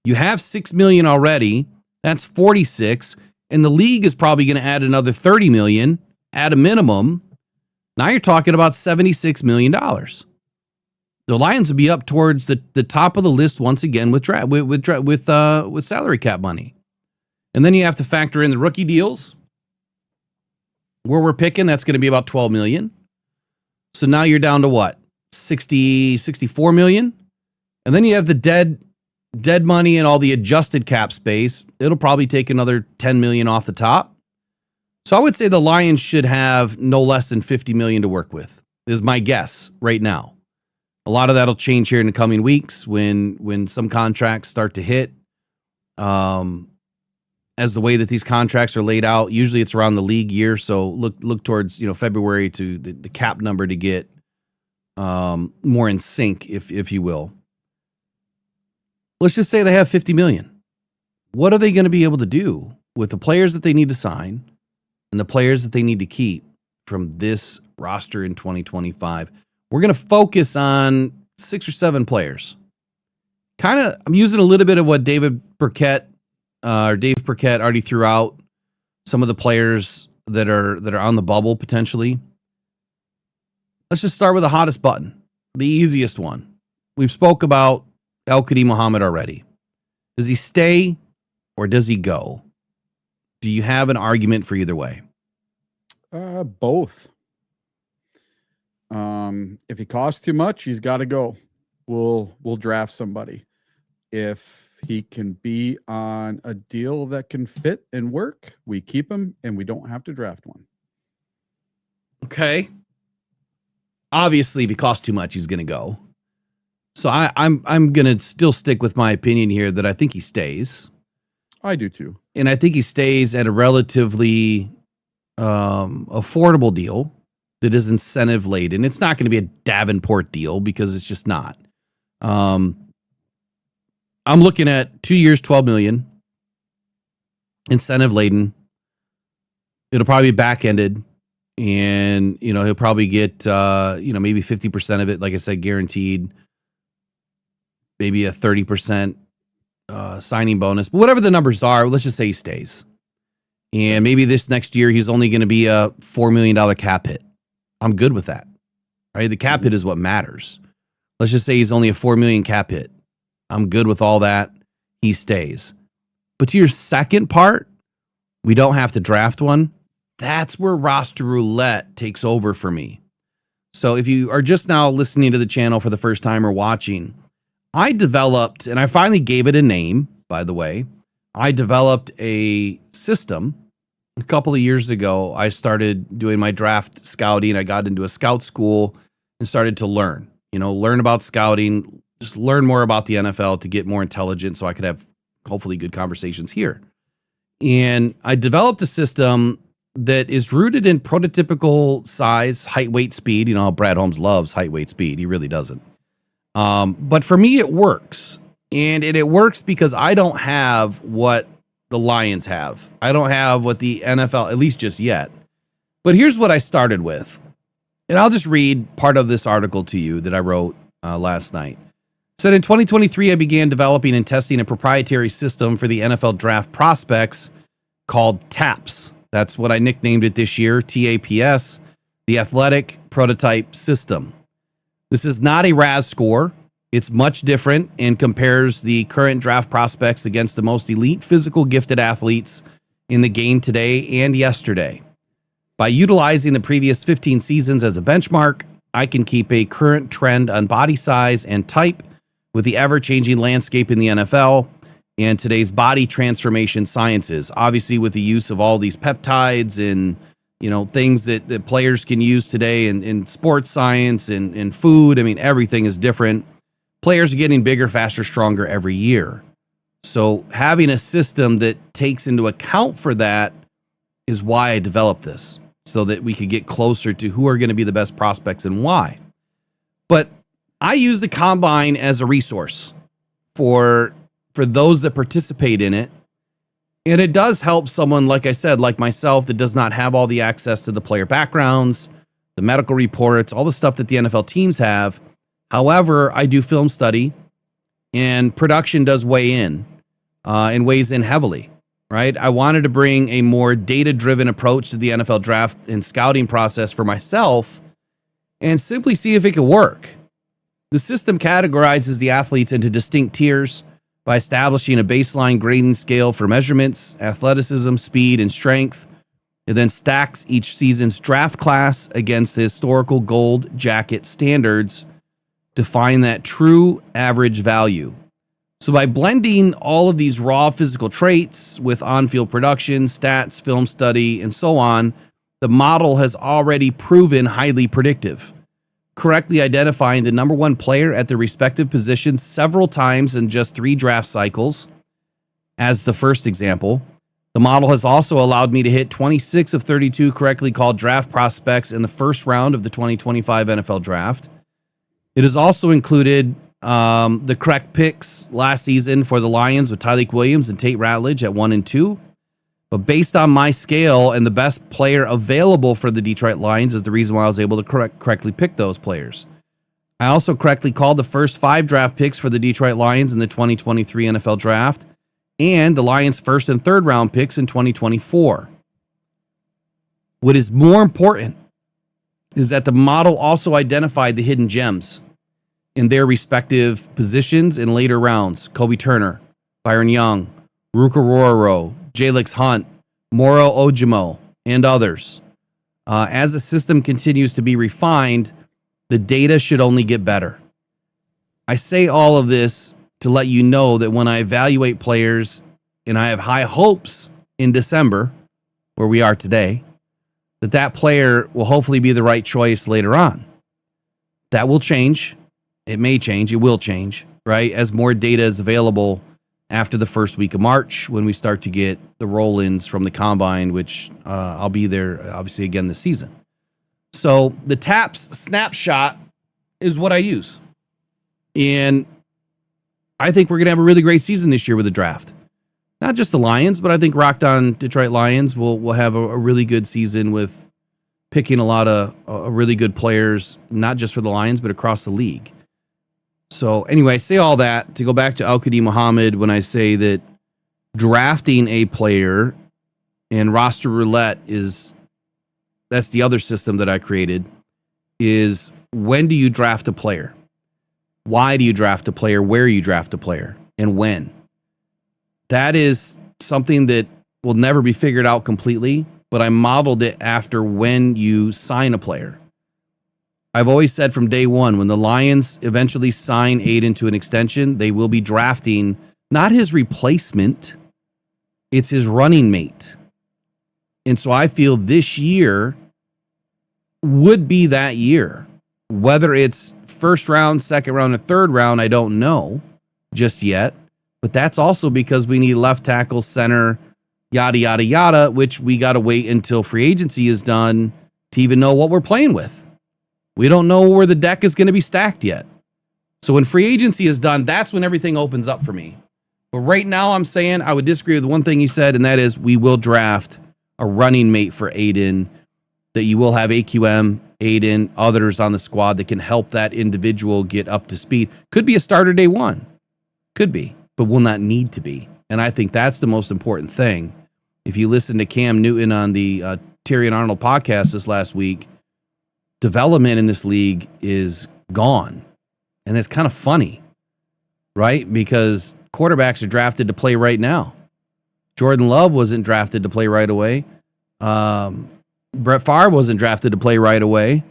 you have 6 million already, that's 46, and the league is probably going to add another 30 million at a minimum. Now you're talking about $76 million. The Lions would be up towards the top of the list once again with salary cap money. And then you have to factor in the rookie deals. Where we're picking, that's going to be about 12 million. So now you're down to what? 64 million? And then you have the dead money and all the adjusted cap space. It'll probably take another 10 million off the top. So I would say the Lions should have no less than 50 million to work with, is my guess right now. A lot of that'll change here in the coming weeks when some contracts start to hit. As the way that these contracts are laid out, usually it's around the league year. So look towards February to the cap number to get more in sync, if you will. Let's just say they have 50 million. What are they going to be able to do with the players that they need to sign and the players that they need to keep from this roster in 2025? We're going to focus on 6 or 7 players. I'm using a little bit of what Dave Burkett already threw out, some of the players that are on the bubble potentially. Let's just start with the hottest button, the easiest one. We've spoke about El-Kadi Muhammad already. Does he stay or does he go? Do you have an argument for either way? Both. If he costs too much, he's got to go. We'll draft somebody. If he can be on a deal that can fit and work, we keep him and we don't have to draft one. Okay. Obviously, if he costs too much, he's going to go. So I'm going to still stick with my opinion here that I think he stays. I do too. And I think he stays at a relatively affordable deal that is incentive laden. It's not going to be a Davenport deal because it's just not. I'm looking at 2 years, 12 million, incentive laden. It'll probably be back ended, and he'll probably get maybe 50% of it, like I said, guaranteed. Maybe a 30% signing bonus, but whatever the numbers are, let's just say he stays. And maybe this next year he's only going to be a $4 million cap hit. I'm good with that. Right? The cap hit is what matters. Let's just say he's only a $4 million cap hit. I'm good with all that. He stays. But to your second part, we don't have to draft one. That's where roster roulette takes over for me. So if you are just now listening to the channel for the first time or watching, I developed, and I finally gave it a name, by the way. I developed a system a couple of years ago. I started doing my draft scouting. I got into a scout school and started to learn about scouting, just learn more about the NFL to get more intelligent so I could have hopefully good conversations here. And I developed a system that is rooted in prototypical size, height, weight, speed. Brad Holmes loves height, weight, speed. He really doesn't. But for me, it works. And it works because I don't have what the Lions have. I don't have what the NFL, at least just yet. But here's what I started with. And I'll just read part of this article to you that I wrote last night. It said, in 2023, I began developing and testing a proprietary system for the NFL draft prospects called TAPS. That's what I nicknamed it this year, TAPS, the Athletic Prototype System. This is not a RAS score. It's much different and compares the current draft prospects against the most elite physical gifted athletes in the game today and yesterday. By utilizing the previous 15 seasons as a benchmark, I can keep a current trend on body size and type with the ever-changing landscape in the NFL and today's body transformation sciences. Obviously, with the use of all these peptides and things that players can use today in sports science and food. I mean, everything is different. Players are getting bigger, faster, stronger every year. So having a system that takes into account for that is why I developed this, so that we could get closer to who are going to be the best prospects and why. But I use the combine as a resource for those that participate in it. And it does help someone, like I said, like myself, that does not have all the access to the player backgrounds, the medical reports, all the stuff that the NFL teams have. However, I do film study, and production does weigh in and weighs in heavily, right? I wanted to bring a more data-driven approach to the NFL draft and scouting process for myself and simply see if it could work. The system categorizes the athletes into distinct tiers by establishing a baseline grading scale for measurements, athleticism, speed, and strength. It then stacks each season's draft class against the historical gold jacket standards to find that true average value. So by blending all of these raw physical traits with on-field production, stats, film study, and so on, the model has already proven highly predictive, correctly identifying the number one player at their respective positions several times in just 3 draft cycles. As the first example, the model has also allowed me to hit 26 of 32 correctly called draft prospects in the first round of the 2025 NFL Draft. It has also included the correct picks last season for the Lions with Tyreek Williams and Tate Ratledge at 1 and 2. But based on my scale and the best player available for the Detroit Lions is the reason why I was able to correctly pick those players. I also correctly called the first 5 draft picks for the Detroit Lions in the 2023 NFL Draft and the Lions' first and third round picks in 2024. What is more important is that the model also identified the hidden gems in their respective positions in later rounds. Kobe Turner, Byron Young, Ruka Roro, Jalix Hunt, Moro Ojimo, and others. As the system continues to be refined, the data should only get better. I say all of this to let you know that when I evaluate players, and I have high hopes in December, where we are today, that player will hopefully be the right choice later on. That will change. It may change. It will change, right? As more data is available after the first week of March, when we start to get the roll-ins from the combine, which I'll be there obviously again this season. So the TAPS snapshot is what I use. And I think we're going to have a really great season this year with the draft. Not just the Lions, but I think Rockhound Detroit Lions will have a really good season with picking a lot of really good players, not just for the Lions, but across the league. So anyway, I say all that to go back to Al-Qadi Muhammad when I say that drafting a player and roster roulette that's the other system that I created, is when do you draft a player? Why do you draft a player? Where you draft a player? And when? That is something that will never be figured out completely, but I modeled it after when you sign a player. I've always said from day one, when the Lions eventually sign Aiden to an extension, they will be drafting not his replacement, it's his running mate. And so I feel this year would be that year. Whether it's first round, second round, or third round, I don't know just yet. But that's also because we need left tackle, center, yada, yada, yada, which we got to wait until free agency is done to even know what we're playing with. We don't know where the deck is going to be stacked yet. So when free agency is done, that's when everything opens up for me. But right now I'm saying I would disagree with one thing you said, and that is we will draft a running mate for Aiden, that you will have AQM, Aiden, others on the squad that can help that individual get up to speed. Could be a starter day one. Could be, but will not need to be. And I think that's the most important thing. If you listen to Cam Newton on the Terry and Arnold podcast this last week, development in this league is gone. And it's kind of funny, right? Because quarterbacks are drafted to play right now. Jordan Love wasn't drafted to play right away. Brett Favre wasn't drafted to play right away.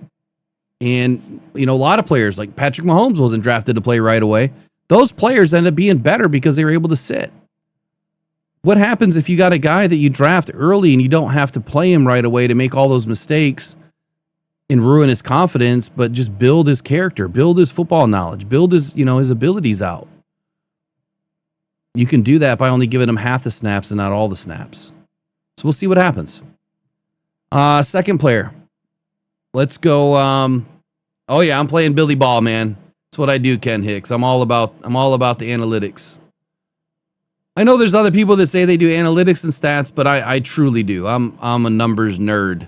And, a lot of players like Patrick Mahomes wasn't drafted to play right away. Those players end up being better because they were able to sit. What happens if you got a guy that you draft early and you don't have to play him right away to make all those mistakes and ruin his confidence, but just build his character, build his football knowledge, build his, his abilities out? You can do that by only giving him half the snaps and not all the snaps. So we'll see what happens. Second player. Let's go. Oh yeah, I'm playing Billy Ball, man. That's what I do, Ken Hicks. I'm all about the analytics. I know there's other people that say they do analytics and stats, but I truly do. I'm a numbers nerd.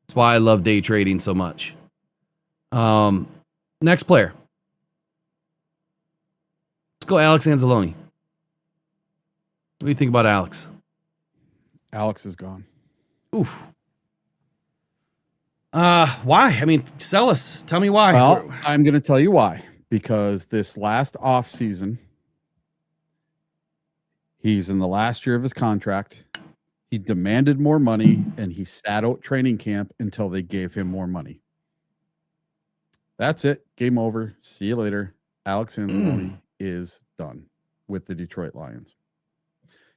That's why I love day trading so much. Next player. Let's go Alex Anzalone. What do you think about Alex? Alex is gone. Oof. Why? I mean, sell us. Tell me why. Well, I'm going to tell you why. Because this last off season, he's in the last year of his contract. He demanded more money, and he sat out training camp until they gave him more money. That's it. Game over. See you later. Alex Anzalone is done with the Detroit Lions.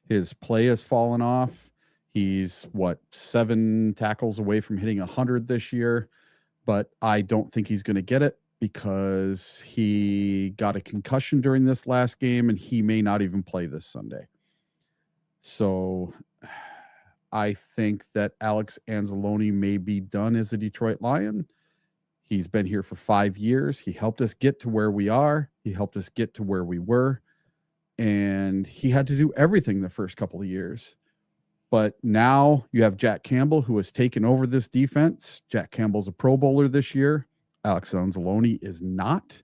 His play has fallen off. He's 7 tackles away from hitting 100 this year, but I don't think he's going to get it because he got a concussion during this last game, and he may not even play this Sunday. So I think that Alex Anzalone may be done as a Detroit Lion. He's been here for 5 years. He helped us get to where we are. He helped us get to where we were. And he had to do everything the first couple of years. But now you have Jack Campbell, who has taken over this defense. Jack Campbell's a Pro Bowler this year. Alex Anzalone is not.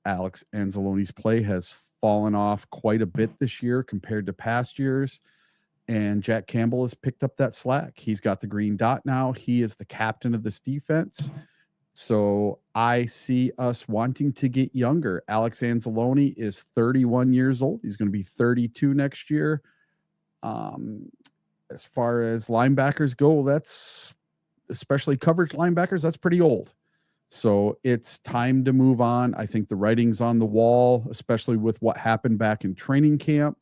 Alex Anzalone's play has fallen off quite a bit this year compared to past years. And Jack Campbell has picked up that slack. He's got the green dot now. He is the captain of this defense. So I see us wanting to get younger. Alex Anzalone is 31 years old. He's going to be 32 next year. As far as linebackers go, that's especially coverage linebackers, that's pretty old. So it's time to move on. I think the writing's on the wall, especially with what happened back in training camp.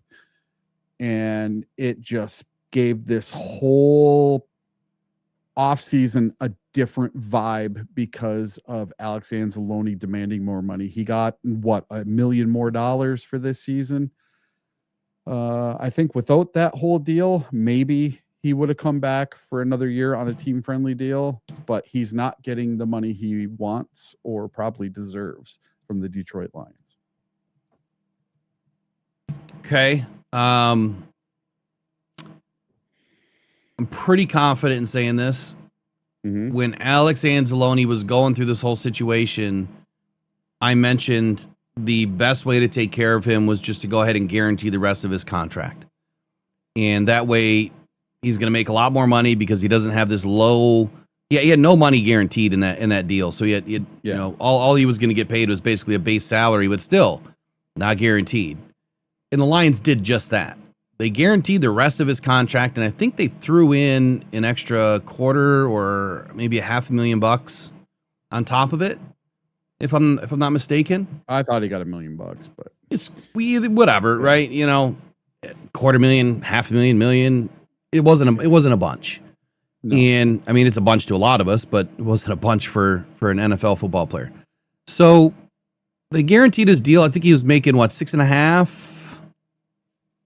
And it just gave this whole offseason a different vibe because of Alex Anzalone demanding more money. He got $1 million more for this season. I think without that whole deal, maybe he would have come back for another year on a team-friendly deal, but he's not getting the money he wants or probably deserves from the Detroit Lions. Okay. I'm pretty confident in saying this. Mm-hmm. When Alex Anzalone was going through this whole situation, I mentioned the best way to take care of him was just to go ahead and guarantee the rest of his contract. And that way he's going to make a lot more money because he doesn't have this low. Yeah, he had no money guaranteed in that deal. So he had you know, all he was going to get paid was basically a base salary, but still not guaranteed. And the Lions did just that. They guaranteed the rest of his contract, and I think they threw in an extra quarter or maybe $500,000 on top of it, if I'm not mistaken. I thought he got $1 million, but It's whatever, right? You know, $250,000, $500,000, million. It wasn't a bunch. No. And I mean, it's a bunch to a lot of us, but it wasn't a bunch for an NFL football player. So they guaranteed his deal. I think he was making 6.5.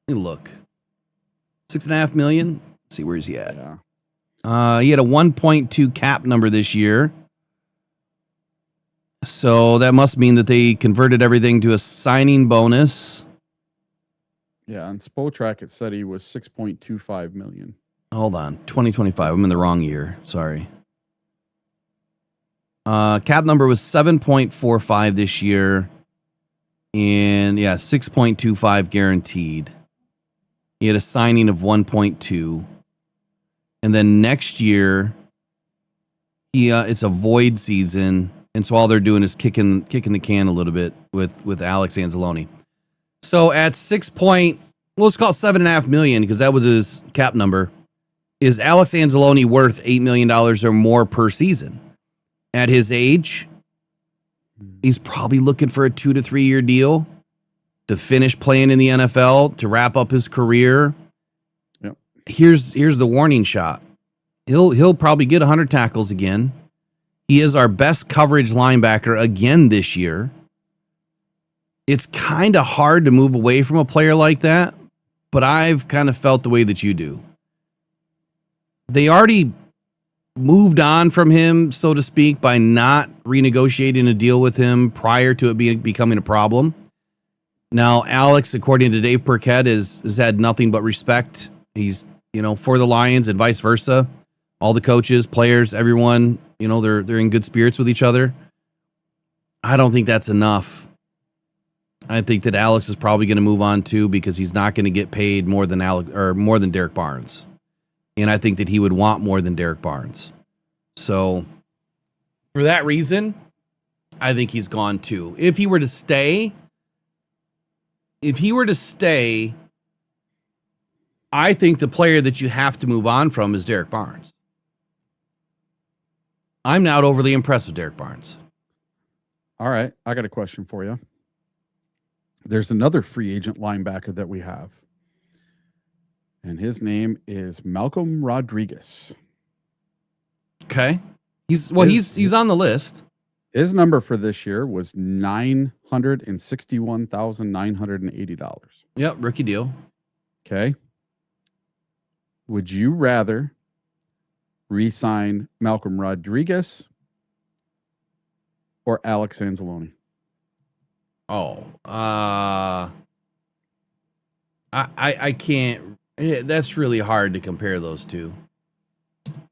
Let me look. $6.5 million. Let's see, where's he at? yeah. He had a 1.2 cap number this year. So that must mean that they converted everything to a signing bonus. Yeah, on Spotrac it said he was $6.25 million. Hold on, 2025. I'm in the wrong year. Sorry. Cap number was 7.45 this year. And yeah, 6.25 guaranteed. He had a signing of 1.2. And then next year, it's a void season. And so all they're doing is kicking the can a little bit with Alex Anzalone. So at let's call it $7.5 million because that was his cap number. Is Alex Anzalone worth $8 million or more per season? At his age, he's probably looking for a 2 to 3 year deal to finish playing in the NFL, to wrap up his career. Yep. Here's the warning shot. He'll probably get 100 tackles again. He is our best coverage linebacker again this year. It's kind of hard to move away from a player like that, but I've kind of felt the way that you do. They already moved on from him, so to speak, by not renegotiating a deal with him prior to it becoming a problem. Now, Alex, according to Dave Burkett, has had nothing but respect. He's, for the Lions and vice versa. All the coaches, players, everyone, they're in good spirits with each other. I don't think that's enough. I think that Alex is probably going to move on too because he's not going to get paid more than Derek Barnes. And I think that he would want more than Derek Barnes. So For that reason, I think he's gone too. If he were to stay, I think the player that you have to move on from is Derek Barnes. I'm not overly impressed with Derek Barnes. All right, I got a question for you. There's another free agent linebacker that we have, and his name is Malcolm Rodriguez. Okay. He's on the list. His number for this year was $961,980. Yep, rookie deal. Okay. Would you rather re-sign Malcolm Rodriguez or Alex Anzalone? Oh, I can't. That's really hard to compare those two.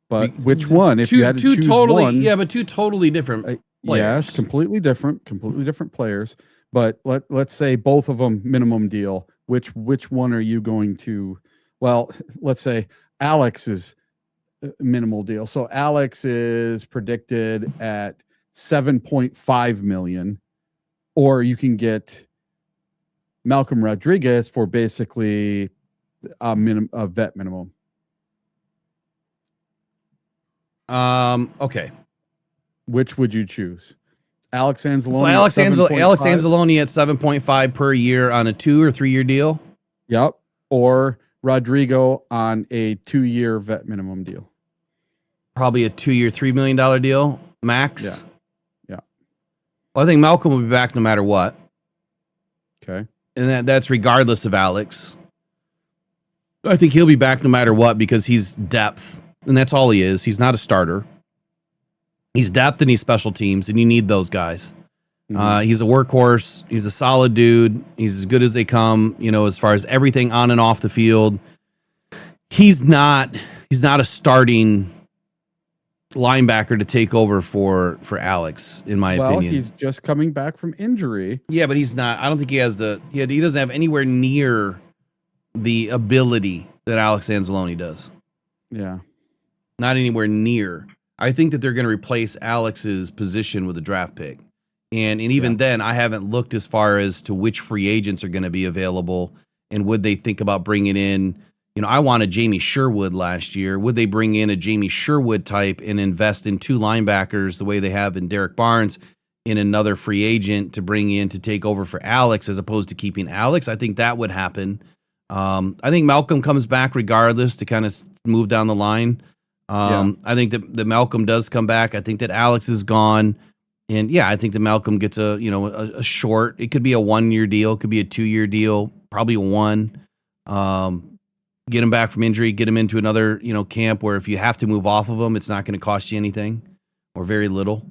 But which one? If you had to choose totally, one, but two totally different players. yes, completely different players. But let's say both of them minimum deal. Which one are you going to? Well, let's say Alex is minimal deal. So Alex is predicted at 7.5 million, or you can get Malcolm Rodriguez for basically a vet minimum. Okay. Which would you choose? Alex Anzalone. So Alex Anzalone at 7.5 per year on a 2 or 3 year deal. Yep. Or Rodrigo on a 2-year vet minimum deal. Probably a 2-year, $3 million deal max. Yeah. Well, I think Malcolm will be back no matter what. Okay. And that's regardless of Alex. I think he'll be back no matter what because he's depth. And that's all he is. He's not a starter. He's depth and he's special teams, and you need those guys. Mm-hmm. He's a workhorse. He's a solid dude. He's as good as they come, as far as everything on and off the field. He's not a starting linebacker to take over for Alex, in my opinion. Well, he's just coming back from injury. Yeah, but he's not. I don't think he has he doesn't have anywhere near the ability that Alex Anzalone does. Yeah. Not anywhere near. I think that they're going to replace Alex's position with a draft pick. And even then, I haven't looked as far as to which free agents are going to be available and would they think about bringing in, I wanted Jamie Sherwood last year. Would they bring in a Jamie Sherwood type and invest in 2 linebackers the way they have in Derek Barnes in another free agent to bring in to take over for Alex as opposed to keeping Alex? I think that would happen. I think Malcolm comes back regardless to kind of move down the line. I think that Malcolm does come back. I think that Alex is gone. And I think that Malcolm gets a short. It could be a 1-year deal. It could be a 2-year deal. Probably a 1. Get him back from injury. Get him into another camp where if you have to move off of him, it's not going to cost you anything or very little.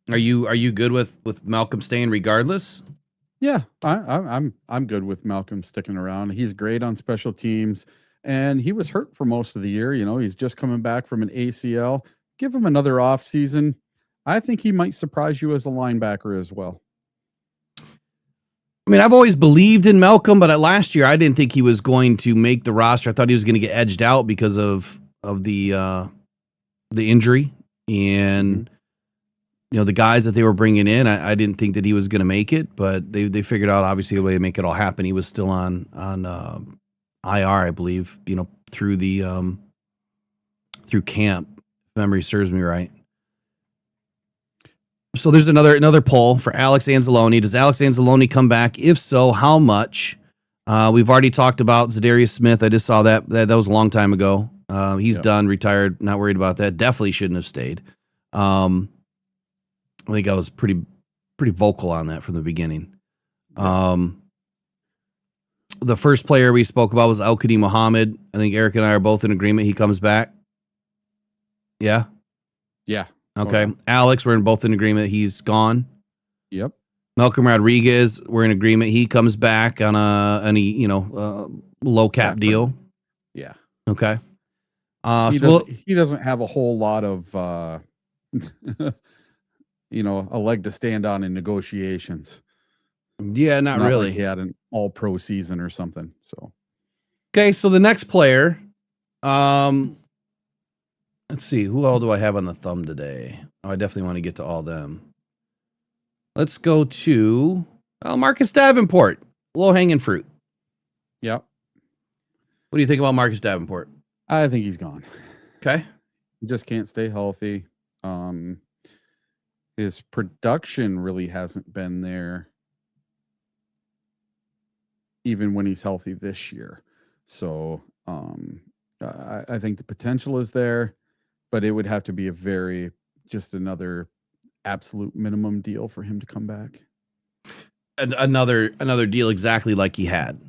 Are you good with Malcolm staying regardless? Yeah, I'm good with Malcolm sticking around. He's great on special teams, and he was hurt for most of the year. He's just coming back from an ACL. Give him another off season. I think he might surprise you as a linebacker as well. I mean, I've always believed in Malcolm, but last year I didn't think he was going to make the roster. I thought he was going to get edged out because of the injury and the guys that they were bringing in. I didn't think that he was going to make it, but they figured out obviously a way to make it all happen. He was still on IR, I believe, through camp, if memory serves me right. So there's another poll for Alex Anzalone. Does Alex Anzalone come back? If so, how much? We've already talked about Zadarius Smith. I just saw that was a long time ago. He's done, retired, not worried about that. Definitely shouldn't have stayed. I think I was pretty vocal on that from the beginning. The first player we spoke about was Al-Qadim Muhammad. I think Eric and I are both in agreement he comes back. Yeah? Yeah. Okay. Alex, we're both in agreement he's gone. Yep. Malcolm Rodriguez, we're in agreement he comes back on a low cap deal. Yeah. Okay. He doesn't have a whole lot of a leg to stand on in negotiations. Yeah, not really. Like he had an all-pro season or something. So, okay, so the next player, Let's see. Who all do I have on the thumb today? Oh, I definitely want to get to all them. Let's go to Marcus Davenport. Low-hanging fruit. Yep. What do you think about Marcus Davenport? I think he's gone. Okay. He just can't stay healthy. His production really hasn't been there even when he's healthy this year. So I think the potential is there, but it would have to be just another absolute minimum deal for him to come back. Another deal exactly like he had.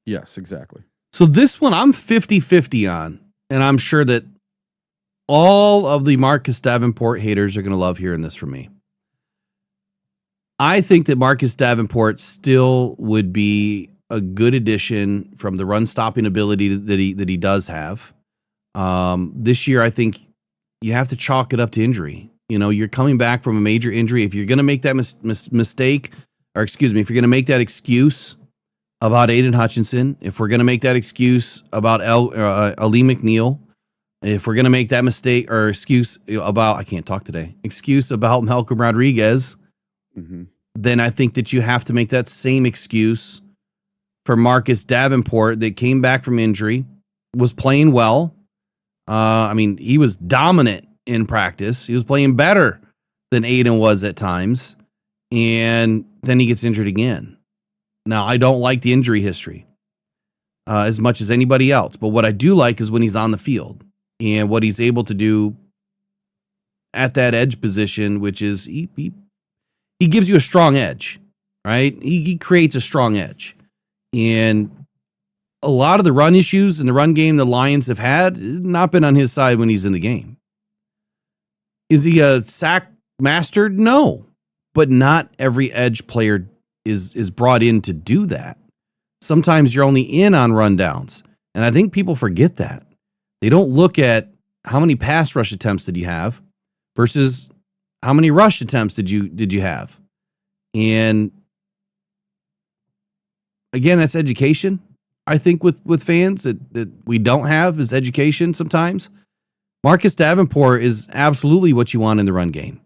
Yes, exactly. So this one I'm 50-50 on, and I'm sure that all of the Marcus Davenport haters are going to love hearing this from me. I think that Marcus Davenport still would be a good addition from the run stopping ability that he does have. This year, I think you have to chalk it up to injury. You know, you're coming back from a major injury. If you're going to make that mistake, or excuse me, if you're going to make that excuse about Aiden Hutchinson, if we're going to make that excuse about Ali McNeil, if we're going to make that mistake or excuse about, I can't talk today, excuse about Malcolm Rodriguez, then I think that you have to make that same excuse for Marcus Davenport that came back from injury, was playing well. I mean, he was dominant in practice. He was playing better than Aiden was at times. And then he gets injured again. Now, I don't like the injury history as much as anybody else. But what I do like is when he's on the field and what he's able to do at that edge position, which is he gives you a strong edge, right? He creates a strong edge. And a lot of the run issues in the run game the Lions have had not been on his side when he's in the game. Is he a sack master? No. But not every edge player is brought in to do that. Sometimes you're only in on rundowns. And I think people forget that. They don't look at how many pass rush attempts did you have versus how many rush attempts did you have. And again, that's education. I think with fans that we don't have is education sometimes. Marcus Davenport is absolutely what you want in the run game.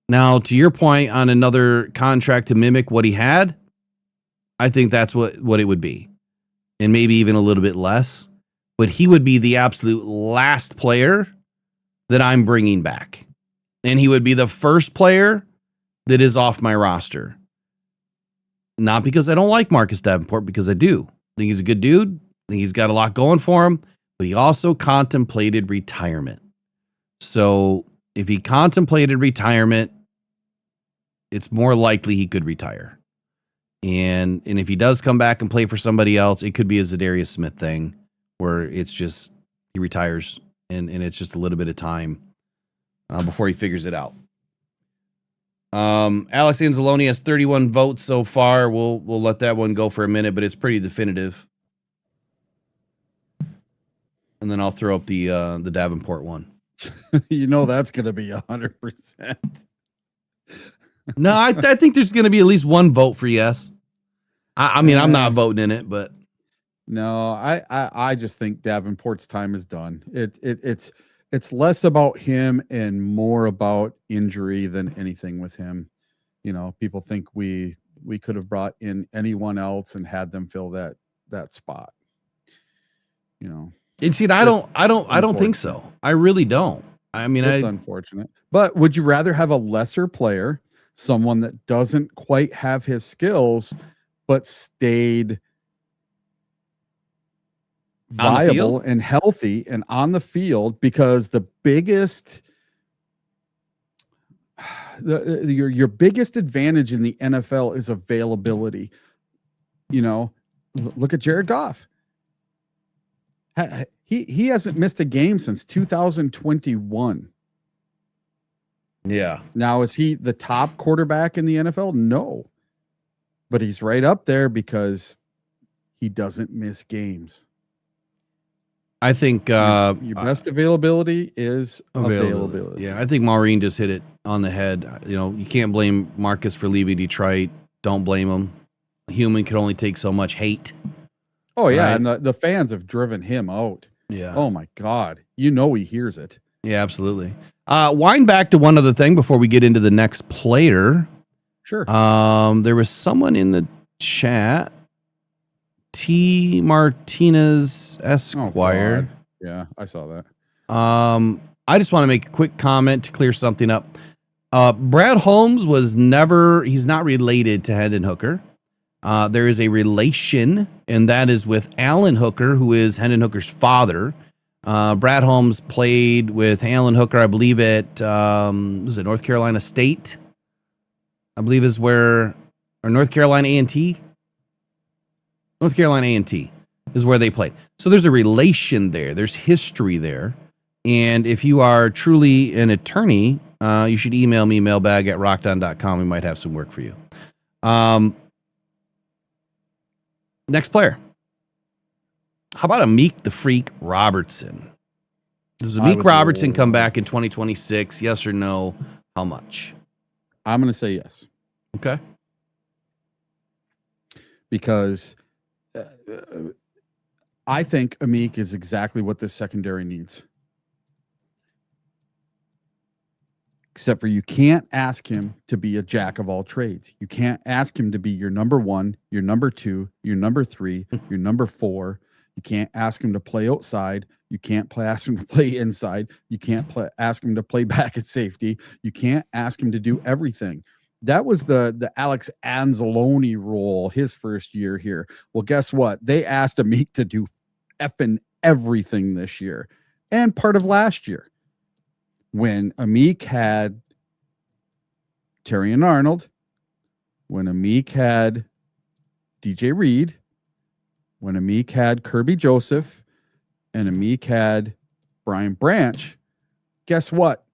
Now, to your point on another contract to mimic what he had, I think that's what it would be. And maybe even a little bit less. But he would be the absolute last player that I'm bringing back. And he would be the first player that is off my roster. Not because I don't like Marcus Davenport, because I do. I think he's a good dude. I think he's got a lot going for him. But he also contemplated retirement. So if he contemplated retirement, it's more likely he could retire. And if he does come back and play for somebody else, it could be a Zadarius Smith thing where it's just he retires and it's just a little bit of time before he figures it out. Alex Anzalone has 31 votes so far. We'll let that one go for a minute, but it's pretty definitive. And then I'll throw up the Davenport one. You know that's going to be 100%. No, I think there's going to be at least one vote for yes. I mean, I'm not voting in it, but no, I just think Davenport's time is done. It's less about him and more about injury than anything with him. You know, people think we could have brought in anyone else and had them fill that spot. You know, and see, I don't think so. I really don't. I mean, it's unfortunate. But would you rather have a lesser player, someone that doesn't quite have his skills, but stayed viable and healthy and on the field? Because the biggest, your biggest advantage in the NFL is availability. You know, look at Jared Goff. He hasn't missed a game since 2021. Yeah. Now, is he the top quarterback in the NFL? No. But he's right up there because he doesn't miss games. I think your best availability is availability. Yeah, I think Maureen just hit it on the head. You know, you can't blame Marcus for leaving Detroit. Don't blame him. A human can only take so much hate. Oh, yeah, right? and the fans have driven him out. Yeah. Oh my God. You know he hears it. Yeah, absolutely. Wind back to one other thing before we get into the next player. Sure. There was someone in the chat, T. Martinez Esquire. God. Yeah, I saw that. I just want to make a quick comment to clear something up. Brad Holmes he's not related to Hendon Hooker. There is a relation, and that is with Alan Hooker, who is Hendon Hooker's father. Brad Holmes played with Alan Hooker, I believe at was it North Carolina State? I believe is where, or North Carolina A&T. North Carolina A&T is where they played. So there's a relation there. There's history there. And if you are truly an attorney, you should email me, mailbag@rockdown.com. We might have some work for you. Next player. How about Amik the Freak Robertson? Does Amik Robertson come back in 2026? Yes or no? How much? I'm going to say yes. Okay. Because I think Amik is exactly what this secondary needs. Except for you can't ask him to be a jack of all trades. You can't ask him to be your number one, your number two, your number three, your number four. You can't ask him to play outside. You can't ask him to play inside. You can't ask him to play back at safety. You can't ask him to do everything. That was the Alex Anzalone role his first year here. Well, guess what? They asked Amik to do effing everything this year and part of last year. When Amik had Terrion Arnold, when Amik had DJ Reed, when Amik had Kirby Joseph, and Amik had Brian Branch, guess what?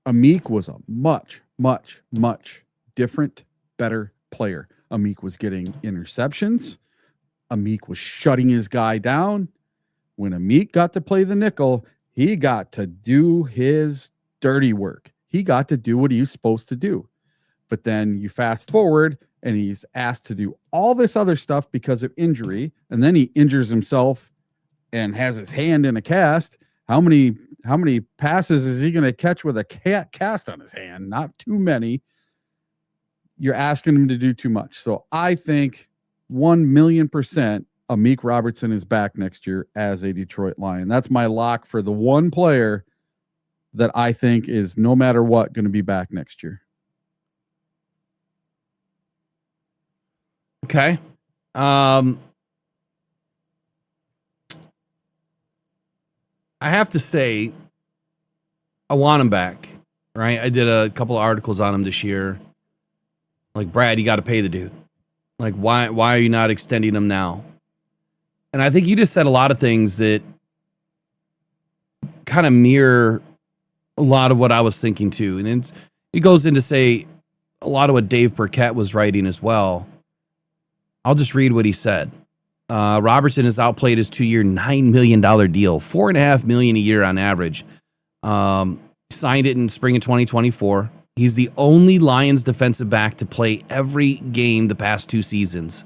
Amik was a much, much, much different, better player. Amik was getting interceptions. Amik was shutting his guy down. When Amik got to play the nickel, he got to do his dirty work. He got to do what he was supposed to do. But then you fast forward and he's asked to do all this other stuff because of injury. And then he injures himself and has his hand in a cast. How many passes is he going to catch with a cast on his hand? Not too many. You're asking him to do too much. So I think 1,000,000% Amik Robertson is back next year as a Detroit Lion. That's my lock for the one player that I think is no matter what going to be back next year. Okay. I have to say, I want him back, right? I did a couple of articles on him this year. Like, Brad, you got to pay the dude. Like, why are you not extending him now? And I think you just said a lot of things that kind of mirror a lot of what I was thinking too. And it goes into say a lot of what Dave Burkett was writing as well. I'll just read what he said. Robertson has outplayed his 2-year, $9 million deal, $4.5 million a year on average. Signed it in spring of 2024. He's the only Lions defensive back to play every game the past 2 seasons.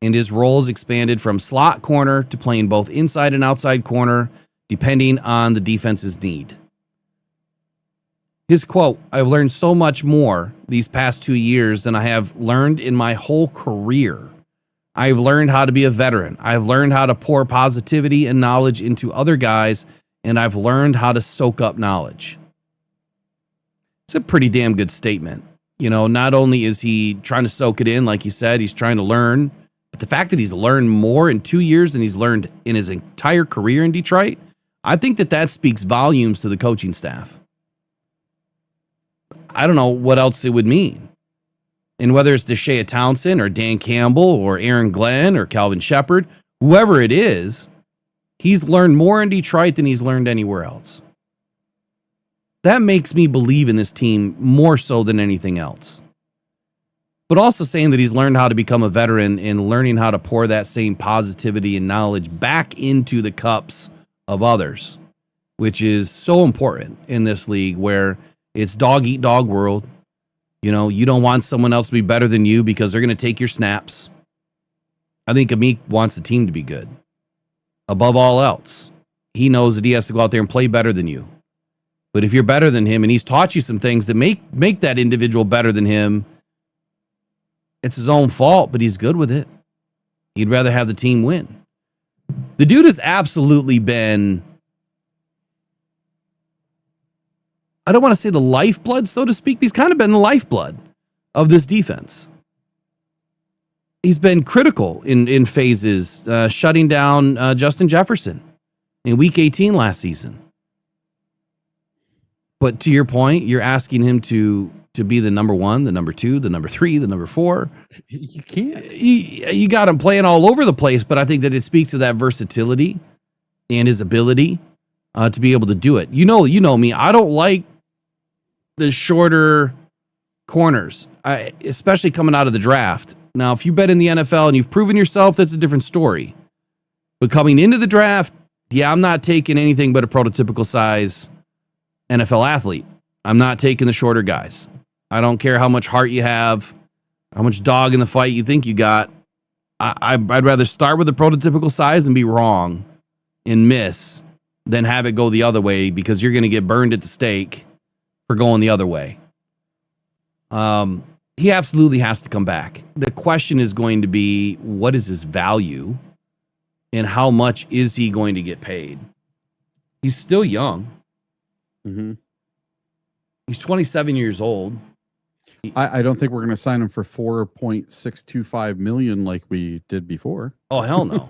And his roles expanded from slot corner to playing both inside and outside corner, depending on the defense's need. His quote, "I've learned so much more these past 2 years than I have learned in my whole career. I've learned how to be a veteran. I've learned how to pour positivity and knowledge into other guys, and I've learned how to soak up knowledge." It's a pretty damn good statement. You know, not only is he trying to soak it in, like you said, he's trying to learn, but the fact that he's learned more in 2 years than he's learned in his entire career in Detroit, I think that speaks volumes to the coaching staff. I don't know what else it would mean. And whether it's Deshea Townsend or Dan Campbell or Aaron Glenn or Calvin Shepard, whoever it is, he's learned more in Detroit than he's learned anywhere else. That makes me believe in this team more so than anything else. But also saying that he's learned how to become a veteran and learning how to pour that same positivity and knowledge back into the cups of others, which is so important in this league where it's dog eat dog world. You know, you don't want someone else to be better than you because they're going to take your snaps. I think Amik wants the team to be good above all else. he knows that he has to go out there and play better than you. But if you're better than him and he's taught you some things that make that individual better than him, it's his own fault, but he's good with it. He'd rather have the team win. The dude has absolutely been, I don't want to say the lifeblood, so to speak, but he's kind of been the lifeblood of this defense. He's been critical in phases, shutting down Justin Jefferson in Week 18 last season. But to your point, you're asking him to be the number 1, the number 2, the number 3, the number 4. You can't. You got him playing all over the place, but I think that it speaks to that versatility and his ability to be able to do it. You know me. I don't like the shorter corners, especially coming out of the draft. Now, if you've been in the NFL and you've proven yourself, that's a different story. But coming into the draft, yeah, I'm not taking anything but a prototypical size NFL athlete. I'm not taking the shorter guys. I don't care how much heart you have, how much dog in the fight you think you got. I'd rather start with the prototypical size and be wrong and miss than have it go the other way, because you're going to get burned at the stake for going the other way. He absolutely has to come back. The question is going to be, what is his value and how much is he going to get paid? He's still young. Mm-hmm. He's 27 years old. I don't think we're going to sign him for $4.625 million like we did before. Oh, hell no.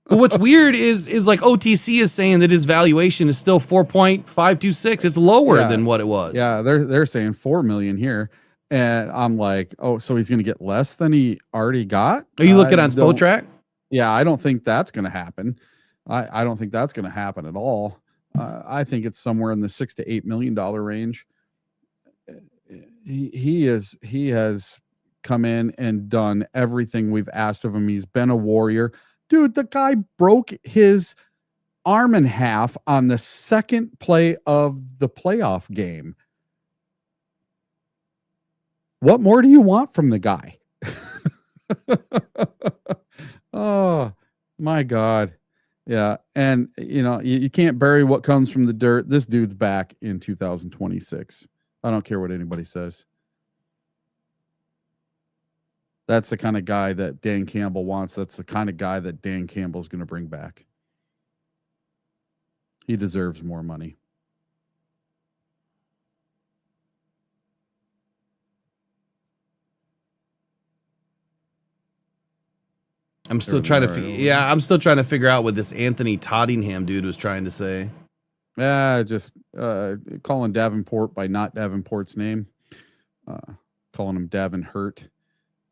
But what's weird is like OTC is saying that his valuation is still 4.526. It's lower than what it was. Yeah, they're saying $4 million here. And I'm like, oh, so he's going to get less than he already got? Are you looking on Spotrac? Yeah, I don't think that's going to happen. I don't think that's going to happen at all. I think it's somewhere in the $6 to $8 million range. He has come in and done everything we've asked of him. He's been a warrior. Dude, the guy broke his arm in half on the second play of the playoff game. What more do you want from the guy? Oh, my God. Yeah. And, you can't bury what comes from the dirt. This dude's back in 2026. I don't care what anybody says. That's the kind of guy that Dan Campbell wants. That's the kind of guy that Dan Campbell's going to bring back. He deserves more money. I'm still trying to figure out what this Anthony Tottenham dude was trying to say. Just calling Davenport by not Davenport's name. Calling him Davin Hurt.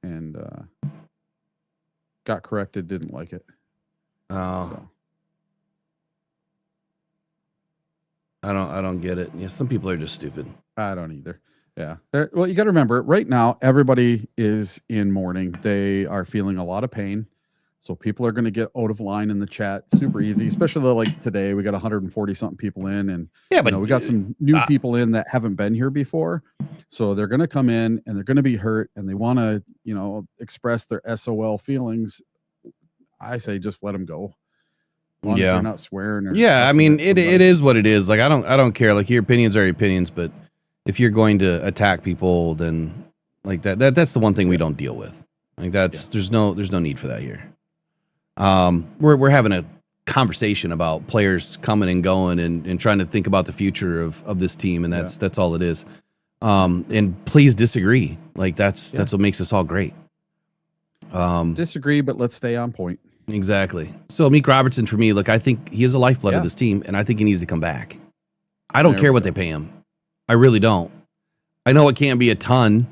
And got corrected, didn't like it. Oh. So. I don't get it. Yeah, some people are just stupid. I don't either. Yeah. Well, you got to remember, right now, everybody is in mourning. They are feeling a lot of pain. So people are going to get out of line in the chat super easy, especially like today. We got 140 something people in, and we got some new people in that haven't been here before. So they're going to come in and they're going to be hurt, and they want to, express their SOL feelings. I say just let them go. As long as they're not swearing. Or I mean, it is what it is. Like I don't care. Like your opinions are your opinions, but if you're going to attack people, then like that's the one thing we don't deal with. Like there's no need for that here. We're having a conversation about players coming and going and trying to think about the future of this team, and that's all it is. And please disagree. Like that's what makes us all great. Disagree, but let's stay on point. Exactly. So Meek Robertson, for me, look, I think he is the lifeblood of this team, and I think he needs to come back. I don't care what they pay him. I really don't. I know it can't be a ton,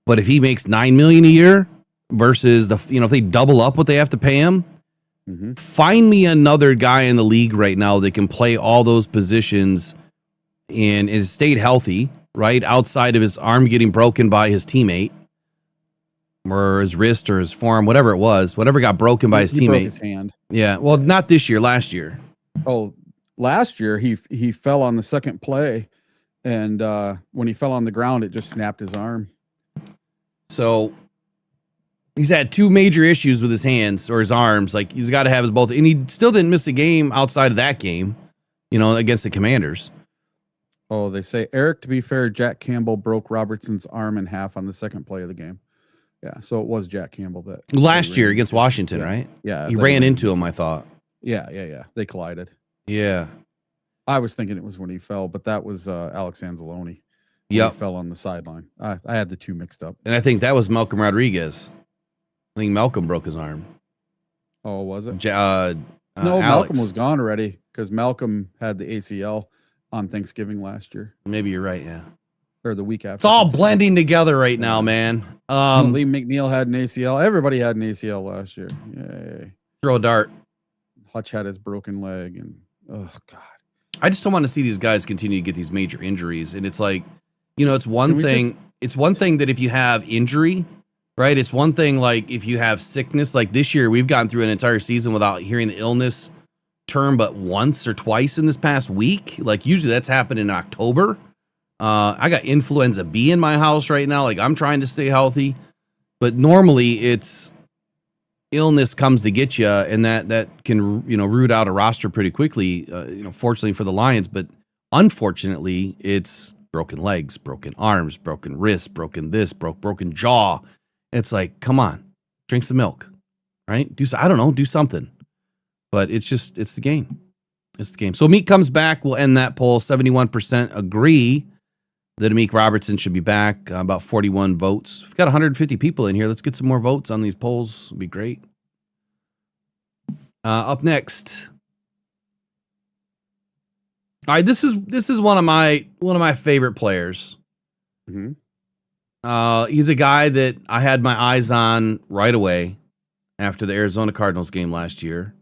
but if he makes $9 million a year versus if they double up what they have to pay him, find me another guy in the league right now that can play all those positions and has stayed healthy, right? Outside of his arm getting broken by his teammate, or his wrist or his forearm, whatever it was, whatever got broken by his teammate. Broke his hand. Yeah. Well, not this year, last year. Oh, last year he fell on the second play, and when he fell on the ground, it just snapped his arm. So He's had 2 major issues with his hands or his arms. Like, he's got to have his both. And he still didn't miss a game outside of that game, against the Commanders. Oh, they say, Eric, to be fair, Jack Campbell broke Robertson's arm in half on the second play of the game. Yeah, so it was Jack Campbell that last year against Washington, right? Yeah. He ran into him, I thought. Yeah. They collided. Yeah. I was thinking it was when he fell, but that was Alex Anzalone. Yep. He fell on the sideline. I had the 2 mixed up. And I think that was Malcolm Rodriguez. I think Malcolm broke his arm. Oh, was it? No, Malcolm was gone already because Malcolm had the ACL on Thanksgiving last year. Maybe you're right, yeah. Or the week after. It's all blending together right now, man. Lee McNeil had an ACL. Everybody had an ACL last year. Yay. Throw a dart. Hutch had his broken leg, and oh god. I just don't want to see these guys continue to get these major injuries. And it's like, it's one thing. It's one thing that if you have injury, right? It's one thing like if you have sickness. Like this year, we've gone through an entire season without hearing the illness term but once or twice in this past week. Like usually that's happened in October. I got influenza B in my house right now. Like I'm trying to stay healthy, but normally it's illness comes to get you, and that can root out a roster pretty quickly. Fortunately for the Lions, but unfortunately, it's broken legs, broken arms, broken wrists, broken this, broken jaw. It's like, come on, drink some milk, right? I don't know, do something. But it's the game. It's the game. So Meek comes back. We'll end that poll. 71% agree that Amik Robertson should be back. About 41 votes. We've got 150 people in here. Let's get some more votes on these polls. It'd be great. Up next. All right, this is one of my favorite players. Mm-hmm. He's a guy that I had my eyes on right away after the Arizona Cardinals game last year.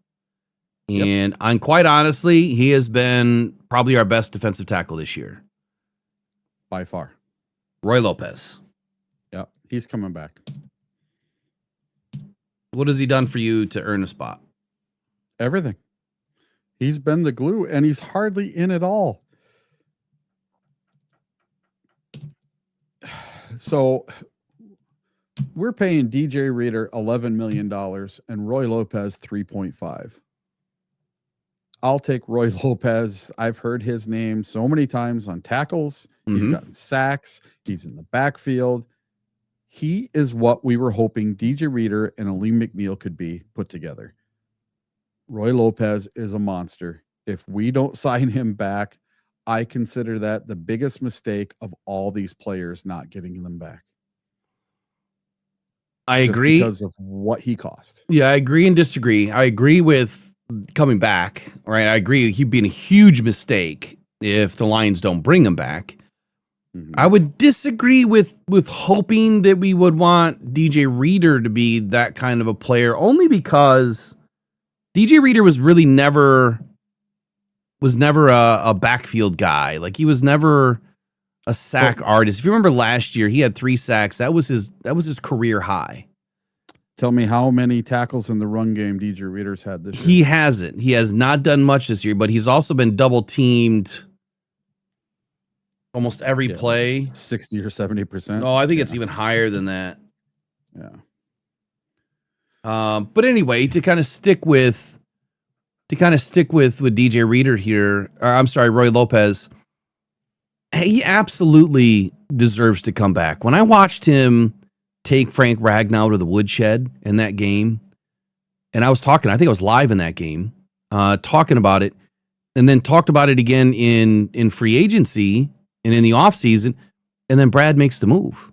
And quite honestly, he has been probably our best defensive tackle this year. By far. Roy Lopez. Yep, he's coming back. What has he done for you to earn a spot? Everything. He's been the glue, and he's hardly in at all. So we're paying DJ Reader $11 million and Roy Lopez 3.5. I'll take Roy Lopez. I've heard his name so many times on tackles. He's gotten sacks. He's in the backfield. He is what we were hoping DJ Reader and Aleem McNeil could be put together. Roy Lopez is a monster. If we don't sign him back, I consider that the biggest mistake of all these players not getting them back. I agree. Because of what he cost. Yeah, I agree and disagree. I agree with coming back, right? I agree he'd be a huge mistake if the Lions don't bring him back. Mm-hmm. I would disagree with hoping that we would want DJ Reader to be that kind of a player, only because DJ Reader was really never a backfield guy. Like he was never a sack artist. If you remember last year, he had 3 sacks. That was his career high. Tell me how many tackles in the run game DJ Reader's had this year. He hasn't. He has not done much this year, but he's also been double teamed almost every play. 60 or 70%. Oh, I think it's even higher than that. Yeah. But anyway, to kind of stick with DJ Reader here, or I'm sorry, Roy Lopez, he absolutely deserves to come back. When I watched him take Frank Ragnow to the woodshed in that game, and I think I was live in that game, talking about it, and then talked about it again in free agency and in the offseason, and then Brad makes the move.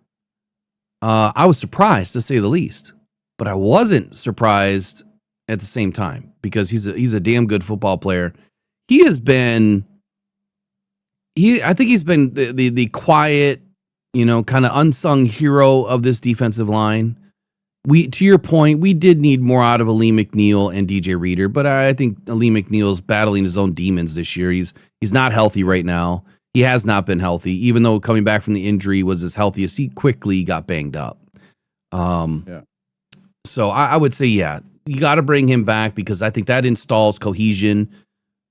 I was surprised, to say the least. But I wasn't surprised at the same time because he's a damn good football player. I think he's been the quiet, kind of unsung hero of this defensive line. To your point, we did need more out of Aleem McNeil and DJ Reader, but I think Aleem McNeil's battling his own demons this year. He's not healthy right now. He has not been healthy, even though coming back from the injury was his healthiest. He quickly got banged up. So I would say, you got to bring him back because I think that installs cohesion.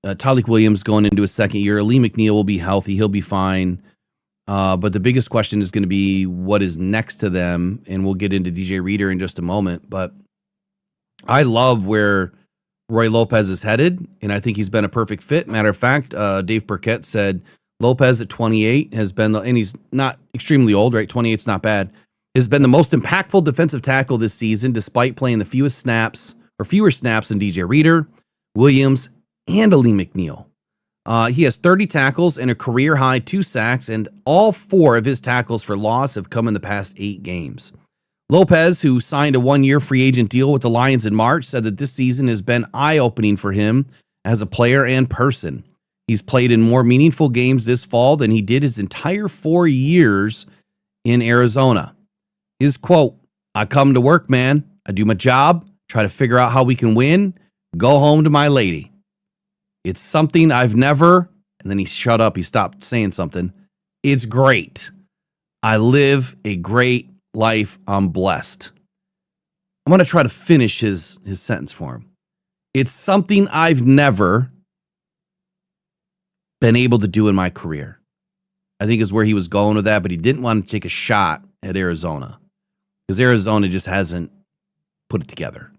Tyleik Williams going into his second year. Aleem McNeil will be healthy. He'll be fine. But the biggest question is going to be what is next to them, and we'll get into DJ Reader in just a moment. But I love where Roy Lopez is headed, and I think he's been a perfect fit. Matter of fact, Dave Burkett said Lopez at 28 has been, and he's not extremely old, right? 28's not bad. Has been the most impactful defensive tackle this season, despite playing the fewer snaps than DJ Reader, Williams, and Ali McNeil. He has 30 tackles and a career-high 2 sacks, and all 4 of his tackles for loss have come in the past 8 games. Lopez, who signed a 1-year free agent deal with the Lions in March, said that this season has been eye-opening for him as a player and person. He's played in more meaningful games this fall than he did his entire 4 years in Arizona. His quote, "I come to work, man. I do my job, try to figure out how we can win, go home to my lady. It's something I've never," and then he shut up. He stopped saying something. "It's great. I live a great life. I'm blessed." I'm going to try to finish his sentence for him. "It's something I've never been able to do in my career." I think is where he was going with that, but he didn't want to take a shot at Arizona because Arizona just hasn't put it together,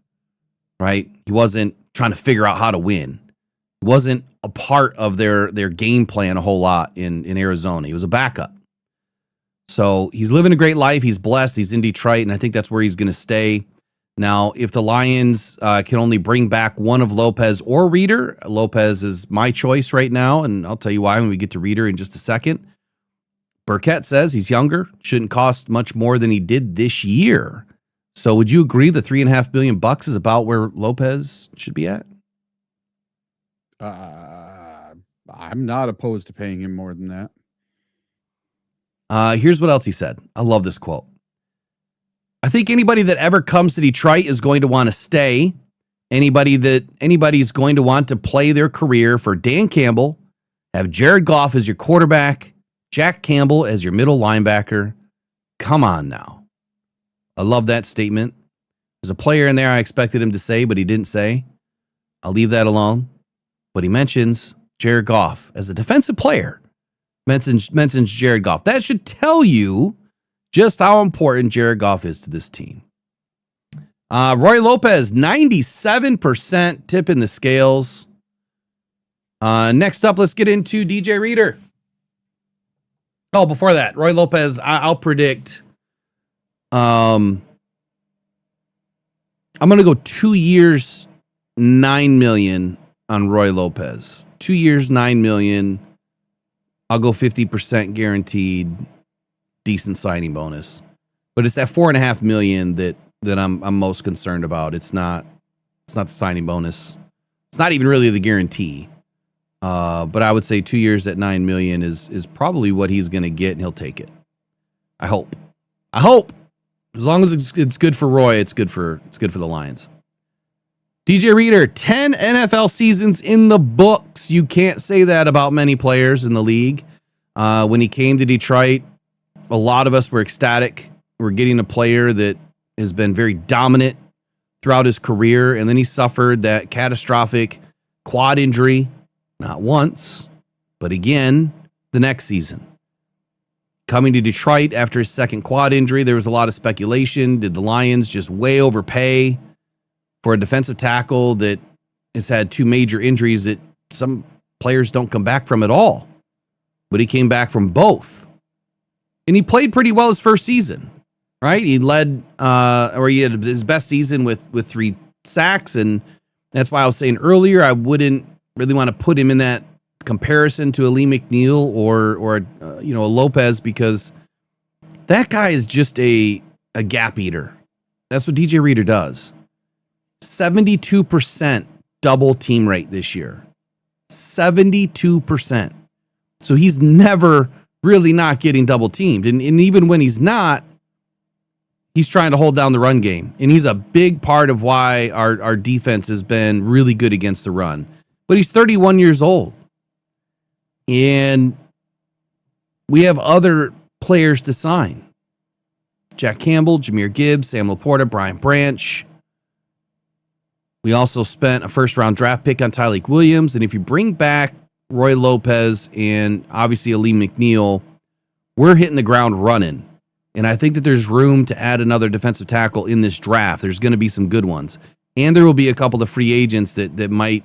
right? He wasn't trying to figure out how to win. He wasn't a part of their game plan a whole lot in Arizona. He was a backup. So he's living a great life. He's blessed. He's in Detroit, and I think that's where he's going to stay. Now, if the Lions can only bring back one of Lopez or Reader, Lopez is my choice right now, and I'll tell you why when we get to Reader in just a second. Burkett says he's younger, shouldn't cost much more than he did this year. So would you agree the $3.5 billion is about where Lopez should be at? I'm not opposed to paying him more than that. Here's what else he said. I love this quote. "I think anybody that ever comes to Detroit is going to want to stay. Anybody's going to want to play their career for Dan Campbell, have Jared Goff as your quarterback, Jack Campbell as your middle linebacker. Come on now." I love that statement. There's a player in there I expected him to say, but he didn't say. I'll leave that alone. But he mentions Jared Goff as a defensive player. Mentions Jared Goff. That should tell you just how important Jared Goff is to this team. Roy Lopez, 97% tip in the scales. Next up, let's get into DJ Reader. Oh, before that, Roy Lopez, I'll predict. I'm going to go 2 years, $9 million on Roy Lopez. 2 years, $9 million. I'll go 50% guaranteed, decent signing bonus. But it's that $4.5 million that I'm most concerned about. It's not the signing bonus. It's not even really the guarantee. But I would say 2 years at $9 million is probably what he's going to get, and he'll take it. I hope. As long as it's good for Roy, it's good for the Lions. DJ Reader, 10 NFL seasons in the books. You can't say that about many players in the league. When he came to Detroit, a lot of us were ecstatic. We're getting a player that has been very dominant throughout his career, and then he suffered that catastrophic quad injury, not once, but again the next season. Coming to Detroit after his second quad injury, there was a lot of speculation. Did the Lions just way overpay for a defensive tackle that has had 2 major injuries that some players don't come back from at all? But he came back from both. And he played pretty well his first season, right? He led, he had his best season with 3 sacks. And that's why I was saying earlier, I wouldn't really want to put him in that comparison to a Lee McNeil or a Lopez, because that guy is just a gap eater. That's what DJ Reader does. 72% double team rate this year. 72%. So he's never really not getting double teamed. And even when he's not, he's trying to hold down the run game. And he's a big part of why our defense has been really good against the run. But he's 31 years old. And we have other players to sign. Jack Campbell, Jahmyr Gibbs, Sam Laporta, Brian Branch. We also spent a first-round draft pick on Tyleik Williams. And if you bring back Roy Lopez and obviously Ali McNeil, we're hitting the ground running. And I think that there's room to add another defensive tackle in this draft. There's going to be some good ones. And there will be a couple of free agents that might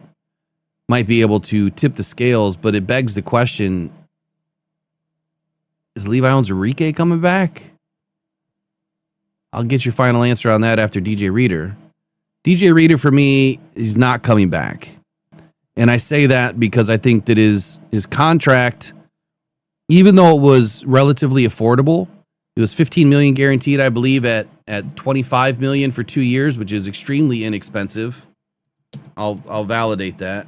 be able to tip the scales, but it begs the question, is Levi Onwuzurike coming back? I'll get your final answer on that after DJ Reader. DJ Reader, for me, is not coming back. And I say that because I think that his contract, even though it was relatively affordable, it was $15 million guaranteed, I believe, at $25 million for 2 years, which is extremely inexpensive. I'll validate that.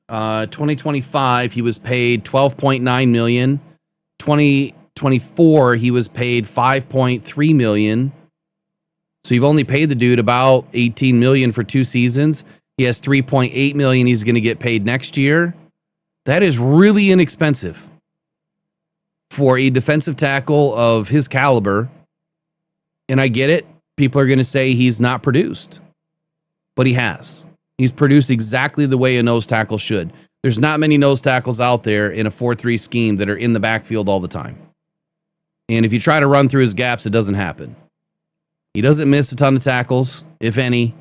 Uh, 2025, he was paid $12.9 million. 2024, he was paid $5.3 million. So you've only paid the dude about $18 million for 2 seasons. He has $3.8 million he's going to get paid next year. That is really inexpensive for a defensive tackle of his caliber. And I get it. People are going to say he's not produced, but he has. He's produced exactly the way a nose tackle should. There's not many nose tackles out there in a 4-3 scheme that are in the backfield all the time. And if you try to run through his gaps, it doesn't happen. He doesn't miss a ton of tackles, if any.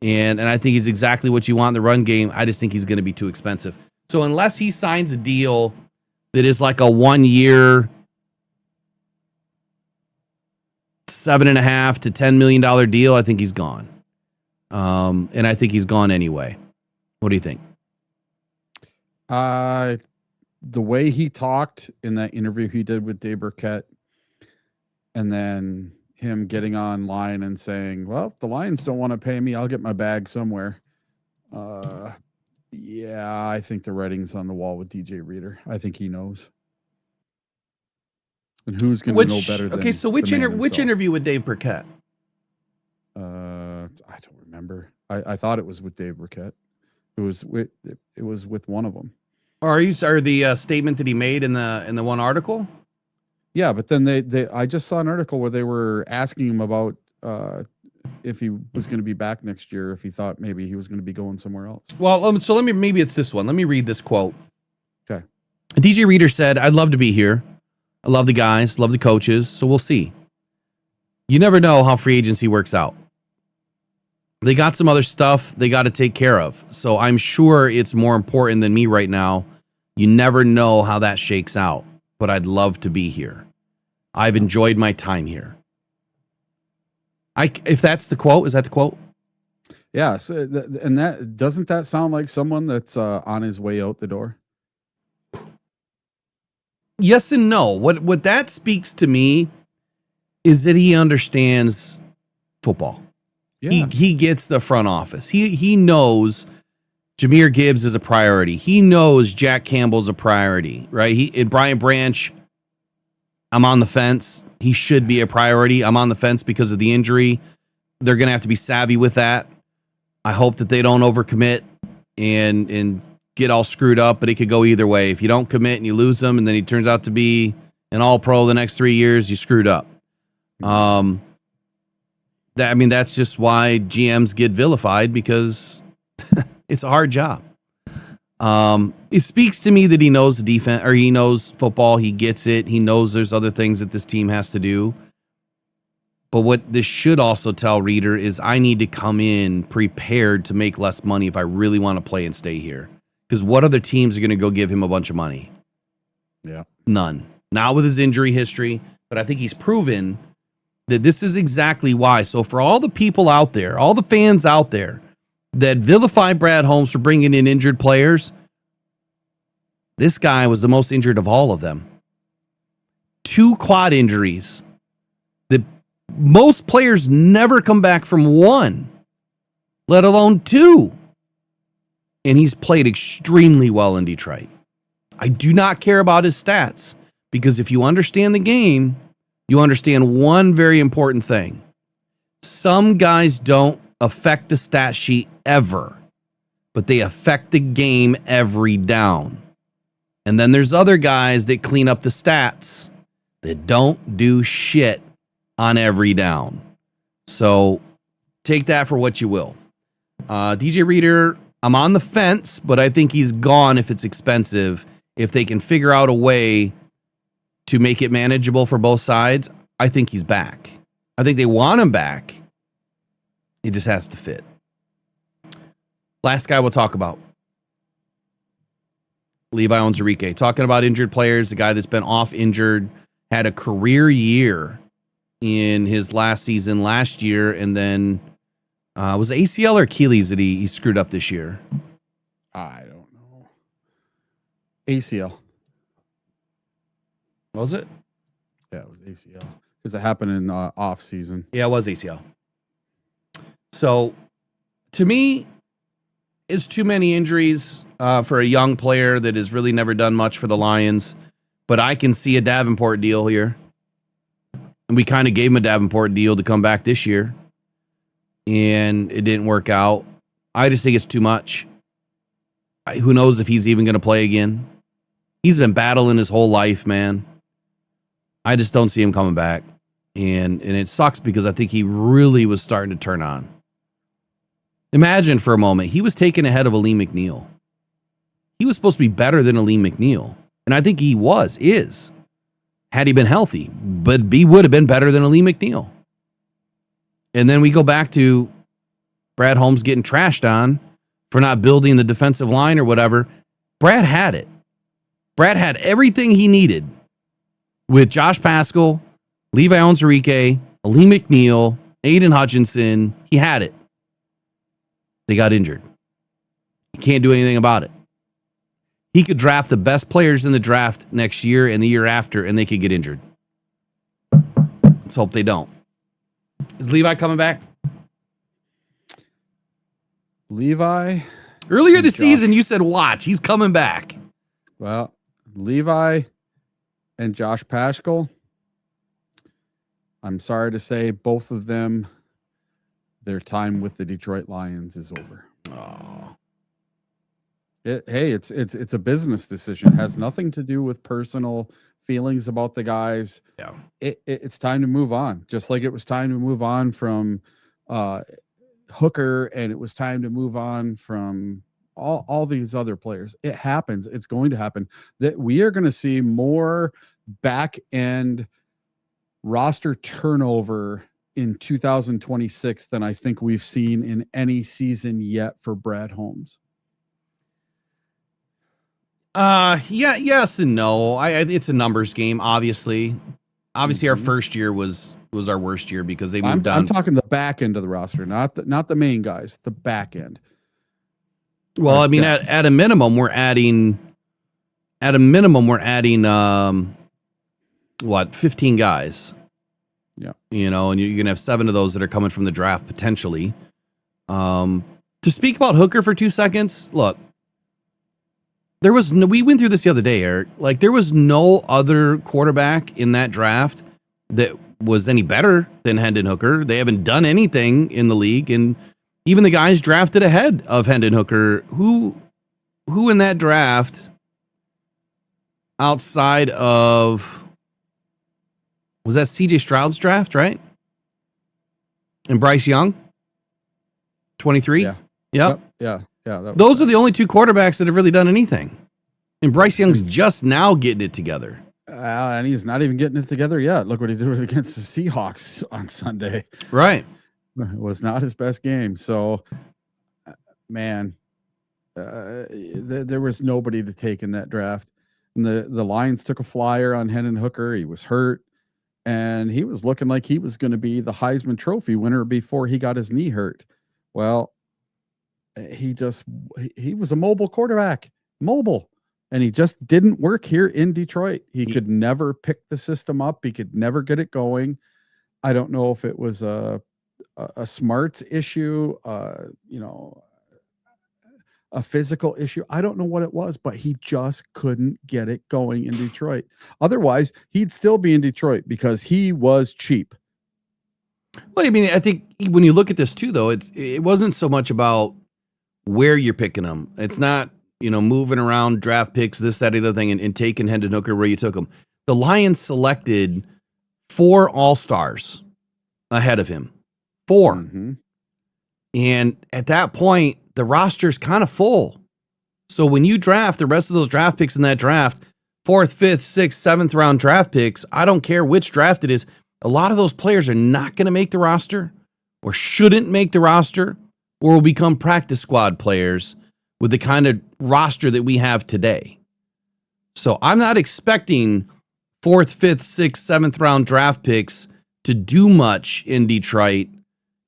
And I think he's exactly what you want in the run game. I just think he's going to be too expensive. So unless he signs a deal that is like a 1 year, $7.5 to $10 million deal, I think he's gone. And I think he's gone anyway. What do you think? The way he talked in that interview he did with Dave Burkett, and then him getting online and saying, well, if the Lions don't want to pay me, I'll get my bag somewhere. Yeah, I think the writing's on the wall with DJ Reader. I think he knows. And who's going to know better than okay, so which interview with Dave Burkett? I don't remember. I thought it was with Dave Burkett. It was with one of them. Or are you sorry, the statement that he made in the one article? Yeah, but then I just saw an article where they were asking him about if he was going to be back next year, if he thought maybe he was going to be going somewhere else. Well, so maybe it's this one. Let me read this quote. Okay. DJ Reader said, I'd love to be here. I love the guys, love the coaches, so we'll see. You never know how free agency works out. They got some other stuff they got to take care of. So I'm sure it's more important than me right now. You never know how that shakes out, but I'd love to be here. I've enjoyed my time here. If that's the quote, is that the quote? Yeah. So and that doesn't that sound like someone that's on his way out the door? Yes and no. What that speaks to me is that he understands football. Yeah. He gets the front office. He knows Jahmyr Gibbs is a priority. He knows Jack Campbell's a priority, right? And Brian Branch, I'm on the fence. He should be a priority. I'm on the fence because of the injury. They're going to have to be savvy with that. I hope that they don't overcommit and get all screwed up, but it could go either way. If you don't commit and you lose him and then he turns out to be an all-pro the next 3 years, you screwed up. That's just why GMs get vilified, because it's a hard job. It speaks to me that he knows the defense, or he knows football. He gets it. He knows there's other things that this team has to do. But what this should also tell Reader is I need to come in prepared to make less money if I really want to play and stay here. Because what other teams are going to go give him a bunch of money? Yeah. None. Not with his injury history, but I think he's proven that this is exactly why. So for all the people out there, all the fans out there that vilify Brad Holmes for bringing in injured players, this guy was the most injured of all of them. 2 quad injuries that most players never come back from 1, let alone 2. And he's played extremely well in Detroit. I do not care about his stats, because if you understand the game, you understand one very important thing. Some guys don't affect the stat sheet ever, but they affect the game every down. And then there's other guys that clean up the stats that don't do shit on every down. So take that for what you will. DJ Reader, I'm on the fence, but I think he's gone if it's expensive. If they can figure out a way to make it manageable for both sides, I think he's back. I think they want him back. It just has to fit. Last guy we'll talk about. Levi Onwuzurike. Talking about injured players, the guy that's been off injured, had a career year in his last season last year, and then was it ACL or Achilles that he screwed up this year? I don't know. ACL. Was it? Yeah, it was ACL because it happened in off season. Yeah, it was ACL. So, to me, it's too many injuries for a young player that has really never done much for the Lions. But I can see a Davenport deal here. And we kind of gave him a Davenport deal to come back this year. And it didn't work out. I just think it's too much. Who knows if he's even going to play again. He's been battling his whole life, man. I just don't see him coming back. And it sucks because I think he really was starting to turn on. Imagine for a moment, he was taken ahead of Aleem McNeil. He was supposed to be better than Aleem McNeil. And I think he is, had he been healthy. But he would have been better than Aleem McNeil. And then we go back to Brad Holmes getting trashed on for not building the defensive line or whatever. Brad had it. Brad had everything he needed with Josh Paschal, Levi Onwuzurike, Aleem McNeil, Aiden Hutchinson. He had it. They got injured. He can't do anything about it. He could draft the best players in the draft next year and the year after, and they could get injured. Let's hope they don't. Is Levi coming back? Levi. Earlier this season, you said, watch, he's coming back. Well, Levi and Josh Paschal, I'm sorry to say, both of them, their time with the Detroit Lions is over. Oh. Hey, it's a business decision. It has nothing to do with personal feelings about the guys. Yeah. It's time to move on. Just like it was time to move on from Hooker, and it was time to move on from all these other players. It happens. It's going to happen. That we are going to see more back end roster turnover in 2026 than I think we've seen in any season yet for Brad Holmes. Yes and no. It's a numbers game, obviously. Obviously, our first year was our worst year because they moved on. I'm talking the back end of the roster, not the main guys, the back end. Well, I mean, at a minimum, we're adding. At a minimum, we're adding 15 guys. Yeah, and you're gonna have 7 of those that are coming from the draft potentially. To speak about Hooker for 2 seconds, look. We went through this the other day, Eric. Like, there was no other quarterback in that draft that was any better than Hendon Hooker. They haven't done anything in the league, and even the guys drafted ahead of Hendon Hooker, who in that draft, outside of, was that C.J. Stroud's draft, right? And Bryce Young, 23. Yeah. Yep. Yeah. Those are the only 2 quarterbacks that have really done anything. And Bryce Young's just now getting it together. And he's not even getting it together yet. Look what he did against the Seahawks on Sunday. Right. It was not his best game. So, man, there was nobody to take in that draft. And the Lions took a flyer on Hendon Hooker. He was hurt. And he was looking like he was going to be the Heisman Trophy winner before he got his knee hurt. Well, he was a mobile quarterback, and he just didn't work here in Detroit. He could never pick the system up. He could never get it going. I don't know if it was a smarts issue, a physical issue. I don't know what it was, but he just couldn't get it going in Detroit. Otherwise, he'd still be in Detroit because he was cheap. Well, I mean, I think when you look at this too, though, it wasn't so much about where you're picking them. It's not, moving around draft picks, this, that, other thing, and taking Hendon Hooker where you took him. The Lions selected 4 All-Stars ahead of him. 4. Mm-hmm. And at that point, the roster's kind of full. So when you draft the rest of those draft picks in that draft, 4th, 5th, 6th, 7th round draft picks, I don't care which draft it is, a lot of those players are not going to make the roster or shouldn't make the roster or will become practice squad players with the kind of roster that we have today. So I'm not expecting 4th, 5th, 6th, 7th round draft picks to do much in Detroit.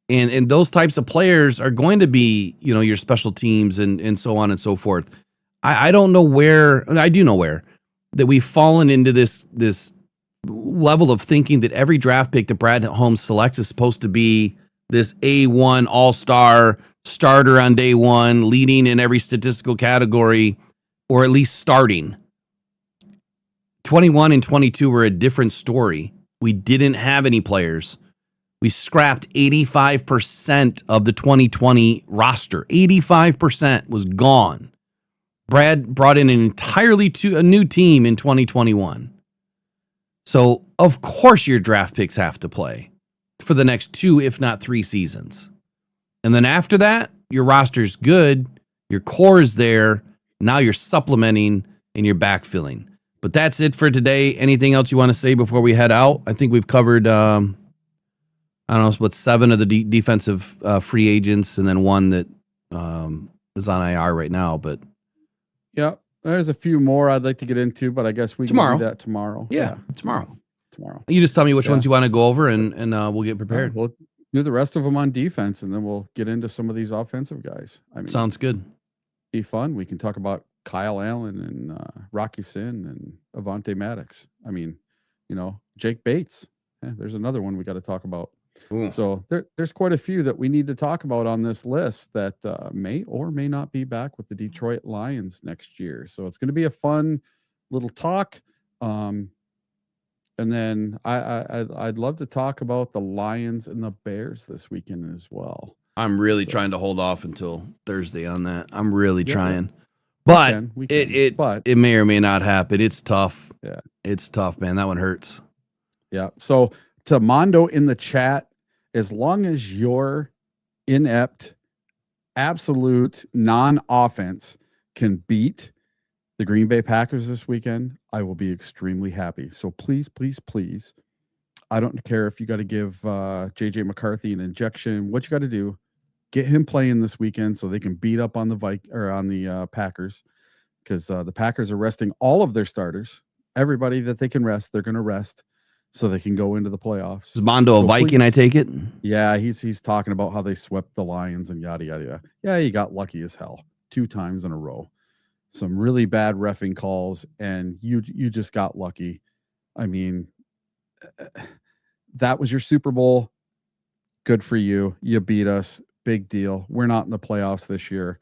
And those types of players are going to be, you know, your special teams and so on and so forth. I don't know where, I do know where, that we've fallen into this level of thinking that every draft pick that Brad Holmes selects is supposed to be this A1 all-star starter on day one, leading in every statistical category, or at least starting. 21 and 22 were a different story. We didn't have any players. We scrapped 85% of the 2020 roster. 85% was gone. Brad brought in an entirely a new team in 2021. So, of course, your draft picks have to play for the next 2, if not 3 seasons. And then after that, your roster's good, your core is there, now you're supplementing and you're backfilling. But that's it for today. Anything else you want to say before we head out? I think we've covered, I don't know, what, 7 of the defensive free agents and then one that is on IR right now. But yeah, there's a few more I'd like to get into, but I guess we can do that tomorrow. Yeah, tomorrow. Tomorrow. You just tell me which ones you want to go over and we'll get prepared. We'll do the rest of them on defense, and then we'll get into some of these offensive guys. I mean, sounds good. Be fun. We can talk about Kyle Allen and Rocky Sin and Avante Maddox. I mean, you know, Jake Bates. There's another one we got to talk about. Ooh. So there's quite a few that we need to talk about on this list that may or may not be back with the Detroit Lions next year. So it's going to be a fun little talk. And then I'd love to talk about the Lions and the Bears this weekend as well. I'm really trying to hold off until Thursday on that. I'm really trying. But it may or may not happen. It's tough. Yeah. It's tough, man. That one hurts. Yeah. So to Mondo in the chat, as long as your inept, absolute non-offense can beat the Green Bay Packers this weekend, I will be extremely happy. So please, please, please, I don't care if you got to give JJ McCarthy an injection. What you got to do, get him playing this weekend so they can beat up on the Packers, because the Packers are resting all of their starters. Everybody that they can rest, they're going to rest so they can go into the playoffs. Is Mondo a Viking, I take it? Yeah, he's talking about how they swept the Lions and yada, yada, yada. Yeah, you got lucky as hell 2 times in a row. Some really bad reffing calls, and you just got lucky. I mean, that was your Super Bowl. Good for you. You beat us. Big deal. We're not in the playoffs this year.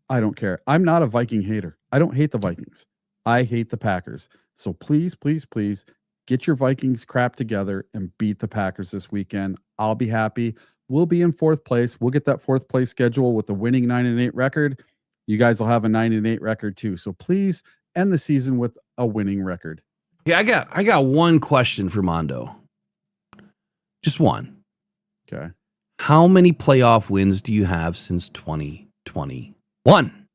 I don't care. I'm not a Viking hater. I don't hate the Vikings. I hate the Packers. So please, please, please get your Vikings crap together and beat the Packers this weekend. I'll be happy. We'll be in 4th place. We'll get that 4th place schedule with a winning 9-8 record. You guys will have a 9-8 record too. So please end the season with a winning record. Yeah, I got one question for Mondo. Just one. Okay. How many playoff wins do you have since 2021?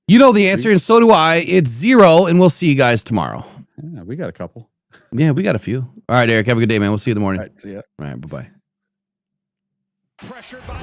You know the answer, and so do I. It's 0, and we'll see you guys tomorrow. Yeah, we got a couple. Yeah, we got a few. All right, Eric, have a good day, man. We'll see you in the morning. All right, see ya. All right, bye-bye. Pressured by